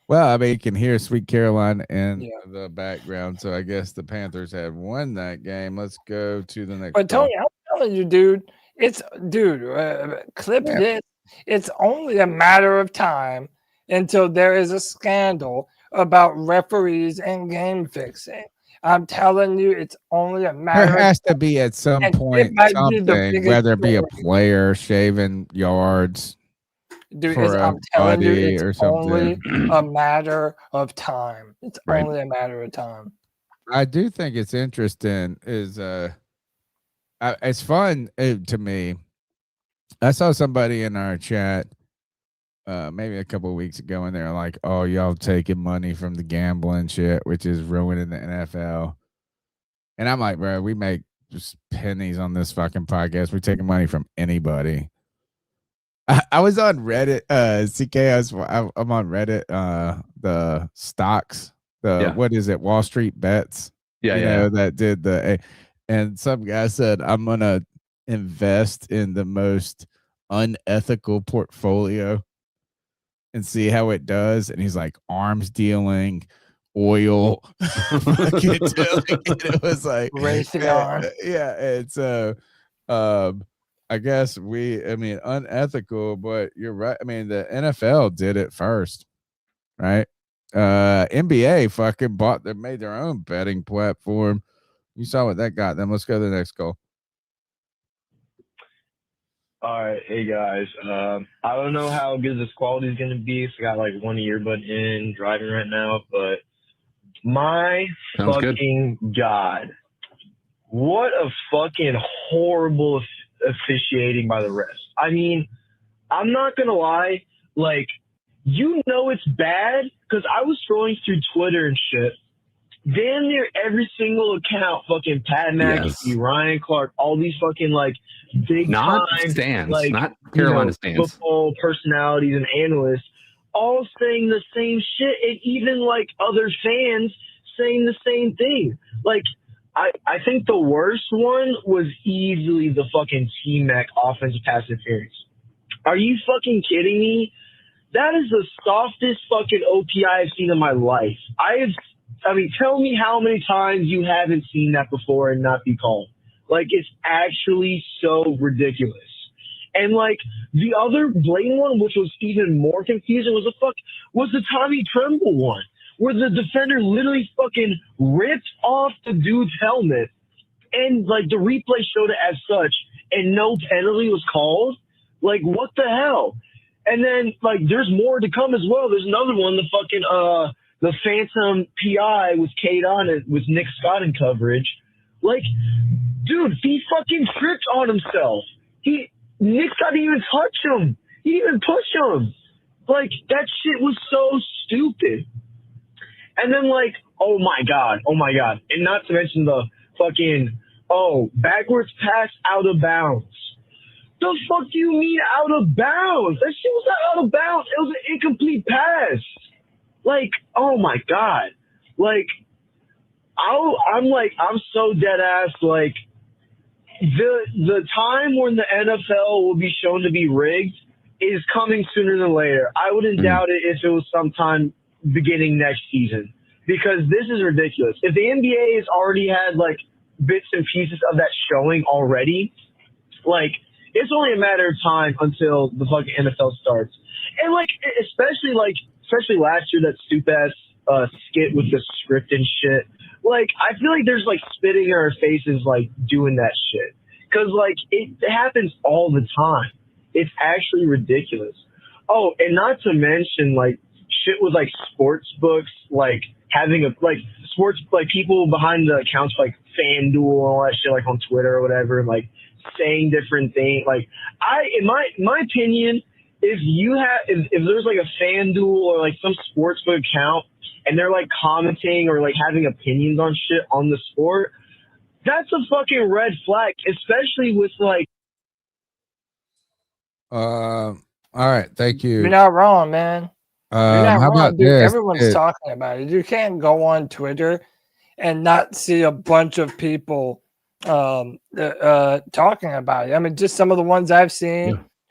Well, I mean, you can hear Sweet Carolina in the background, so I guess the Panthers had won that game. Let's go to the next. But Tony, I'm telling you, dude, clip this. It's only a matter of time until there is a scandal about referees and game fixing. I'm telling you, it's only a matter. There has to be at some point something, whether it be a player shaving yards, dude, for I'm telling you, it's or something. only a matter of time. It's Right. only a matter of time. I do think it's interesting. It's fun to me. I saw somebody in our chat maybe a couple of weeks ago, and they're like, "Oh, y'all taking money from the gambling shit, which is ruining the NFL." And I'm like, "Bro, we make just pennies on this fucking podcast. We're taking money from anybody." I was on Reddit, CK. I'm on Reddit. The stocks, what is it? Wall Street Bets. Yeah, that did and some guy said, "I'm gonna invest in the most unethical portfolio and see how it does." And he's like, arms dealing, oil. It was like racing on. Yeah. And so I guess unethical, but you're right. I mean, the NFL did it first, right? NBA fucking made their own betting platform. You saw what that got them. Let's go to the next goal. All right, hey guys. I don't know how good this quality is going to be. So I got like one earbud in, driving right now, but my Sounds fucking God, what a fucking horrible officiating by the refs. I mean, I'm not gonna lie, like, it's bad because I was scrolling through Twitter and shit, damn near every single account, fucking Pat McAfee, Ryan Clark, all these fucking like big Not time stands, like not Carolina stands. football personalities and analysts all saying the same shit, and even like other fans saying the same thing. Like I think the worst one was easily the fucking T-Mac offensive pass interference. Are you fucking kidding me? That is the softest fucking OPI I've seen in my life. I mean, tell me how many times you haven't seen that before and not be called. Like, it's actually so ridiculous. And like the other blatant one, which was even more confusing, was the Tommy Tremble one, where the defender literally fucking ripped off the dude's helmet, and like the replay showed it as such, and no penalty was called. Like, what the hell? And then like there's more to come as well. There's another one, the fucking the Phantom PI with Kate on it with Nick Scott in coverage. Like, dude, he fucking tripped on himself. Nick Scott didn't even touch him. He didn't even push him. Like, that shit was so stupid. And then, like, oh my God. And not to mention the fucking, backwards pass out of bounds. The fuck do you mean out of bounds? That shit was not out of bounds. It was an incomplete pass. Like, oh my God. Like, I'm so dead ass, like, the time when the NFL will be shown to be rigged is coming sooner than later. I wouldn't doubt it if it was sometime beginning next season, because this is ridiculous. If the NBA has already had like bits and pieces of that showing already, like, it's only a matter of time until the fucking NFL starts. And like, especially last year, that stupid ass skit with the script and shit. Like, I feel like there's like spitting in our faces, like doing that shit. Cause like it happens all the time. It's actually ridiculous. Oh, and not to mention like shit with like sports books, like having sports, like people behind the accounts like FanDuel and all that shit, like on Twitter or whatever, like saying different things. Like in my opinion, if there's like a FanDuel or like some sportsbook account and they're like commenting or like having opinions on shit on the sport, that's a fucking red flag, especially with like. All right, thank you. You're not wrong, man. You're not how wrong, about dude. this? Everyone's talking about it. You can't go on Twitter and not see a bunch of people talking about it. I mean, just some of the ones I've seen.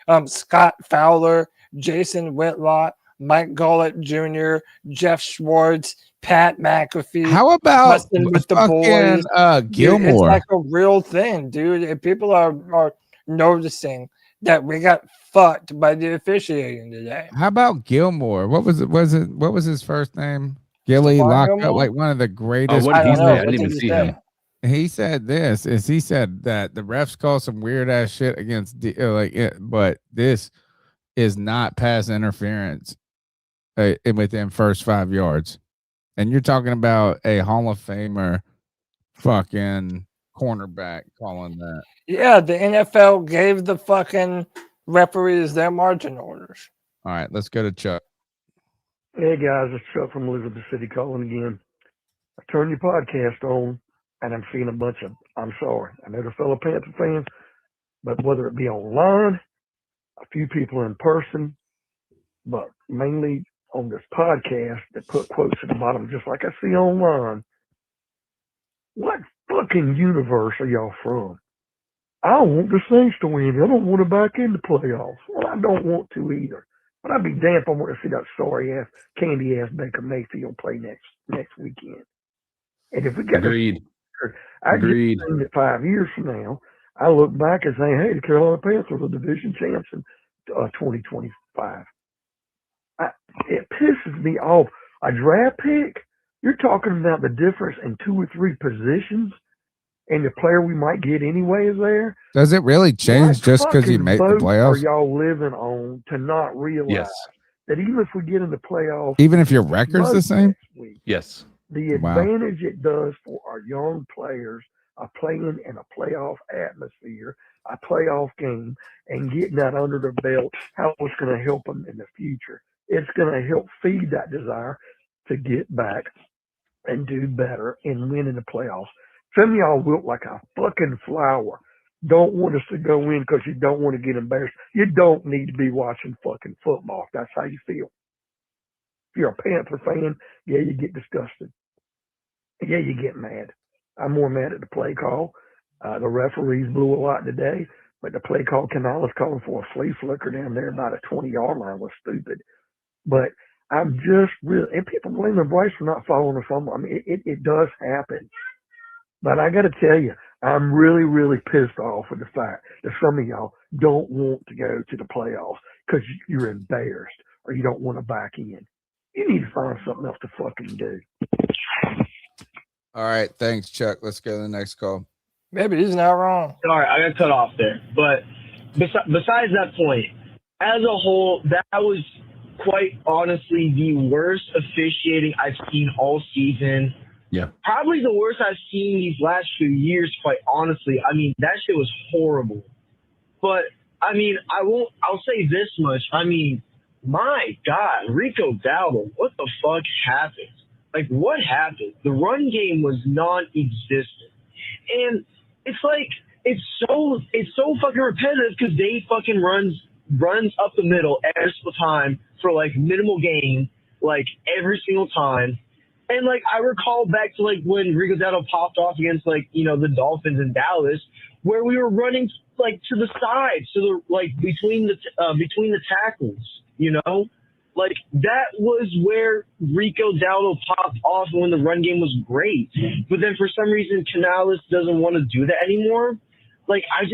Yeah. Scott Fowler, Jason Whitlock, Mike Gullett Jr., Jeff Schwartz, Pat McAfee. How about with the boys? Gilmore? Dude, it's like a real thing, dude. And people are noticing that we got fucked by the officiating today. How about Gilmore? What was his first name? Gilly Lockup, like one of the greatest. What did he say? I didn't even see him. He said this he said that the refs call some weird ass shit against but this is not pass interference within first 5 yards. And you're talking about a Hall of Famer fucking cornerback calling that. Yeah, the NFL gave the fucking referees their margin orders. All right, let's go to Chuck. Hey guys, it's Chuck from Elizabeth City calling again. I turned your podcast on and I'm seeing a bunch of, I'm sorry, I know the fellow Panther fans, but whether it be online, a few people in person, but mainly on this podcast that put quotes at the bottom just like I see online. What fucking universe are y'all from? I don't want the Saints to win. I don't want to back in the playoffs. Well, I don't want to either. But I'd be damned if I want to see that sorry ass, candy ass Baker Mayfield play next weekend. And if we get Agreed. I get that 5 years from now, I look back and say, hey, the Carolina Panthers are division champs in 2025. It pisses me off. A draft pick, you're talking about the difference in 2 or 3 positions, and the player we might get anyway is there. Does it really change just because you make the playoffs? Are y'all living on to not realize that even if we get in the playoffs, even if your record's the same? Yes. The advantage it does for our young players are playing in a playoff atmosphere, a playoff game, and getting that under their belt, how it's going to help them in the future. It's going to help feed that desire to get back and do better and win in the playoffs. Some of y'all wilt like a fucking flower. Don't want us to go in because you don't want to get embarrassed. You don't need to be watching fucking football. If that's how you feel. If you're a Panther fan, yeah, you get disgusted. Yeah, you get mad. I'm more mad at the play call. The referees blew a lot today, but the play call Canales calling for a flea flicker down there about a 20-yard line was stupid. But I'm just really, and people blaming Bryce for not following the fumble. I mean, it does happen. But I got to tell you, I'm really, really pissed off with the fact that some of y'all don't want to go to the playoffs because you're embarrassed or you don't want to back in. You need to find something else to fucking do. All right. Thanks, Chuck. Let's go to the next call. Maybe he's not wrong. Sorry, I got cut off there. But besides that point, as a whole, that was quite honestly the worst officiating I've seen all season. Yeah. Probably the worst I've seen these last few years, quite honestly. I mean, that shit was horrible. But, I mean, I'll say this much. I mean, my God, Rico Dowdle, what the fuck happened? Like, what happened? The run game was non-existent. And it's like, it's so fucking repetitive because they fucking runs up the middle every single time for, like, minimal gain, like, every single time. And, like, I recall back to, like, when Rico Dowdle popped off against, like, you know, the Dolphins in Dallas, where we were running, like, to the side, to the, like, between the tackles, you know? Like, that was where Rico Dowdle popped off when the run game was great. But then for some reason, Canales doesn't want to do that anymore. Like, I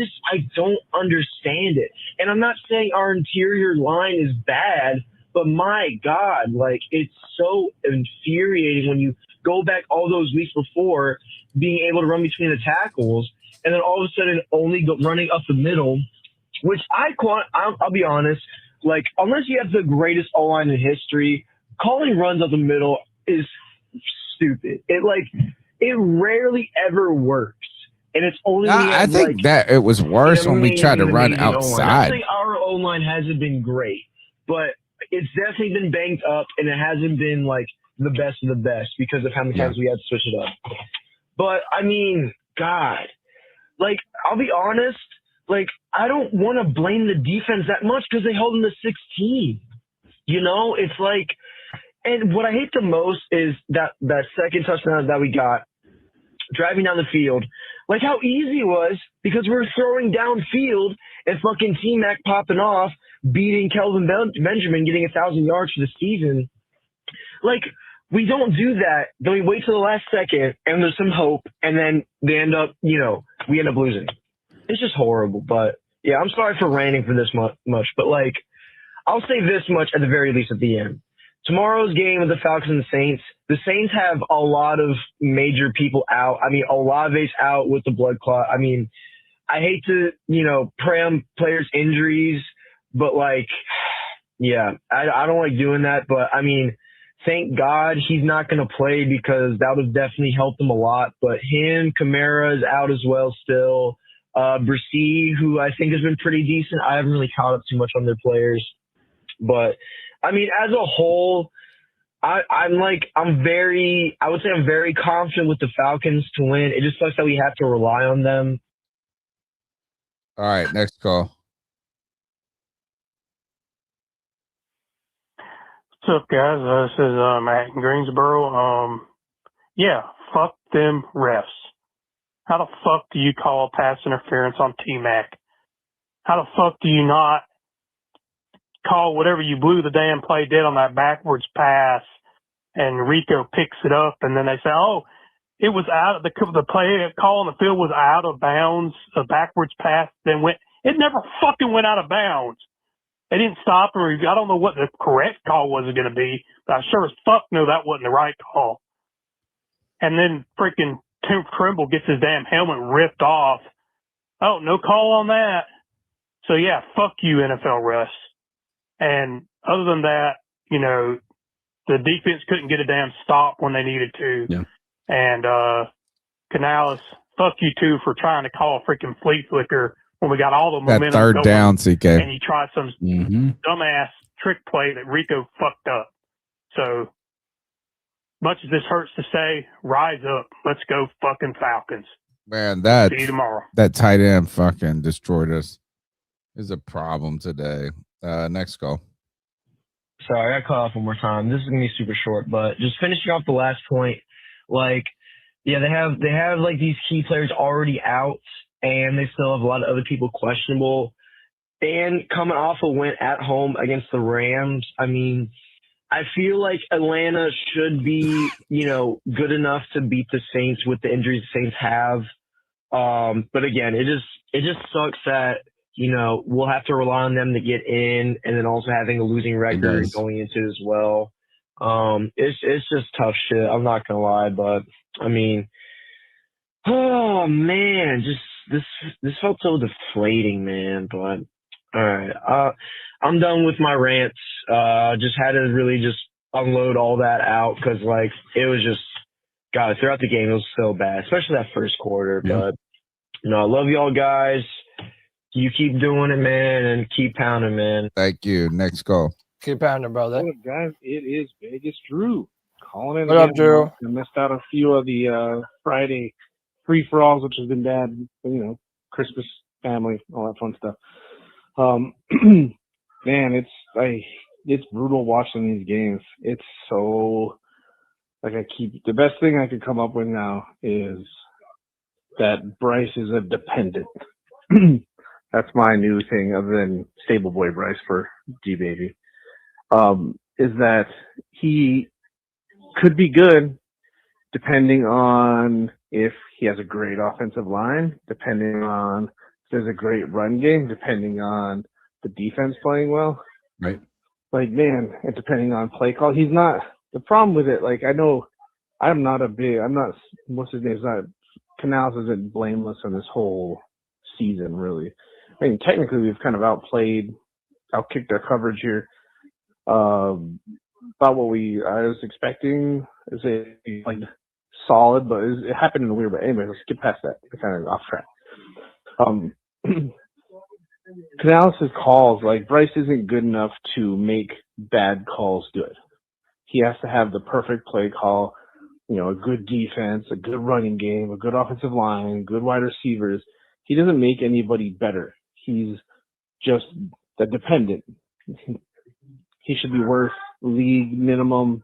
don't understand it. And I'm not saying our interior line is bad, but my God, like, it's so infuriating when you go back all those weeks before being able to run between the tackles and then all of a sudden only running up the middle, which I'll be honest, like, unless you have the greatest O-line in history, calling runs up the middle is stupid. It rarely ever works. And it's only I think that it was worse when we tried to run outside. I think our O-line hasn't been great, but it's definitely been banged up, and it hasn't been, like, the best of the best because of how many times we had to switch it up. But, I mean, God, like, I'll be honest, like, I don't want to blame the defense that much because they held them to 16. You know, it's like, and what I hate the most is that second touchdown that we got, driving down the field, like how easy it was because we were throwing downfield and fucking T-Mac popping off, beating Kelvin Benjamin, getting 1,000 yards for the season. Like, we don't do that. Then we wait till the last second and there's some hope and then we end up losing. It's just horrible. But yeah, I'm sorry for ranting for this much, but like, I'll say this much at the very least at the end. Tomorrow's game with the Falcons and the Saints have a lot of major people out. I mean, Olave's out with the blood clot. I mean, I hate to, prey on players' injuries, but like, yeah, I don't like doing that. But I mean, thank God he's not going to play because that would have definitely helped him a lot. But him, Kamara is out as well still. Brissy, who I think has been pretty decent. I haven't really caught up too much on their players. But I mean, as a whole, I'm very confident with the Falcons to win. It just sucks that we have to rely on them. All right, next call. What's up, guys? This is Matt in Greensboro. Yeah, fuck them refs. How the fuck do you call pass interference on T-Mac? How the fuck do you not call whatever you blew the damn play dead on that backwards pass and Rico picks it up and then they say, oh, it was out of the play call on the field was out of bounds, a backwards pass then it never fucking went out of bounds. They didn't stop or I don't know what the correct call was going to be, but I sure as fuck know that wasn't the right call. And then freaking Tim Trimble gets his damn helmet ripped off. Oh, no call on that. So yeah, fuck you, NFL refs. And other than that, the defense couldn't get a damn stop when they needed to. Yeah. And Canales, fuck you too for trying to call a freaking flea flicker when we got all the momentum. That third going, down, CK. And you tried some dumbass trick play that Rico fucked up. So much as this hurts to say, rise up. Let's go fucking Falcons. Man, See you tomorrow. that tight end fucking destroyed us. Is a problem today. Next call. Sorry, I got cut off one more time. This is gonna be super short, but just finishing off the last point, like, yeah, they have like these key players already out, and they still have a lot of other people questionable. And coming off a win at home against the Rams, I mean, I feel like Atlanta should be, good enough to beat the Saints with the injuries the Saints have. But again, it just sucks that, we'll have to rely on them to get in, and then also having a losing record going into it as well. It's just tough shit. I'm not gonna lie, but I mean, oh man, just this felt so deflating, man. But all right, I'm done with my rants. Just had to really just unload all that out because like it was just, God, throughout the game it was so bad, especially that first quarter. Yeah. But I love y'all guys. You keep doing it, man, and keep pounding, man. Thank you. Next call. Keep pounding, brother. What up, guys? It is Vegas Drew calling in. What up, again. Drew? I missed out a few of the Friday free-for-alls, which has been bad. Christmas, family, all that fun stuff. Man, it's brutal watching these games. It's so the best thing I could come up with now is that Bryce is a dependent. That's my new thing, other than Stable Boy Bryce for G Baby. Is that he could be good depending on if he has a great offensive line, depending on if there's a great run game, depending on the defense playing well. Right. Like, man, and depending on play call. He's not – the problem with it, like, I know I'm not – what's his name? Canales isn't blameless in this whole season, really. I mean, technically, we've kind of outkicked our coverage here. About what I was expecting is like solid, but it happened in a weird way. Anyway, let's get past that. We're kind of off track. Canales' calls, like Bryce isn't good enough to make bad calls good. He has to have the perfect play call, a good defense, a good running game, a good offensive line, good wide receivers. He doesn't make anybody better. He's just the dependent. He should be worth league minimum.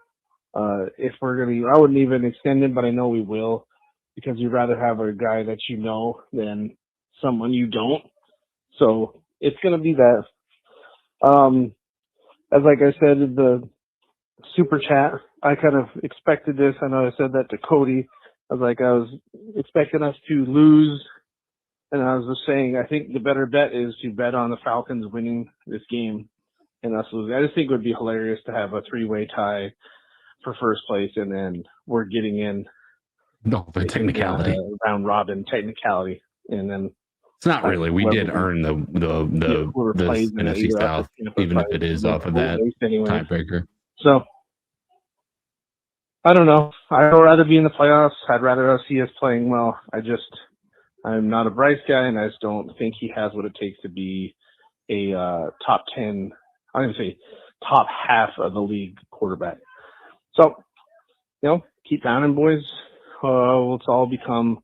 If we're going to, I wouldn't even extend him, but I know we will, because you'd rather have a guy that you know than someone you don't. So it's going to be that. As like I said in the super chat, I kind of expected this. I know I said that to Cody. I was expecting us to lose. And I was just saying, I think the better bet is to bet on the Falcons winning this game and us losing. I just think it would be hilarious to have a 3-way tie for first place, and then we're getting in. No, the technicality. Round robin technicality, and then it's not really. We did earn the NFC South, even if it is off of that tiebreaker. So I don't know. I'd rather be in the playoffs. I'd rather see us playing well. I'm not a Bryce guy, and I just don't think he has what it takes to be a top 10. I'm going to say top half of the league quarterback. So, keep pounding, boys. Let's all become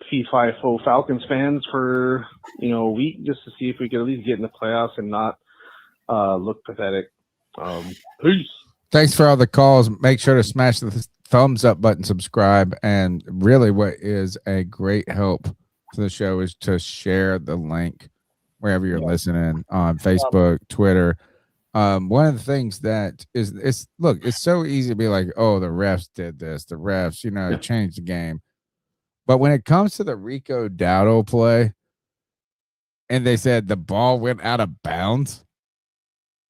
fee-fi-fo Falcons fans for, a week just to see if we can at least get in the playoffs and not look pathetic. Peace. Thanks for all the calls. Make sure to smash the thumbs up button, subscribe, and really what is a great help to the show is to share the link wherever you're listening on Facebook, Twitter. One of the things that it's so easy to be like, oh, the refs did this, the refs, it changed the game. But when it comes to the Rico Dowdle play, and they said the ball went out of bounds,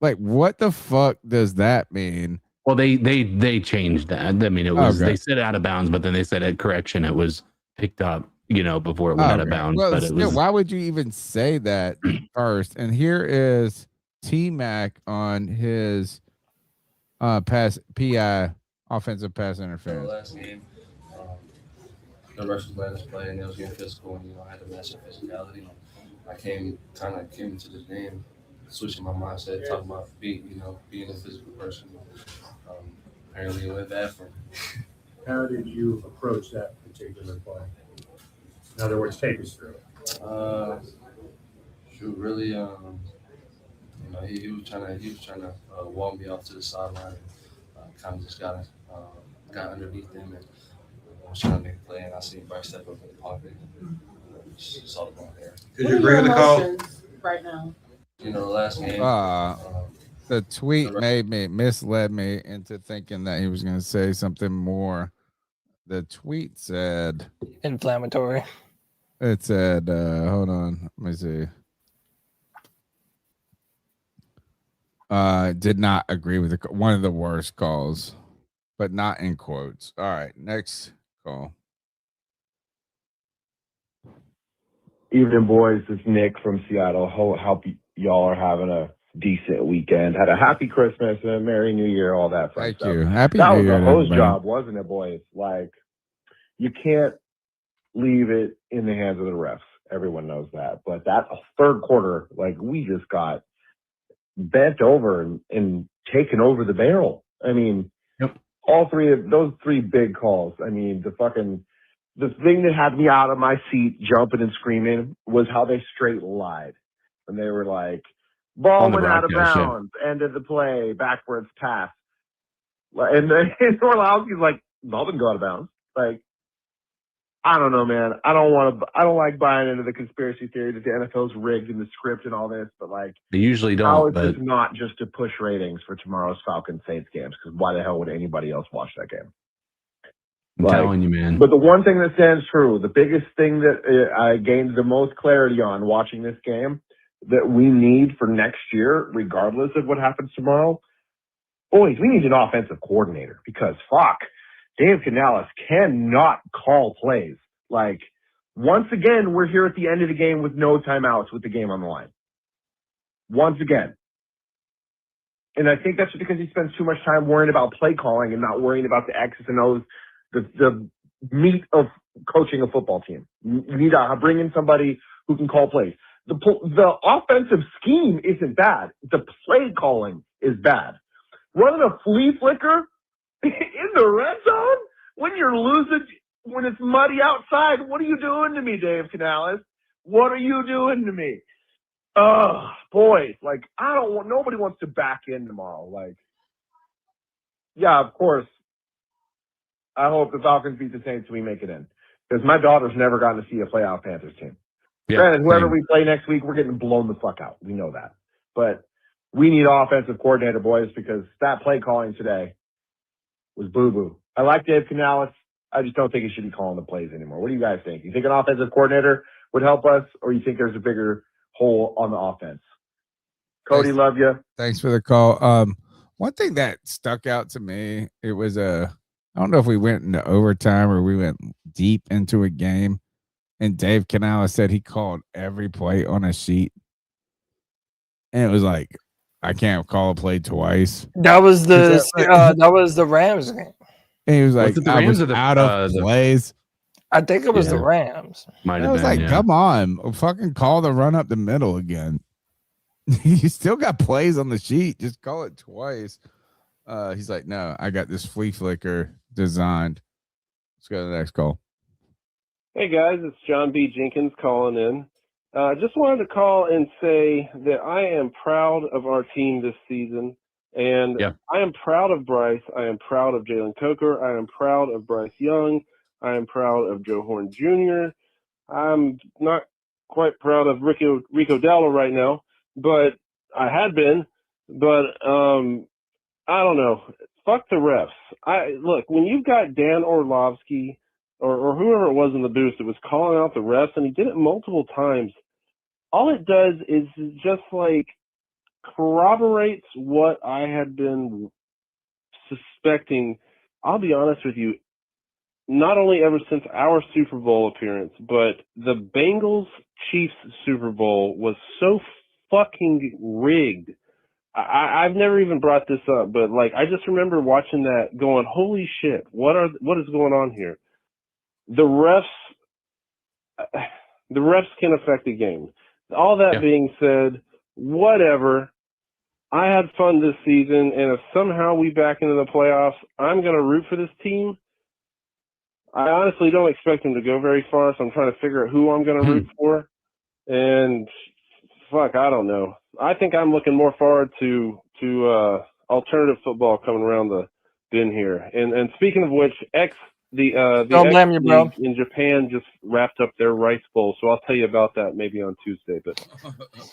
like, what the fuck does that mean? Well, they changed that. I mean, it was they said out of bounds, but then they said at correction it was picked up, before it went out of bounds. Well, but it was. Why would you even say that first? And here is T-Mac on his PI, offensive pass interference. Last game, the rush was letting us play, and they was getting physical, and I had to match up physicality. I came into this game switching my mindset, talking about being a physical person. Apparently it went bad for me. How did you approach that particular play? In other words, take us through it. Shoot, really, he was trying to wall me off to the sideline. Kind of just got underneath him and was trying to make a play. And I seen Bryce step up in the pocket and just saw the ball there. Did you agree with the call? Right now. The last game. The tweet misled me into thinking that he was going to say something more. The tweet said inflammatory. It said, hold on, let me see. Did not agree with one of the worst calls, but not in quotes. All right, next call. Evening, boys. It's Nick from Seattle. Hope y'all are having a decent weekend. Had a happy Christmas and a Merry New Year, all that fun Thank stuff. you. Happy that New was Year, a hose everybody. job, wasn't it, boys? Like, you can't leave it in the hands of the refs. Everyone knows that. But that third quarter, like, we just got bent over and taken over the barrel. I mean, all three of those three big calls. I mean, the thing that had me out of my seat jumping and screaming was how they straight lied. And they were like, ball went out of bounds, end of the play, backwards pass. And Orlowski's like, ball didn't go out of bounds. Like, I don't know, man. I don't like buying into the conspiracy theory that the NFL's rigged in the script and all this, but like, They usually how don't, is but this not just to push ratings for tomorrow's Falcons Saints games? Because why the hell would anybody else watch that game? I'm telling you, man. But the one thing that stands true, the biggest thing that I gained the most clarity on watching this game that we need for next year, regardless of what happens tomorrow, boys, we need an offensive coordinator because fuck, Dave Canales cannot call plays. Like, once again, we're here at the end of the game with no timeouts with the game on the line. Once again. And I think that's because he spends too much time worrying about play calling and not worrying about the X's and O's, the meat of coaching a football team. You need to bring in somebody who can call plays. The offensive scheme isn't bad. The play calling is bad. Running a flea flicker in the red zone when you're losing, when it's muddy outside, what are you doing to me, Dave Canales? What are you doing to me? Oh, boys, like, nobody wants to back in tomorrow. Like, yeah, of course, I hope the Falcons beat the Saints so we make it in. Because my daughter's never gotten to see a playoff Panthers team. Yeah, Granted, whoever same. we play next week, we're getting blown the fuck out. We know that. But we need an offensive coordinator, boys, because that play calling today was boo-boo. I like Dave Canales. I just don't think he should be calling the plays anymore. What do you guys think? You think an offensive coordinator would help us, or you think there's a bigger hole on the offense? Cody, love you. Thanks for the call. One thing that stuck out to me, it was I don't know if we went into overtime or we went deep into a game, and Dave Canales said he called every play on a sheet, and it was like, I can't call a play twice. That was the Rams game. And he was like, Was it the I Rams was or the, out of plays. I think it was the Yeah. Rams. Might I have was been, like, yeah. come on, fucking call the run up the middle again. You still got plays on the sheet. Just call it twice. He's like, no, I got this flea flicker designed. Let's go to the next call. Hey guys, it's John B. Jenkins calling in. Just wanted to call and say that I am proud of our team this season, and I am proud of Bryce. I am proud of Jalen Coker. I am proud of Bryce Young. I am proud of Joe Horn Jr. I'm not quite proud of Rico Dalla right now, but I had been. But I don't know. Fuck the refs. Look, when you've got Dan Orlovsky or whoever it was in the booth that was calling out the refs, and he did it multiple times, all it does is just like corroborates what I had been suspecting. I'll be honest with you, not only ever since our Super Bowl appearance, but the Bengals Chiefs Super Bowl was so fucking rigged. I've never even brought this up, but like I just remember watching that going, holy shit, what is going on here? The refs can affect the game. All that being said, whatever. I had fun this season, and if somehow we back into the playoffs, I'm going to root for this team. I honestly don't expect him to go very far, so I'm trying to figure out who I'm going to root for. And fuck, I don't know. I think I'm looking more forward to alternative football coming around the bend here. And speaking of which, the Don't X blame you, bro. League in Japan just wrapped up their Rice Bowl, so I'll tell you about that maybe on Tuesday. But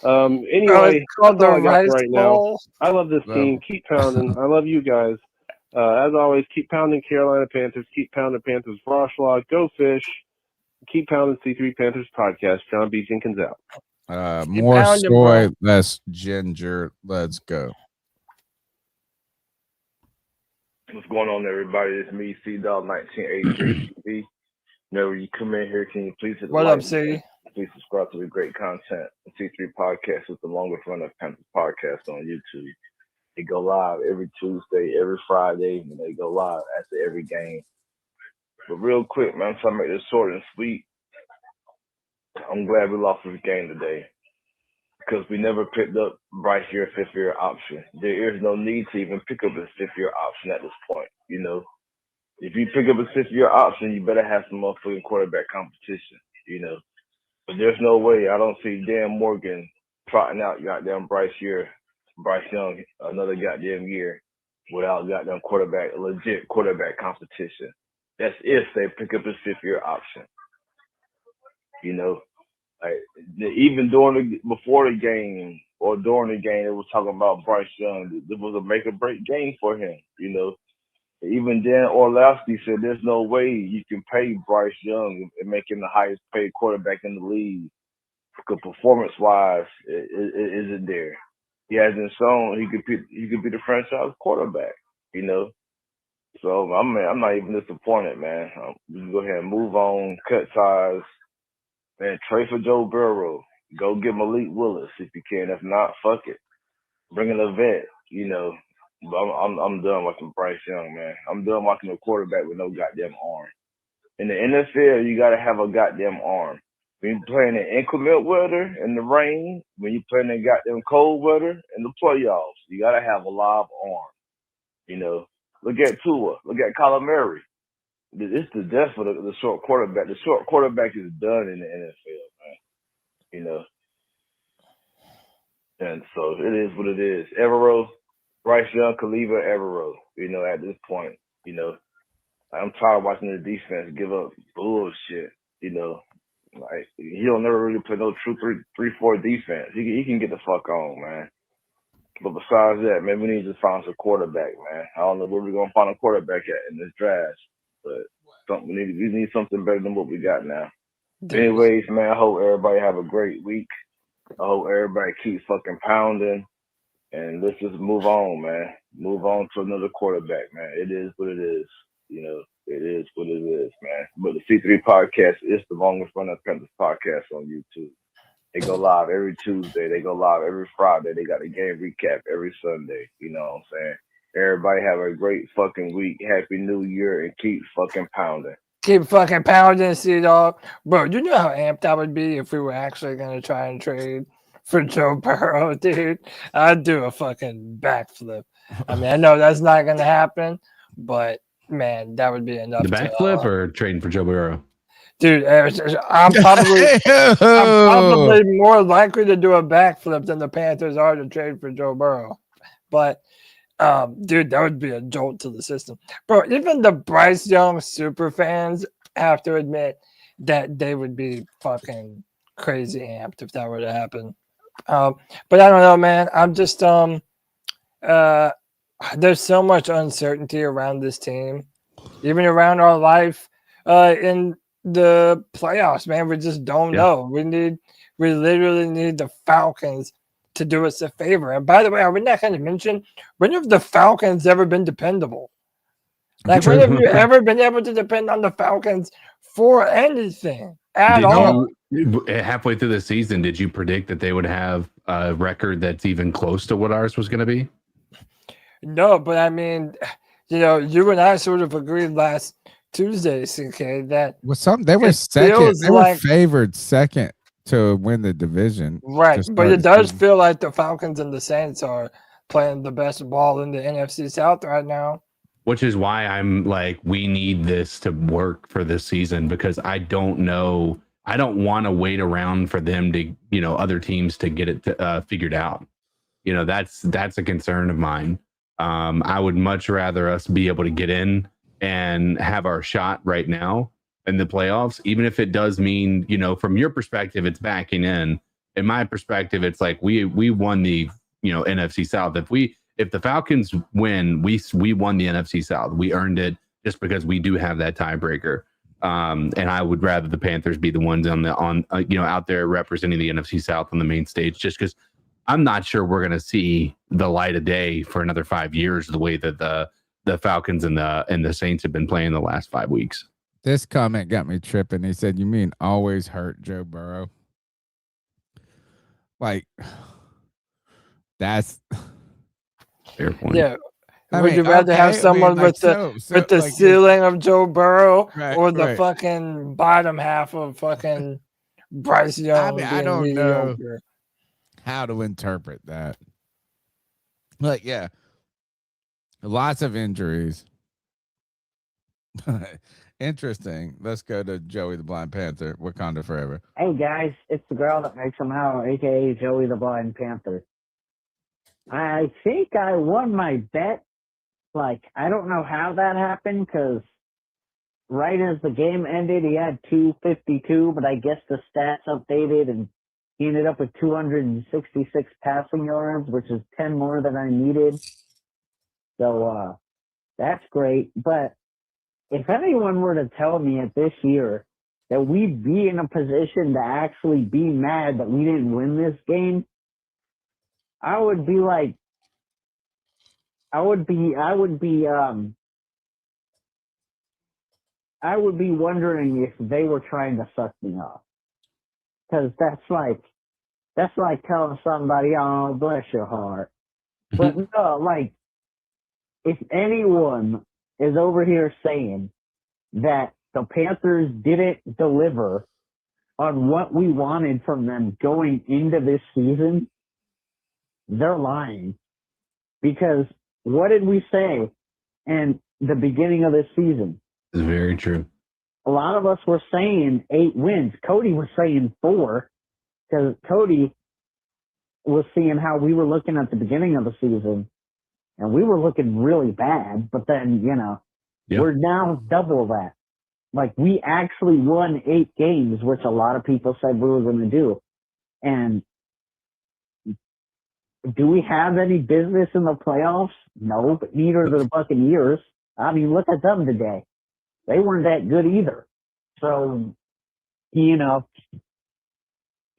anyway, it's called that's all the I got Rice for right Bowl. now. I love this Well. team. Keep pounding. I love you guys. As always, keep pounding Carolina Panthers. Keep pounding Panthers Froschlaw. Go Fish. Keep pounding C3 Panthers podcast. John B. Jenkins out. More pounding, soy, bro. less ginger. Let's go. What's going on, everybody? It's me, C-Dog 1983 TV. Whenever you come in here, can you please hit the What like up, C? button? Please subscribe to the great content. The C3 Podcast is the longest run of Panthers podcast on YouTube. They go live every Tuesday, every Friday, and they go live after every game. But real quick, man, I'm trying to make this short and sweet. I'm glad we lost this game today because we never picked up Bryce Young fifth-year option. There is no need to even pick up his fifth-year option at this point, you know. If you pick up his fifth-year option, you better have some motherfucking quarterback competition, you know. But there's no way. I don't see Dan Morgan trotting out goddamn Bryce Young another goddamn year without goddamn legit quarterback competition. That's if they pick up his fifth-year option. You know, like even before the game or during the game, it was talking about Bryce Young. It was a make or break game for him. You know, even Dan Orlovsky said there's no way you can pay Bryce Young and make him the highest paid quarterback in the league because performance-wise, it isn't there. He hasn't shown he could be the franchise quarterback. You know. So I'm not even disappointed, man. We can go ahead and move on, cut ties, man. Trade for Joe Burrow. Go get Malik Willis if you can. If not, fuck it. Bring in a vet. You know, but I'm done watching Bryce Young, man. I'm done watching a quarterback with no goddamn arm. In the NFL, you gotta have a goddamn arm. When you're playing in inclement weather in the rain, when you're playing in goddamn cold weather in the playoffs, you gotta have a live arm. You know. Look at Tua. Look at Kyler Murray. It's the death for the short quarterback. The short quarterback is done in the NFL, man. You know. And so it is what it is. Evero, Bryce Young, Kaliva, Evero. You know, at this point, you know, I'm tired of watching the defense give up bullshit. You know, like he'll never really play no true 3-4 defense. He can get the fuck on, man. But besides that, man, we need to find some quarterback, man. I don't know where we're gonna find a quarterback at in this draft, but we need something better than what we got now. Anyways, man, I hope everybody have a great week. I hope everybody keeps fucking pounding, and let's just move on, man. Move on to another quarterback, man. It is what it is, you know. It is what it is, man. But the C3 podcast is the longest running Panthers podcast on YouTube. They go live every Tuesday. They go live every Friday. They got a game recap every Sunday. You know what I'm saying? Everybody have a great fucking week. Happy New Year and keep fucking pounding. Keep fucking pounding, C-Dog. Bro, you know how amped I would be if we were actually going to try and trade for Joe Burrow, dude? I'd do a fucking backflip. I mean, I know that's not going to happen, but, man, that would be enough. The backflip or trading for Joe Burrow? Dude, I'm probably more likely to do a backflip than the Panthers are to trade for Joe Burrow. But, dude, that would be a jolt to the system. Bro, even the Bryce Young super fans have to admit that they would be fucking crazy amped if that were to happen. But I don't know, man. I'm just there's so much uncertainty around this team, even around our life in the playoffs, man. We just don't know. We literally need the Falcons to do us a favor. And by the way, are we not going to mention, when have the Falcons ever been dependable? Like, when have you ever been able to depend on the Falcons for anything at all? Halfway through the season, did you predict that they would have a record that's even close to what ours was going to be? No, but I mean, you know, you and I sort of agreed last Tuesday, CK, that they were second. They were favored second to win the division. Right, but it does feel like the Falcons and the Saints are playing the best ball in the NFC South right now. which is why I'm like, we need this to work for this season, because I don't know. I don't want to wait around for them to, other teams to get it figured out. That's a concern of mine. I would much rather us be able to get in and have our shot right now in the playoffs, even if it does mean, from your perspective, it's backing in. In my perspective, it's like we won the, NFC South. If the Falcons win, we won the NFC South. We earned it just because we do have that tiebreaker. And I would rather the Panthers be the ones out there representing the NFC South on the main stage, just because I'm not sure we're going to see the light of day for another 5 years the way that the Falcons and the Saints have been playing the last 5 weeks. This comment got me tripping. He said, "You mean always hurt Joe Burrow?" Like, that's fair point. Yeah. Would you rather have someone with the ceiling of Joe Burrow or the fucking bottom half of fucking Bryce Young? I don't know how to interpret that. Like, yeah, lots of injuries. Interesting. Let's go to Joey the Blind Panther, Wakanda Forever. Hey guys, it's the girl that makes them howl, aka Joey the Blind Panther. I think I won my bet. Like, I don't know how that happened, because right as the game ended, he had 252, but I guess the stats updated and he ended up with 266 passing yards, which is 10 more than I needed. So that's great. But if anyone were to tell me at this year that we'd be in a position to actually be mad that we didn't win this game, I would be like, I would be wondering if they were trying to suck me off. Because that's like telling somebody, "Oh, bless your heart." But no, like, if anyone is over here saying that the Panthers didn't deliver on what we wanted from them going into this season, they're lying. Because what did we say in the beginning of this season? It's very true. A lot of us were saying 8 wins. Cody was saying 4, because Cody was seeing how we were looking at the beginning of the season, and we were looking really bad. But then, we're now double that. Like, we actually won 8 games, which a lot of people said we were going to do. And do we have any business in the playoffs? No, but neither do the Buccaneers. I mean, look at them today. They weren't that good either. So, it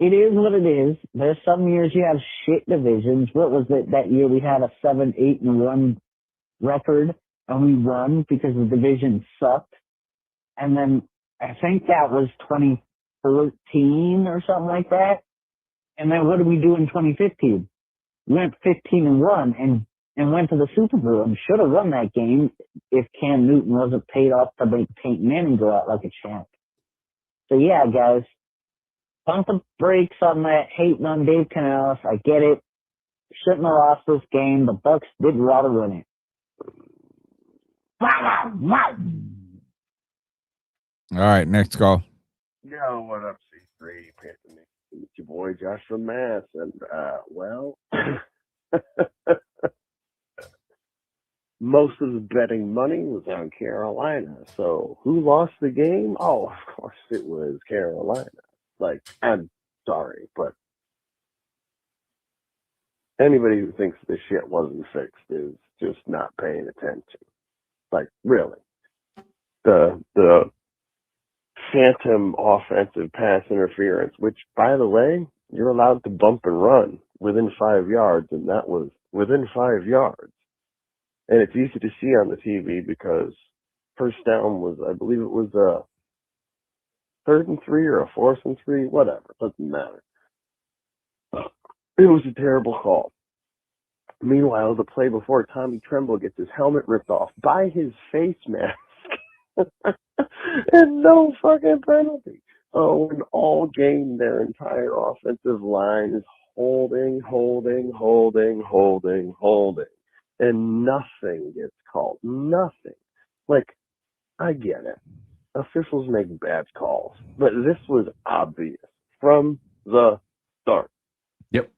is what it is. There's some years you have shit divisions. What was it that year we had a 7-8-1 record and we won because the division sucked? And then I think that was 2013 or something like that. And then what did we do in 2015? We went 15-1 and went to the Super Bowl and should have won that game if Cam Newton wasn't paid off to make Peyton Manning go out like a champ. So yeah, guys, pump the brakes on that hating on Dave Canales. I get it. Shouldn't have lost this game. The Bucs did rather win it. All right, next call. Yo, what up, C3? Panther? It's your boy Josh from Mass, and well, most of the betting money was on Carolina. So who lost the game? Oh, of course it was Carolina. Like, I'm sorry, but anybody who thinks this shit wasn't fixed is just not paying attention. Like, really, the phantom offensive pass interference, which, by the way, you're allowed to bump and run within 5 yards, and that was within 5 yards. And it's easy to see on the TV because first down was, I believe it was a 3rd and 3 or a 4th and 3, whatever, doesn't matter. It was a terrible call. Meanwhile, the play before, Tommy Tremble gets his helmet ripped off by his face mask. And no fucking penalty. Oh, and all game, their entire offensive line is holding. and nothing gets called. Nothing. Like, I get it. Officials make bad calls, but this was obvious from the start. Yep.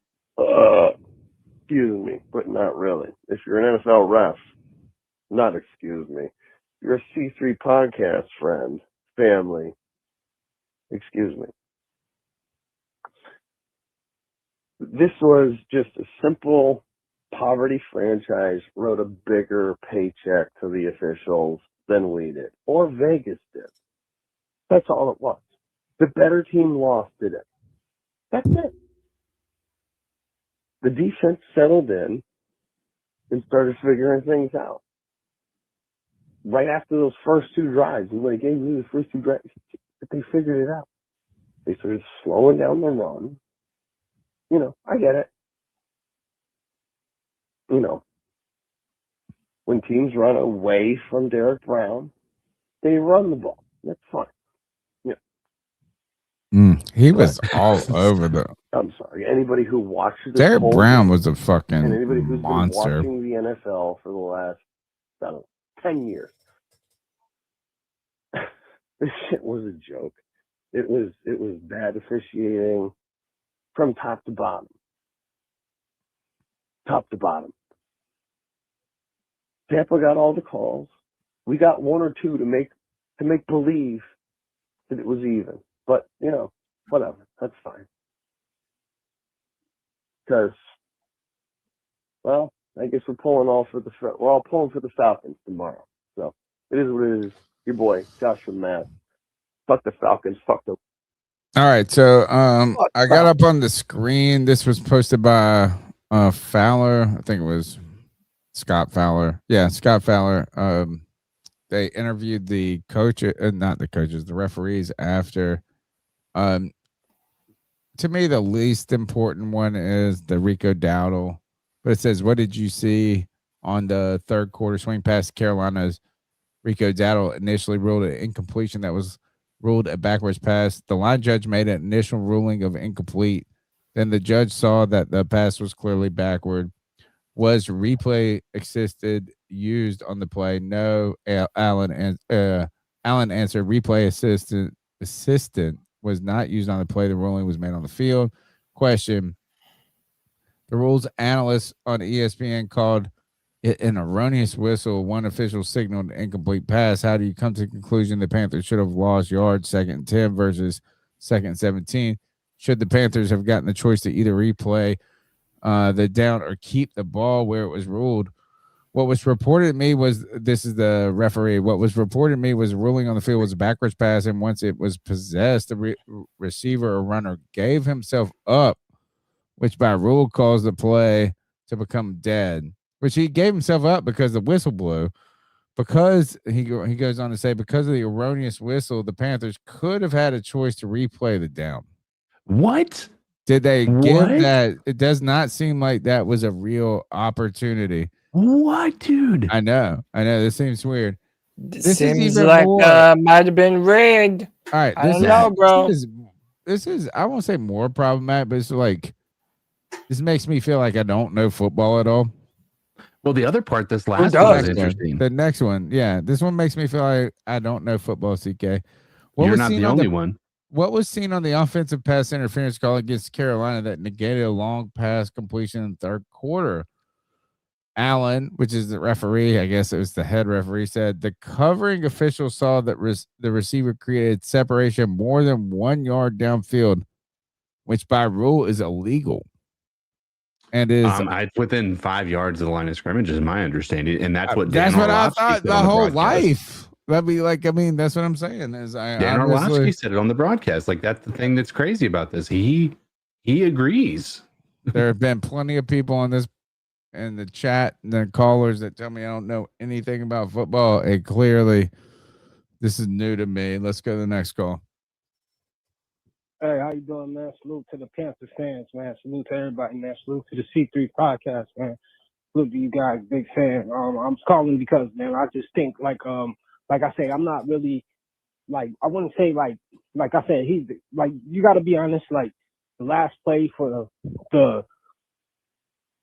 Excuse me, but not really. If you're an NFL ref, not excuse me. You're a C3 podcast friend, family. Excuse me. This was just a simple poverty franchise wrote a bigger paycheck to the officials than we did, or Vegas did. That's all it was. The better team lost did it. That's it. The defense settled in and started figuring things out. Right after those first two drives, and when they gave me the first two drives, they figured it out. They started slowing down the run. You know, I get it. You know, when teams run away from Derek Brown, they run the ball. That's fine. Yeah. He was all over the. I'm sorry. Anybody who watches Derek whole Brown game, was a and fucking anybody who's monster. been watching the NFL for the last, I don't know, 10 years, this shit was a joke. It was bad officiating from top to bottom. Top to bottom. Tampa got all the calls. We got one or two to make believe that it was even. But, you know, whatever. That's fine. Because, well, I guess we're all pulling for the Falcons tomorrow. So it is what it is. Your boy, Josh from Matt. Fuck the Falcons. Fuck the. All right, so I got up on the screen. This was posted by Fowler. I think it was Scott Fowler. Yeah, Scott Fowler. They interviewed the coach, not the coaches, the referees after. To me, the least important one is the Rico Dowdle. But it says, what did you see on the third quarter swing past Carolina's Rico Dowdle initially ruled an incompletion that was ruled a backwards pass. The line judge made an initial ruling of incomplete. Then the judge saw that the pass was clearly backward. Was replay assisted used on the play? No. Allen answered replay assistant was not used on the play. The ruling was made on the field. Question: the rules analyst on ESPN called it an erroneous whistle. One official signaled an incomplete pass. How do you come to the conclusion the Panthers should have lost yards 2nd and 10 versus 2nd and 17? Should the Panthers have gotten the choice to either replay the down or keep the ball where it was ruled? What was reported to me was, this is the referee, what was reported to me was ruling on the field was a backwards pass, and once it was possessed, the receiver or runner gave himself up, which by rule caused the play to become dead, which he gave himself up because the whistle blew. Because he goes on to say, because of the erroneous whistle, the Panthers could have had a choice to replay the down. What? Did they give that? It does not seem like that was a real opportunity. What, dude? I know. This seems weird. This seems is even like more. might have been rigged. All right, I don't know, bro. This is I won't say more problematic, but it's like this makes me feel like I don't know football at all. Well, the other part, this last one is interesting. The next one, yeah, this one makes me feel like I don't know football. CK, You're not the only one. What was seen on the offensive pass interference call against Carolina that negated a long pass completion in the third quarter? Allen, which is the referee, I guess it was the head referee, said the covering official saw that the receiver created separation more than 1 yard downfield, which by rule is illegal. And is it's within 5 yards of the line of scrimmage, is my understanding, and that's what that's Dan what I Orlovsky thought said the on whole broadcast. life. That'd be like, I mean, that's what I'm saying. Is Dan Orlovsky said it on the broadcast. Like, that's the thing that's crazy about this. He agrees. There have been plenty of people on this in the chat and the callers that tell me I don't know anything about football. And clearly, this is new to me. Let's go to the next call. Hey, how you doing, man? Salute to the Panthers fans, man. Salute to everybody, man. Salute to the C3 podcast, man. Salute to you guys, big fan. I'm calling because, man, I just think like I say, I'm not really like, I wouldn't say like I said, he's like, you got to be honest. Like the last play for the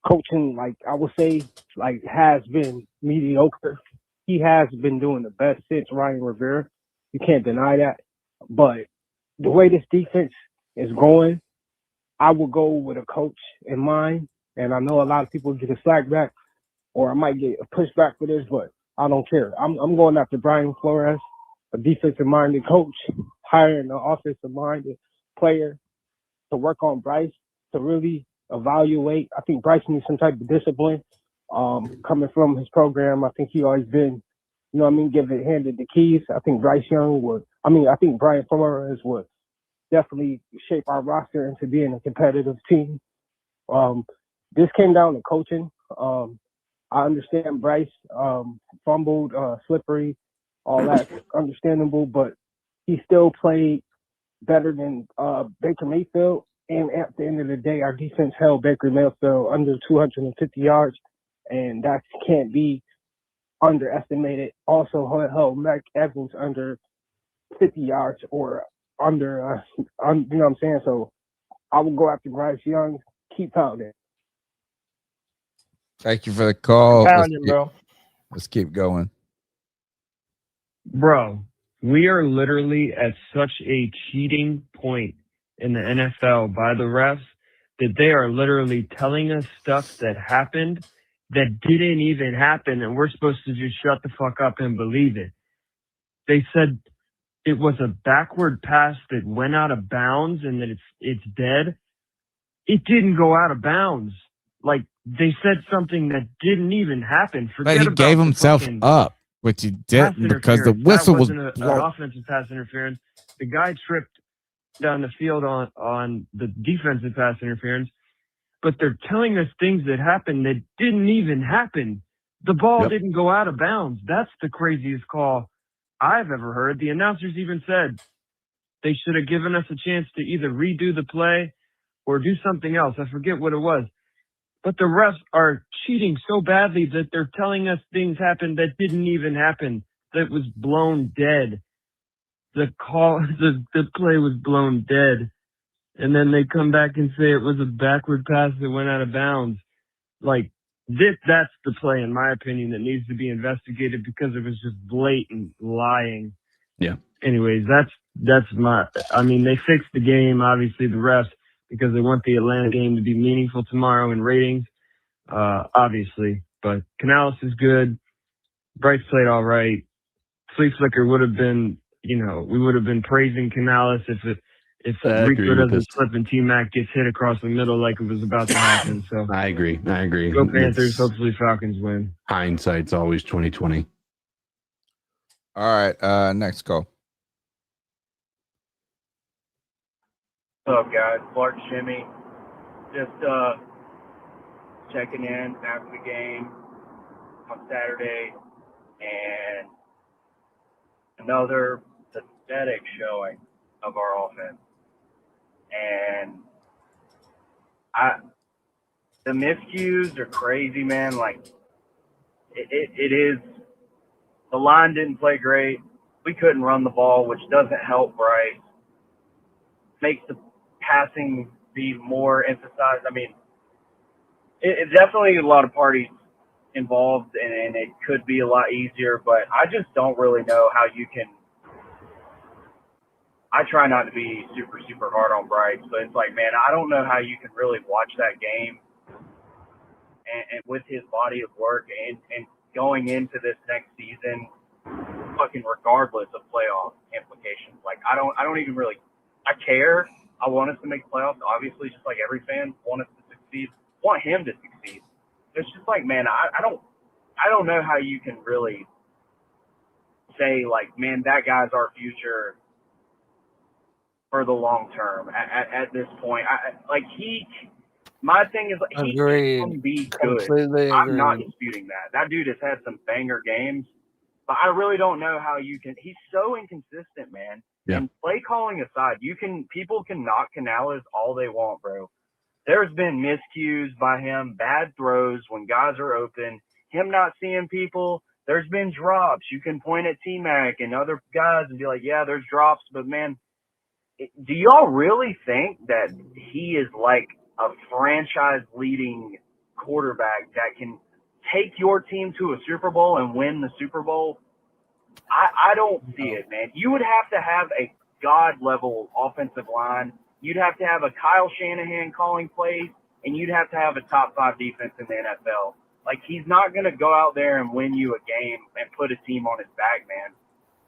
coaching, like I would say, like has been mediocre. He has been doing the best since Ryan Rivera. You can't deny that. But the way this defense is going, I will go with a coach in mind. And I know a lot of people get a slack back, or I might get a pushback for this, but I don't care. I'm going after Brian Flores, a defensive-minded coach, hiring an offensive-minded player to work on Bryce, to really evaluate. I think Bryce needs some type of discipline coming from his program. I think he always been, you know what I mean, handed the keys. I think Bryce Young would, I think Brian Flores would definitely shape our roster into being a competitive team. This came down to coaching. I understand Bryce fumbled, slippery, all that understandable, but he still played better than Baker Mayfield. And at the end of the day, our defense held Baker Mayfield under 250 yards, and that can't be underestimated. Also held Mike Evans under 50 yards or under, you know what I'm saying? So I will go after Bryce Young. Keep pounding. Thank you for the call. Pounding, bro. Let's keep going. Bro, we are literally at such a cheating point in the NFL by the refs that they are literally telling us stuff that happened that didn't even happen, and we're supposed to just shut the fuck up and believe it. They said it was a backward pass that went out of bounds and that it's dead. It didn't go out of bounds. Like, they said something that didn't even happen. But Forget he about gave the himself fucking up, which he pass didn't because the interference. whistle That was wasn't an blown. offensive pass interference. The guy tripped down the field on the defensive pass interference, but they're telling us things that happened that didn't even happen. The ball didn't go out of bounds. That's the craziest call I've ever heard. The announcers even said they should have given us a chance to either redo the play or do something else. I forget what it was. But the refs are cheating so badly that they're telling us things happened that didn't even happen, that was blown dead. The play was blown dead. And then they come back and say it was a backward pass that went out of bounds. Like, that's the play, in my opinion, that needs to be investigated because it was just blatant lying. Yeah. Anyways, they fixed the game, obviously, the refs, because they want the Atlanta game to be meaningful tomorrow in ratings, obviously. But Canales is good. Bryce played all right. Flea Flicker would have been, we would have been praising Canales if I agree Rico with doesn't this. slip and T-Mac gets hit across the middle like it was about to happen. So I agree. Go Panthers. Hopefully Falcons win. Hindsight's always 20/20. All right, next call. What's up, guys? Clark Jimmy. Just checking in after the game on Saturday, and another pathetic showing of our offense. And the miscues are crazy, man. Like, it is. The line didn't play great. We couldn't run the ball, which doesn't help Bryce. Makes the passing be more emphasized. I mean, it's definitely a lot of parties involved, and it could be a lot easier, but I just don't really know how you can. I try not to be super, super hard on Bryce, but it's like, man, I don't know how you can really watch that game and with his body of work and going into this next season, fucking regardless of playoff implications. Like, I don't even really, I care. I want us to make playoffs, obviously, just like every fan want us to succeed, want him to succeed. It's just like, man, I don't know how you can really say, like, man, that guy's our future for the long term at this point. My thing is, he can be good. Completely I'm not agreed. disputing that. That dude has had some banger games, but I really don't know how you can. He's so inconsistent, man. Yeah. And play calling aside, people can knock Canales all they want, bro. There's been miscues by him, bad throws when guys are open, him not seeing people. There's been drops. You can point at T-Mac and other guys and be like, yeah, there's drops, but man, do y'all really think that he is like a franchise-leading quarterback that can take your team to a Super Bowl and win the Super Bowl, I don't see it, man. You would have to have a God-level offensive line. You'd have to have a Kyle Shanahan calling plays, and you'd have to have a top-5 defense in the NFL. Like, he's not going to go out there and win you a game and put a team on his back, man.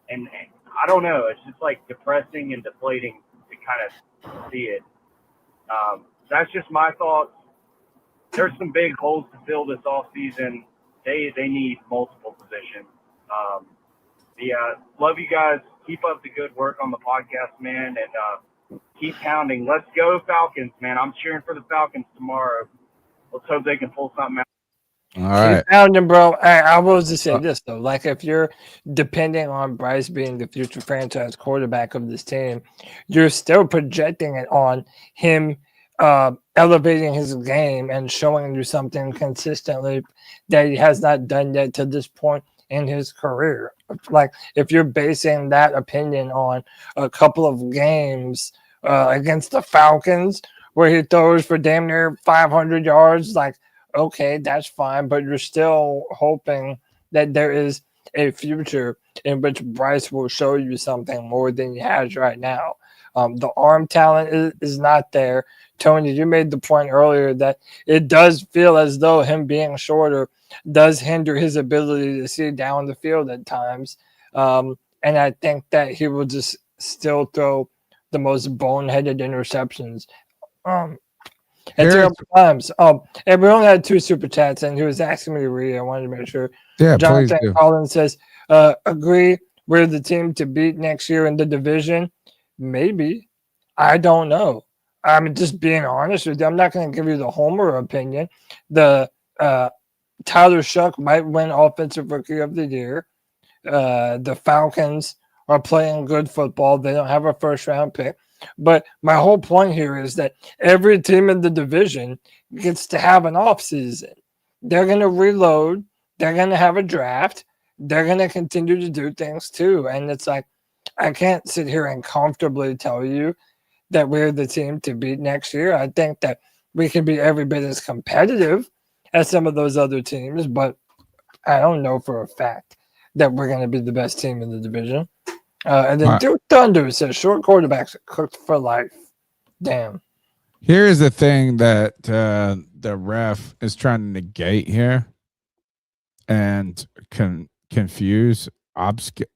And I don't know. It's just, like, depressing and deflating to kind of see it. That's just my thoughts. There's some big holes to fill this offseason. They need multiple positions. Yeah, love you guys. Keep up the good work on the podcast, man, and keep pounding. Let's go Falcons, man. I'm cheering for the Falcons tomorrow. Let's hope they can pull something out. All right. Keep pounding, bro. I will just say this, though. Like, if you're depending on Bryce being the future franchise quarterback of this team, you're still projecting it on him elevating his game and showing you something consistently that he has not done yet to this point in his career. Like, if you're basing that opinion on a couple of games against the Falcons where he throws for damn near 500 yards, like, okay, that's fine, but you're still hoping that there is a future in which Bryce will show you something more than he has right now. The arm talent is not there. Tony, you made the point earlier that it does feel as though him being shorter does hinder his ability to see down the field at times. And I think that he will just still throw the most boneheaded interceptions at terrible times. And we only had 2 super chats, and he was asking me to read. I wanted to make sure. Yeah, Jonathan please do. Collins says, agree we're the team to beat next year in the division. Maybe. I don't know. I'm just being honest with you. I'm not going to give you the homer opinion. The Tyler Shuck might win Offensive Rookie of the Year. The Falcons are playing good football. They don't have a first-round pick. But my whole point here is that every team in the division gets to have an offseason. They're going to reload. They're going to have a draft. They're going to continue to do things too. And it's like, I can't sit here and comfortably tell you that we're the team to beat next year. I think that we can be every bit as competitive as some of those other teams, but I don't know for a fact that we're going to be the best team in the division. And then Duke Thunder says short quarterbacks are cooked for life. Damn. Here is the thing that the ref is trying to negate here and confuse, obfuscate.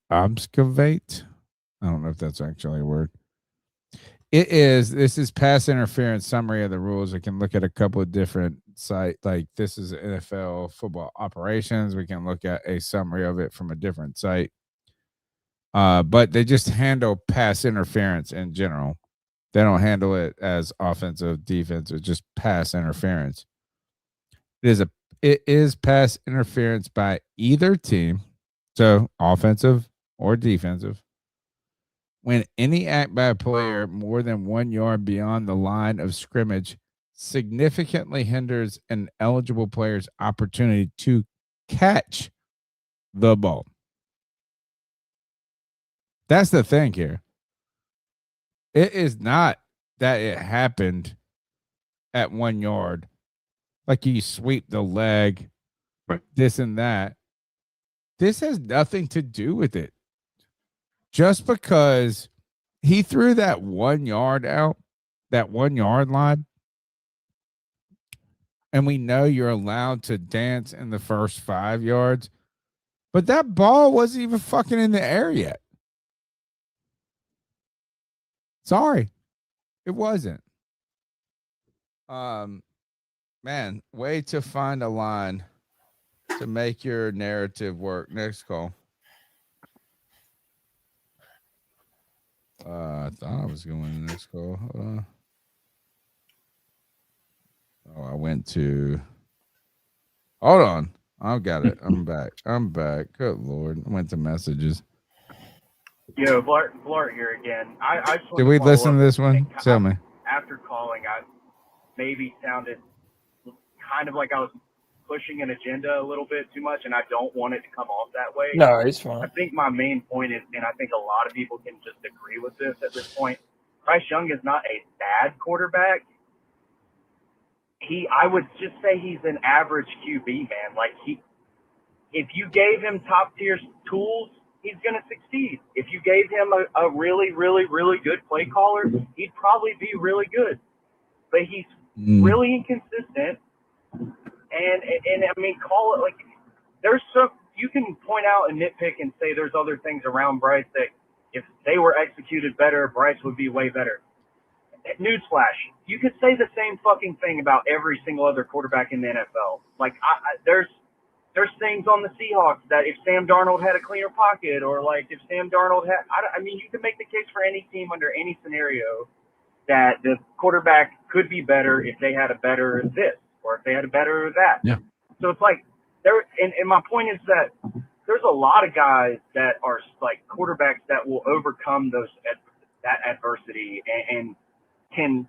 I don't know if that's actually a word. This is pass interference summary of the rules. We can look at a couple of different sites. Like, this is NFL football operations. We can look at a summary of it from a different site. But they just handle pass interference in general. They don't handle it as offensive, defensive, just pass interference. It is pass interference by either team, so offensive or defensive, when any act by a player more than 1 yard beyond the line of scrimmage significantly hinders an eligible player's opportunity to catch the ball. That's the thing here. It is not that it happened at 1 yard, like you sweep the leg, right, this and that. This has nothing to do with it. Just because he threw that 1 yard out, that 1 yard line, and we know you're allowed to dance in the first 5 yards, but that ball wasn't even fucking in the air yet. Sorry, it wasn't. Man, way to find a line to make your narrative work. Next call. I thought I was going to the next call. I went to. Hold on, I've got it. I'm back. Good Lord, I went to messages. Yo, Blart here again. I just Did we listen to this one? Tell me. After calling, I maybe sounded kind of like I was pushing an agenda a little bit too much, and I don't want it to come off that way. No, it's fine. I think my main point is, and I think a lot of people can just agree with this at this point, Bryce Young is not a bad quarterback. I would just say he's an average QB, man. Like if you gave him top tier tools, he's going to succeed. If you gave him a really, really, really good play caller, he'd probably be really good. But he's really inconsistent. And I mean, call it like there's some, you can point out and nitpick and say there's other things around Bryce that if they were executed better, Bryce would be way better. Newsflash, you could say the same fucking thing about every single other quarterback in the NFL. Like there's things on the Seahawks that if Sam Darnold had a cleaner pocket, or like if Sam Darnold had, I mean, you can make the case for any team under any scenario that the quarterback could be better if they had a better this, or if they had a better that. Yeah. So it's like and my point is that there's a lot of guys that are like quarterbacks that will overcome that adversity and can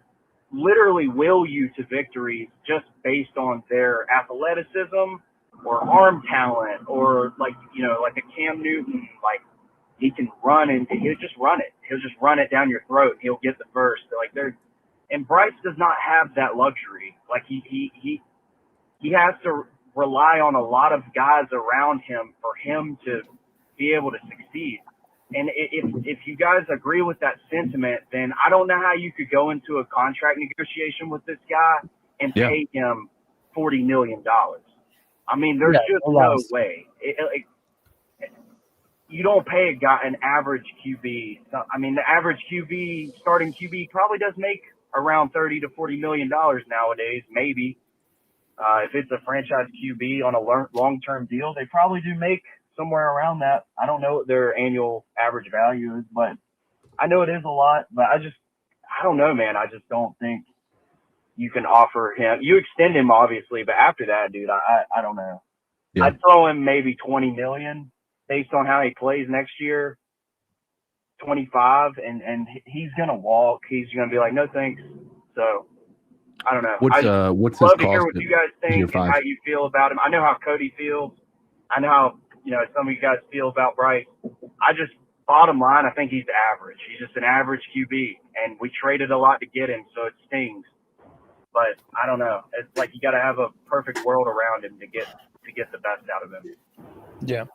literally will you to victories just based on their athleticism or arm talent, or like a Cam Newton, like he can run and he'll just run it. He'll just run it down your throat. He'll get the first. And Bryce does not have that luxury. Like he has to rely on a lot of guys around him for him to be able to succeed. And if you guys agree with that sentiment, then I don't know how you could go into a contract negotiation with this guy and pay him $40 million. I mean, there's just no way. You don't pay an average QB. I mean, the average QB, starting QB, probably does make around $30 to $40 million nowadays, maybe. If it's a franchise QB on a long-term deal, they probably do make somewhere around that. I don't know what their annual average value is, but I know it is a lot. But I don't know, man. I just don't think you can offer him. You extend him, obviously, but after that, dude, I don't know. Yeah. I'd throw him maybe $20 million based on how he plays next year. 25, and he's gonna walk. He's gonna be like, no thanks. So I don't know. What's love his to hear cost what you guys think and how you feel about him. I know how Cody feels. I know how some of you guys feel about Bryce. I just, bottom line, I think he's average. He's just an average QB, and we traded a lot to get him, so it stings. But I don't know. It's like you got to have a perfect world around him to get the best out of him. Yeah.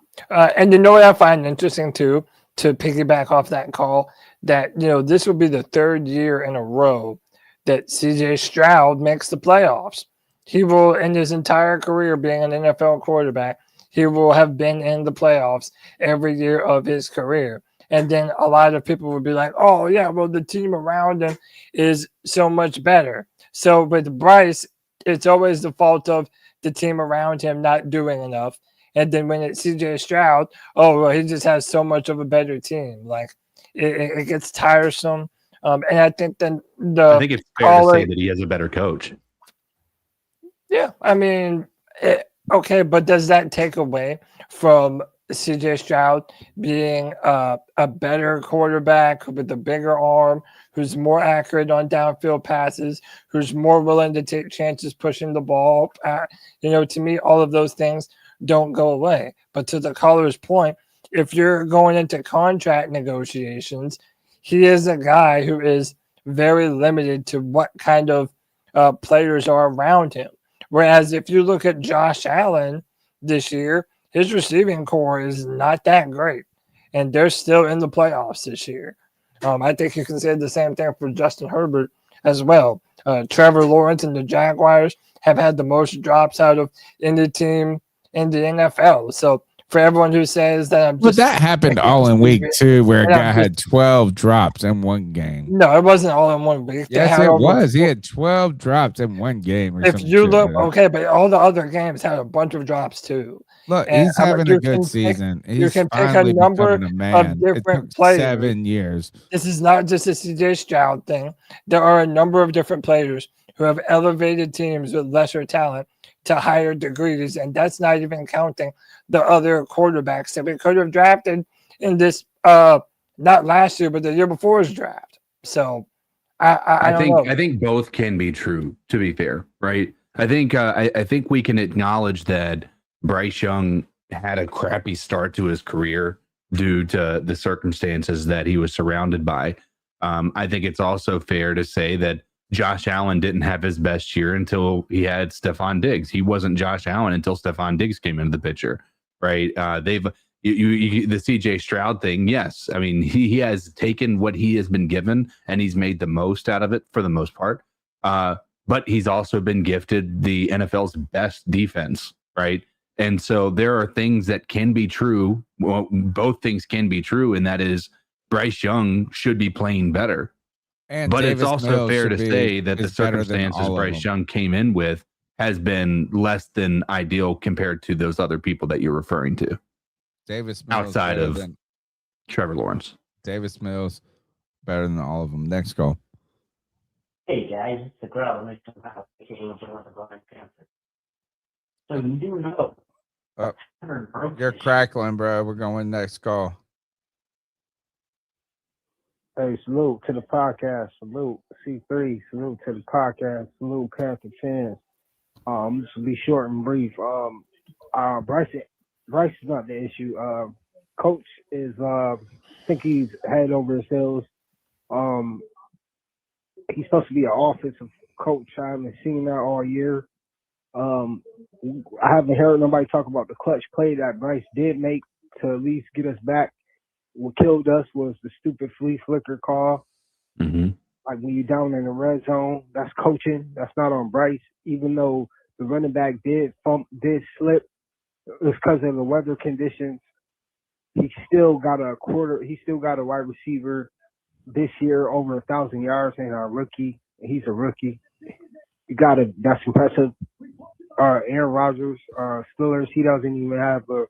And what I find interesting too, to piggyback off that call, that this will be the third year in a row that CJ Stroud makes the playoffs. He will, in his entire career being an NFL quarterback, he will have been in the playoffs every year of his career. And then a lot of people would be like, oh, yeah, well, the team around him is so much better. So with Bryce, it's always the fault of the team around him not doing enough. And then when it's CJ Stroud, oh, well, he just has so much of a better team. Like, it gets tiresome. And I think then I think it's fair to say that he has a better coach. Yeah, I mean, okay, but does that take away from CJ Stroud being a better quarterback with a bigger arm, who's more accurate on downfield passes, who's more willing to take chances pushing the ball? To me, all of those things don't go away. But to the caller's point, if you're going into contract negotiations, he is a guy who is very limited to what kind of players are around him. Whereas if you look at Josh Allen this year, his receiving core is not that great, and they're still in the playoffs this year. I think you can say the same thing for Justin Herbert as well. Trevor Lawrence and the Jaguars have had the most drops out of any team in the NFL. So for everyone who says that that happened all in week 2, where a guy had 12 drops in one game. No, it wasn't all in one week. Yes, it was. He had 12 drops in one game. If you look, okay, but all the other games had a bunch of drops too. Look, he's having a good season. You can pick a number of different players. 7 years. This is not just a CJ Stroud thing. There are a number of different players who have elevated teams with lesser talent to higher degrees, and that's not even counting the other quarterbacks that we could have drafted in this not last year, but the year before's draft. So I think both can be true, to be fair, right? I think we can acknowledge that Bryce Young had a crappy start to his career due to the circumstances that he was surrounded by. I think it's also fair to say that Josh Allen didn't have his best year until he had Stephon Diggs. He wasn't Josh Allen until Stephon Diggs came into the picture, right? The CJ Stroud thing, yes. I mean, he has taken what he has been given and he's made the most out of it for the most part. But he's also been gifted the NFL's best defense, right? And so there are things that can be true. Well, both things can be true, and that is Bryce Young should be playing better. And But Davis it's also Mills fair should to be- say that the is better than circumstances all of Bryce them. Young came in with has been less than ideal compared to those other people that you're referring to Davis Mills outside better of than Trevor Lawrence. Davis Mills better than all of them. Next call. Hey guys, it's the Growl. Nice to have you on the Blind Panther. So you do know. Oh, you're crackling, bro. We're going next call. Hey, salute to the podcast. Salute C3. Salute to the podcast. Salute Panther fans. This will be short and brief. Bryce is not the issue. Coach is I think he's head over his heels. He's supposed to be an offensive coach. I haven't seen that all year. I haven't heard nobody talk about the clutch play that Bryce did make to at least get us back. What killed us was the stupid flea flicker call. Mm-hmm. Like when you're down in the red zone, that's coaching. That's not on Bryce. Even though the running back did slip, it was because of the weather conditions. He still got a wide receiver this year over 1,000 yards and a rookie. He's a rookie. That's impressive. Aaron Rodgers, Steelers, he doesn't even have a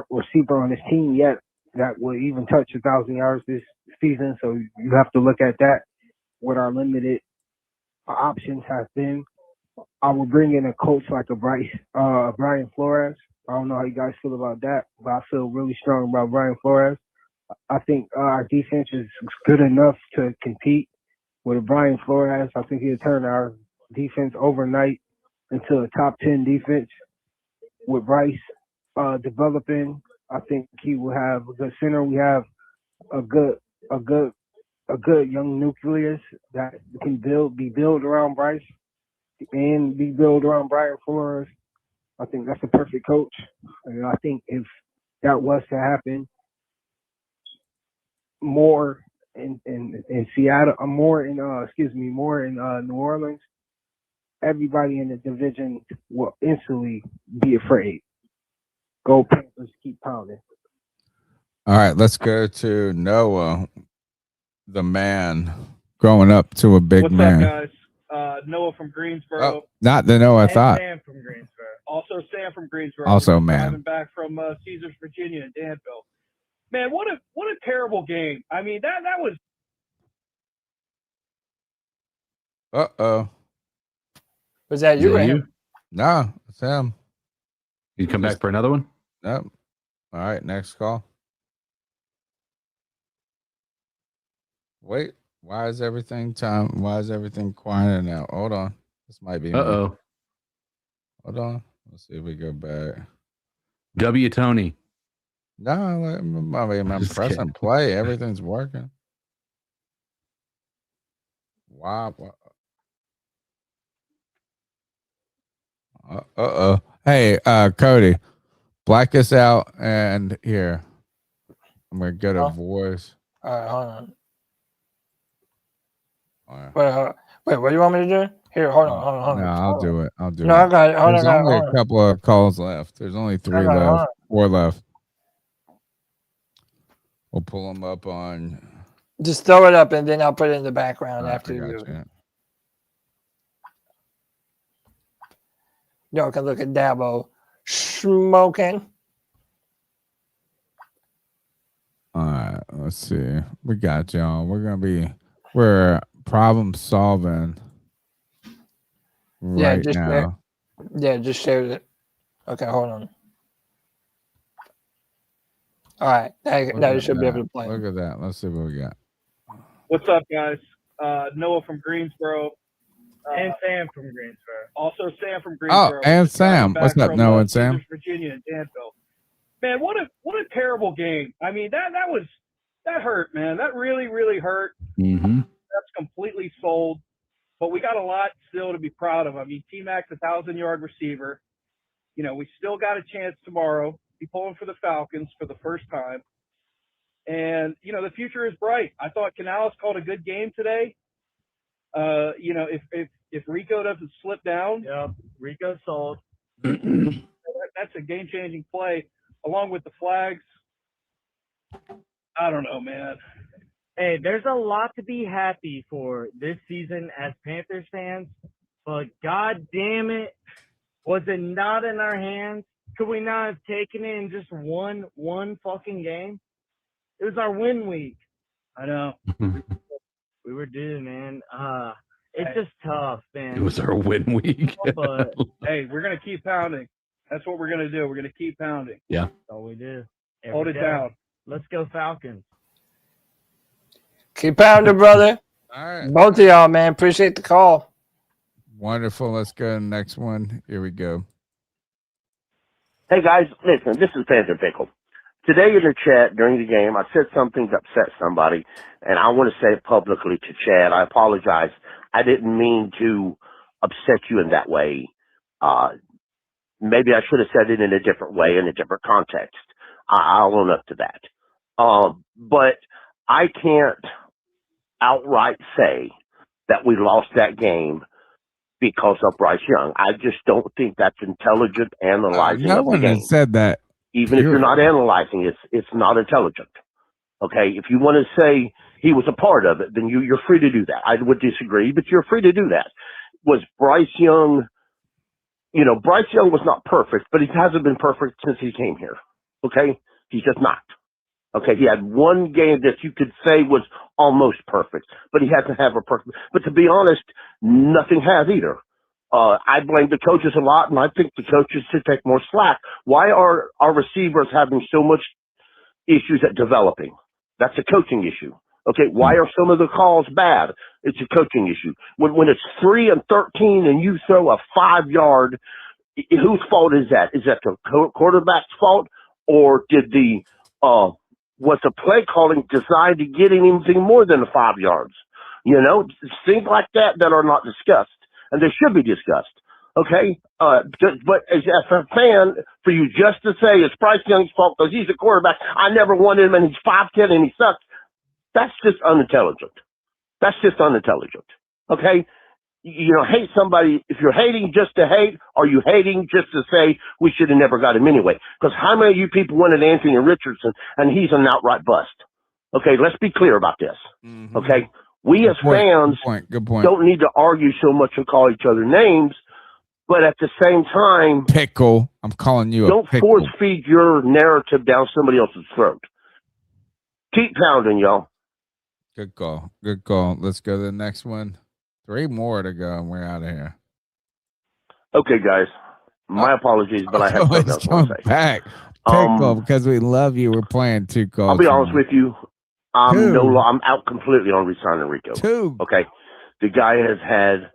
receiver on his team yet that will even touch 1,000 yards this season. So you have to look at that, what our limited options have been. I would bring in a coach like a Brian Flores. I don't know how you guys feel about that, but I feel really strong about Brian Flores. I think our defense is good enough to compete with Brian Flores. I think he'll turn our defense overnight into a top 10 defense. With Bryce developing, I think he will have a good center. We have a good young nucleus that can be built around Bryce and be built around Brian Flores. I think that's a perfect coach. And I think if that was to happen more in Seattle, more in New Orleans, everybody in the division will instantly be afraid. Go Panthers, keep pounding. All right, let's go to Noah, the man growing up to a big What's man. up, guys? Noah from Greensboro. Oh, not the Noah I And thought. Sam from Greensboro. Also Sam from Greensboro. Also, Just man. Driving back from Caesars, Virginia, and Danville. Man, what a terrible game. I mean, that was. Uh-oh. Was that you or him? No, it's him. You come back for another one? Yep. All right, next call. Wait, why is everything quiet now? Hold on. This might be me. Uh-oh. Hold on. Let's see if we go back. W. Tony. No, I'm Just pressing kidding. play. Everything's working. Wow. Uh-oh. Hey, Cody, black us out and here. I'm going to go to voice. All right, hold on. All right. Wait, what do you want me to do? Here, hold on. No, I'll do it. I'll do it. No, I got it. There's only a couple of calls left. There's only 3 got it. Hold left. 4 left. We'll pull them up on. Just throw it up and then I'll put it in the background All right, after I you. got you. Y'all can look at Dabo smoking. All right, let's see. We got y'all. We're problem solving right now. Just shared it. Okay, hold on. All right, now you should be able to play. Look at that. Let's see what we got. What's up, guys? Noah from Greensboro. And Sam from Greensboro. Also Sam from Greensboro. Oh, and Just driving Sam. back What's up, from, Noah and Sam? Caesars, Virginia, and Danville. Man, what a terrible game. I mean, that hurt, man. That really, really hurt. Mm-hmm. that's completely sold. But we got a lot still to be proud of. I mean, T-Mac's a 1,000-yard receiver. You know, we still got a chance tomorrow. Be pulling for the Falcons for the first time. And, you know, the future is bright. I thought Canales called a good game today. You know, if Rico doesn't slip down, Rico sold. That's a game-changing play, along with the flags. I don't know, man. Hey, there's a lot to be happy for this season as Panthers fans, but God damn it, was it not in our hands? Could we not have taken it in just one fucking game? It was our win week. I know. We were due, man. It's just tough, man. It was our win week. But hey, we're gonna keep pounding. That's what we're gonna do. We're gonna keep pounding. Yeah. That's all we do. Hold it down. Let's go Falcons. Keep pounding, brother. All right. Both of y'all, man. Appreciate the call. Wonderful. Let's go to the next one. Here we go. Hey guys, listen, this is Panther Pickle. Today in the chat during the game, I said something that upset somebody, and I want to say it publicly to Chad. I apologize. I didn't mean to upset you in that way. Maybe I should have said it in a different way, in a different context. I'll own up to that. But I can't outright say that we lost that game because of Bryce Young. I just don't think that's intelligent analyzing No of the one game. has said that. Even if you're not analyzing, it's not intelligent. Okay, if you want to say he was a part of it, then you're free to do that. I would disagree, but you're free to do that. Was Bryce Young, you know, Bryce Young was not perfect, but he hasn't been perfect since he came here. Okay, he's just not. Okay, he had one game that you could say was almost perfect, but he hasn't had a perfect. But to be honest, nothing has either. I blame the coaches a lot, and I think the coaches should take more slack. Why are our receivers having so much issues at developing? That's a coaching issue. Okay, why are some of the calls bad? It's a coaching issue. When it's 3 and 13 and you throw a 5-yard, whose fault is that? Is that the quarterback's fault, or did was the play calling designed to get anything more than the 5 yards? You know, things like that are not discussed, and they should be discussed. Okay, but as a fan, for you just to say it's Bryce Young's fault because he's a quarterback, I never wanted him and he's 5'10" and he sucks. That's just unintelligent. That's just unintelligent. Okay, you know, hate somebody. If you're hating just to hate, are you hating just to say we should have never got him anyway? Because how many of you people wanted Anthony Richardson and he's an outright bust? Okay, let's be clear about this. Okay, we as fans good point. don't need to argue so much and call each other names, but at the same time, Pickle, I'm calling you don't a pickle. force feed your narrative down somebody else's throat. Keep pounding, y'all. Good call. Good call. Let's go to the next one. 3 more to go, and we're out of here. Okay, guys. My apologies, but I have something else I want to say. Back. Pickle, because we love you. We're playing 2 calls. I'll be honest with you. I'm Two. I'm out completely on re-signing Rico. 2. Okay. The guy has had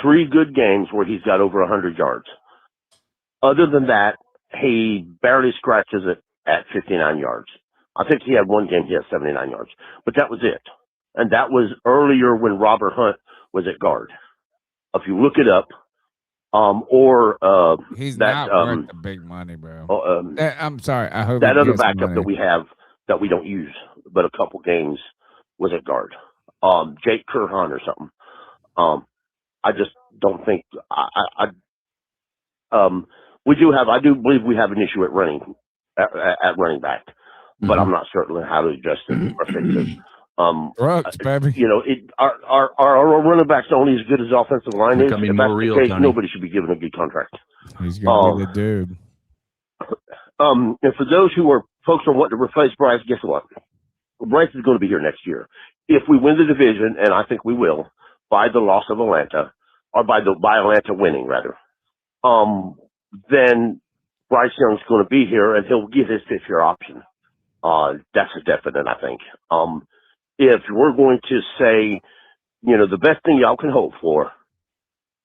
3 good games where he's got over 100 yards. Other than that, he barely scratches it at 59 yards. I think he had one game he had 79 yards, but that was it. And that was earlier when Robert Hunt was at guard. If you look it up, he's that, not worth the big money, bro. I'm sorry. I hope that he other gets some backup money. that we have that we don't use, but a couple games was at guard. Jake Curhan or something. I just don't think I do believe we have an issue at running back, but I'm not certain how to address it or fix it. Brooks, baby. You know, our running backs only as good as offensive line is. Becoming If more that's real, the case, Tony. nobody should be given a good contract. He's gonna be the dude. And for those who are folks who want to replace Bryce, guess what? Bryce is going to be here next year. If we win the division, and I think we will, by the loss of Atlanta, or by Atlanta winning rather, then Bryce Young's going to be here and he'll get his 5th-year option. That's a definite, I think. If we're going to say, you know, the best thing y'all can hope for,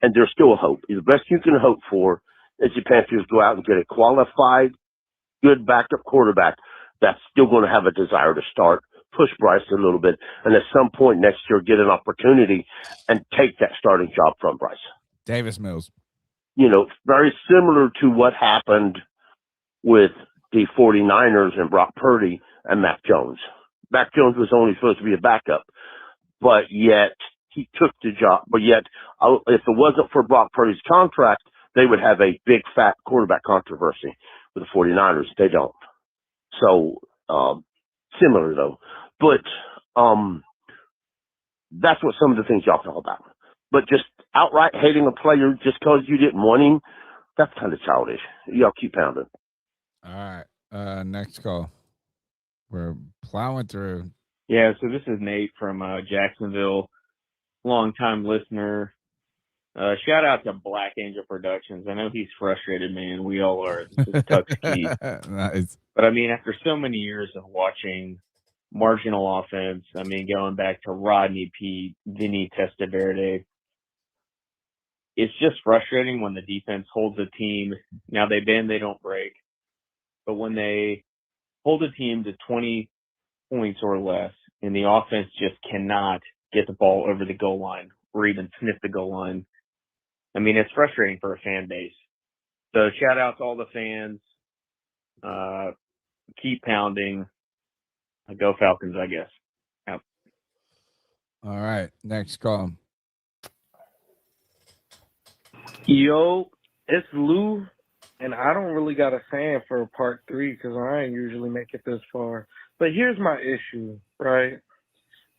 and there's still a hope, the best you can hope for is the Panthers go out and get a qualified, good backup quarterback that's still going to have a desire to start push Bryce a little bit, and at some point next year get an opportunity and take that starting job from Bryce. Davis Mills. Very similar to what happened with the 49ers and Brock Purdy and Mac Jones. Mac Jones was only supposed to be a backup, but yet he took the job. But yet, if it wasn't for Brock Purdy's contract, they would have a big, fat quarterback controversy with the 49ers. They don't. So, similar, though. But that's what some of the things y'all talk about. But just outright hating a player just because you didn't want him, that's kind of childish. Y'all keep pounding. All right. Next call. We're plowing through. Yeah, so this is Nate from Jacksonville, longtime listener. Shout out to Black Angel Productions. I know he's frustrated, man. We all are. This is Tuck's Nice. But, I mean, after so many years of watching marginal offense, I mean, going back to Rodney Pete, Vinny Testaverde, it's just frustrating when the defense holds a team. Now, they bend, they don't break. But when they hold a team to 20 points or less, and the offense just cannot get the ball over the goal line or even sniff the goal line, I mean, it's frustrating for a fan base. So shout out to all the fans. Keep pounding. Go Falcons, I guess. Yep. All right. Next call. Yo, it's Lou, and I don't really got a fan for part 3 because I ain't usually make it this far. But here's my issue, right?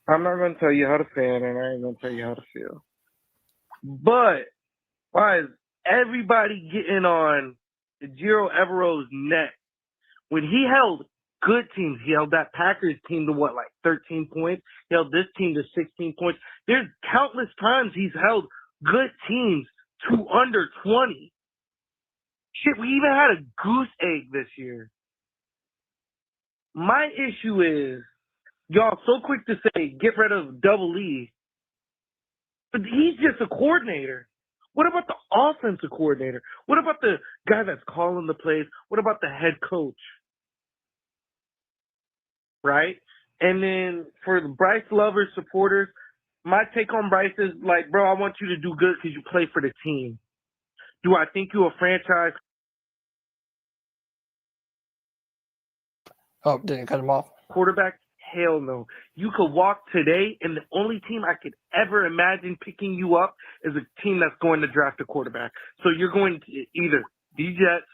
I'm not going to tell you how to fan, and I ain't going to tell you how to feel. But why is everybody getting on Jiro Evero's neck? When he held good teams, he held that Packers team to 13 points? He held this team to 16 points. There's countless times he's held good teams to under 20. Shit, we even had a goose egg this year. My issue is, y'all so quick to say, get rid of Double E. But he's just a coordinator. What about the offensive coordinator? What about the guy that's calling the plays? What about the head coach? Right? And then for the Bryce lovers, supporters, my take on Bryce is like, bro, I want you to do good because you play for the team. Do I think you're a franchise? Oh, didn't cut him off. Quarterback? Hell no. You could walk today, and the only team I could ever imagine picking you up is a team that's going to draft a quarterback. So you're going to either the Jets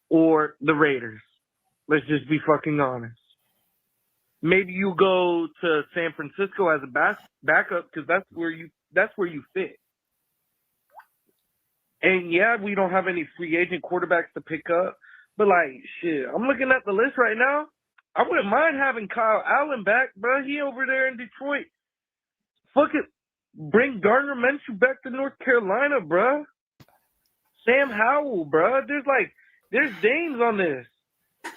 or the Raiders. Let's just be fucking honest. Maybe you go to San Francisco as a backup because that's where you fit. And yeah, we don't have any free agent quarterbacks to pick up, but shit, I'm looking at the list right now. I wouldn't mind having Kyle Allen back, bro. He over there in Detroit. Fuck it, bring Gardner Minshew back to North Carolina, bro. Sam Howell, bro. There's names on this.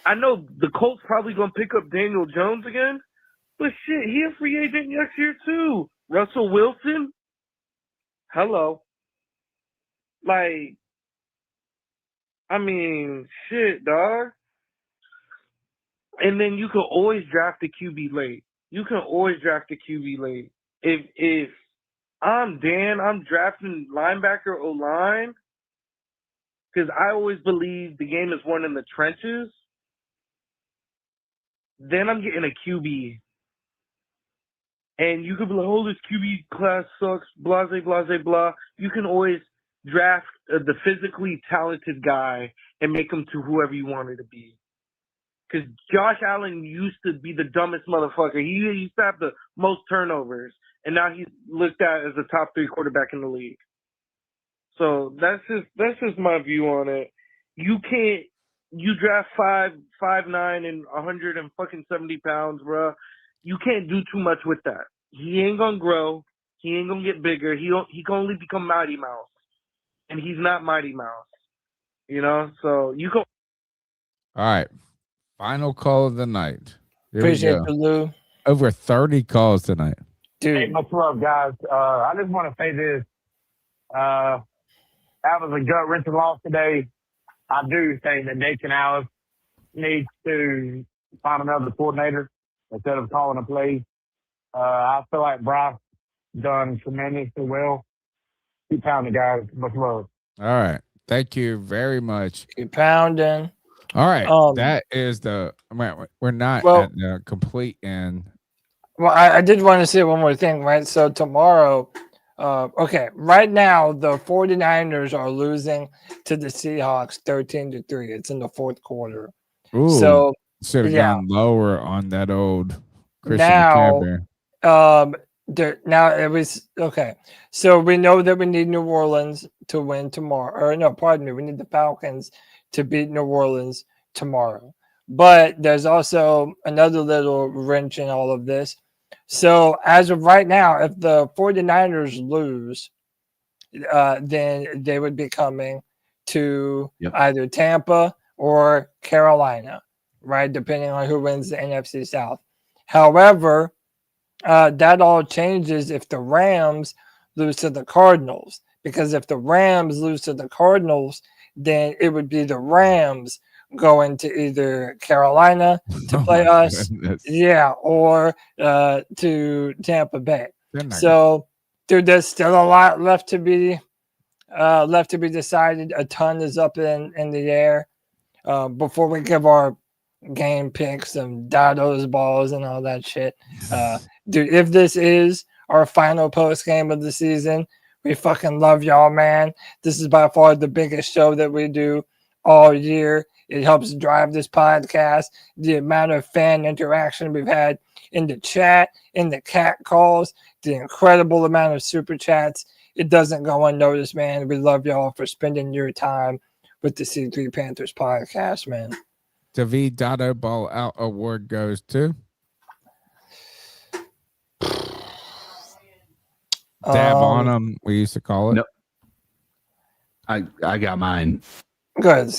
I know the Colts probably gonna pick up Daniel Jones again, but shit, he a free agent next year too. Russell Wilson, hello. I mean, shit, dog. And then you can always draft a QB late. If I'm Dan, I'm drafting linebacker O-line because I always believe the game is won in the trenches. Then I'm getting a QB. And you could be like, oh, this QB class sucks, blah, blah, blah, blah. You can always draft the physically talented guy and make him to whoever you want it to be. Because Josh Allen used to be the dumbest motherfucker. He used to have the most turnovers. And now he's looked at as a top 3 quarterback in the league. So that's just my view on it. You draft 5'9" and 170 pounds, bro. You can't do too much with that. He ain't gonna grow. He ain't gonna get bigger. He can only become Mighty Mouse, and he's not Mighty Mouse. So you go. All right. Final call of the night. Here Appreciate we go. you, Lou. Over 30 calls tonight. Dude. Hey, much love, guys. I just want to say this. That was a gut-wrenching loss today. I do think that Canales needs to find another coordinator. instead of calling a play. I feel like Bryce done tremendously well. Keep pounding, guys. Much love. All right. Thank you very much. Keep pounding. All right. That is we're not well- at the complete end. Well, I did want to say one more thing, right? So tomorrow, okay, right now the 49ers are losing to the Seahawks 13-3. It's in the fourth quarter. Ooh, So should have yeah. gone lower on that old Christian Now, McCaffrey. now it was okay. So we know that we need New Orleans to win tomorrow. Or no, pardon me, we need the Falcons to beat New Orleans tomorrow. But there's also another little wrench in all of this. So as of right now, if the 49ers lose, then they would be coming to either Tampa or Carolina, right? Depending on who wins the NFC South. However, that all changes if the Rams lose to the Cardinals. Because if the Rams lose to the Cardinals, then it would be the Rams going to either Carolina to play us, or to Tampa Bay. So, dude, there's still a lot left to be decided. A ton is up in the air. Before we give our game picks and Dado's balls and all that shit, dude, if this is our final post game of the season, we fucking love y'all, man. This is by far the biggest show that we do all year. It helps drive this podcast. The amount of fan interaction we've had in the chat, in the cat calls, the incredible amount of super chats. It doesn't go unnoticed, man. We love y'all for spending your time with the C3 Panthers podcast, man. David Dado Ball Out Award goes to Dab on them, we used to call it. Nope. I got mine. Go ahead.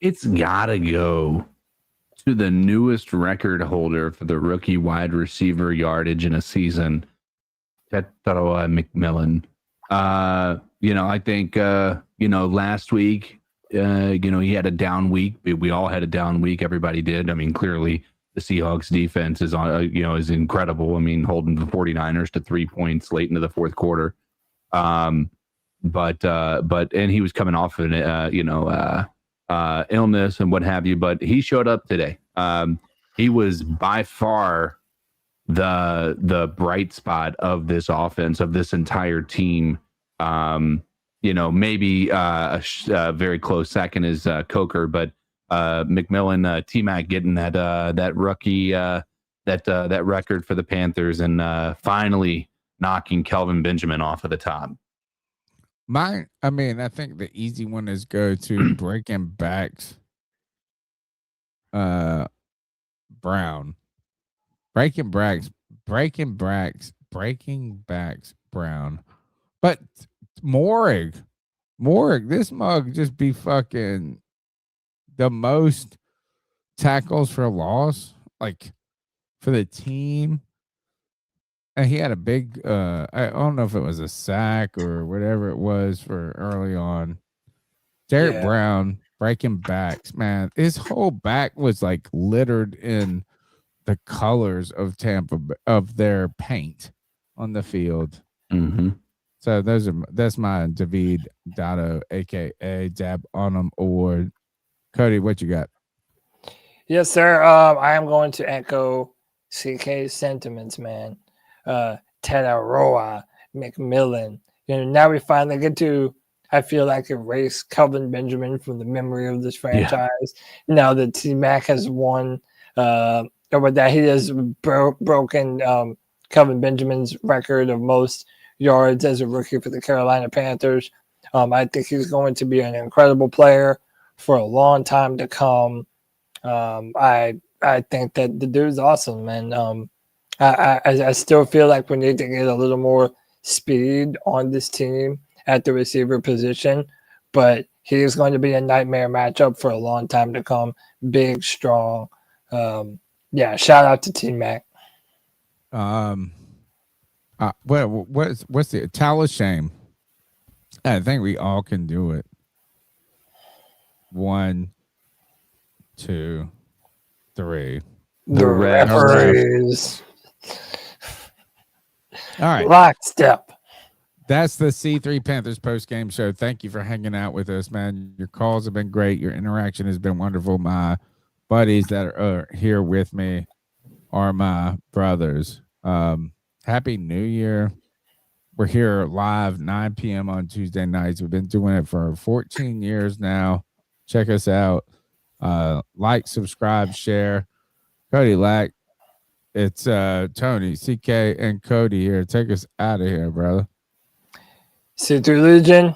It's gotta go to the newest record holder for the rookie wide receiver yardage in a season, Tetroa McMillan. I think last week, he had a down week. We all had a down week. Everybody did. I mean, clearly the Seahawks defense is on, is incredible. I mean, holding the 49ers to 3 points late into the fourth quarter. But he was coming off of an, illness and what have you, but he showed up today. He was by far the bright spot of this offense, of this entire team. Maybe a very close second is Coker, but McMillan, T-Mac getting that rookie that record for the Panthers and finally knocking Kelvin Benjamin off of the top. I think the easy one is go to Breaking Backs Brown. Breaking Backs Brown. But Morrig, this mug just be fucking the most tackles for loss, like for the team. And he had a big, I don't know if it was a sack or whatever it was for early on. Derek Brown, Breaking Backs, man, his whole back was like littered in the colors of Tampa, of their paint on the field. Mm-hmm. So that's my David Dado, aka Dab on them award. Cody, what you got? Yes, sir. I am going to echo CK's sentiments, man. Tetroa McMillan. Now we finally get to, I feel like, erase Kelvin Benjamin from the memory of this franchise. Now that T-Mac has won, or that he has broken Kelvin Benjamin's record of most yards as a rookie for the Carolina Panthers. I think he's going to be an incredible player for a long time to come. I think that the dude's awesome, man. I still feel like we need to get a little more speed on this team at the receiver position, but he is going to be a nightmare matchup for a long time to come. Big, strong. Shout out to T-Mac. What's the towel of shame? I think we all can do it. 1, 2, 3. The referees. All right. Lockstep. That's the C3 Panthers post-game show. Thank you for hanging out with us, man. Your calls have been great. Your interaction has been wonderful. My buddies that are here with me are my brothers. Happy New Year. We're here live 9 p.m. on Tuesday nights. We've been doing it for 14 years now. Check us out. Like, subscribe, share. Cody Lack. It's Tony, CK, and Cody here. Take us out of here, brother. C3 Legion.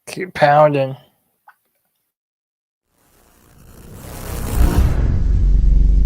Keep pounding.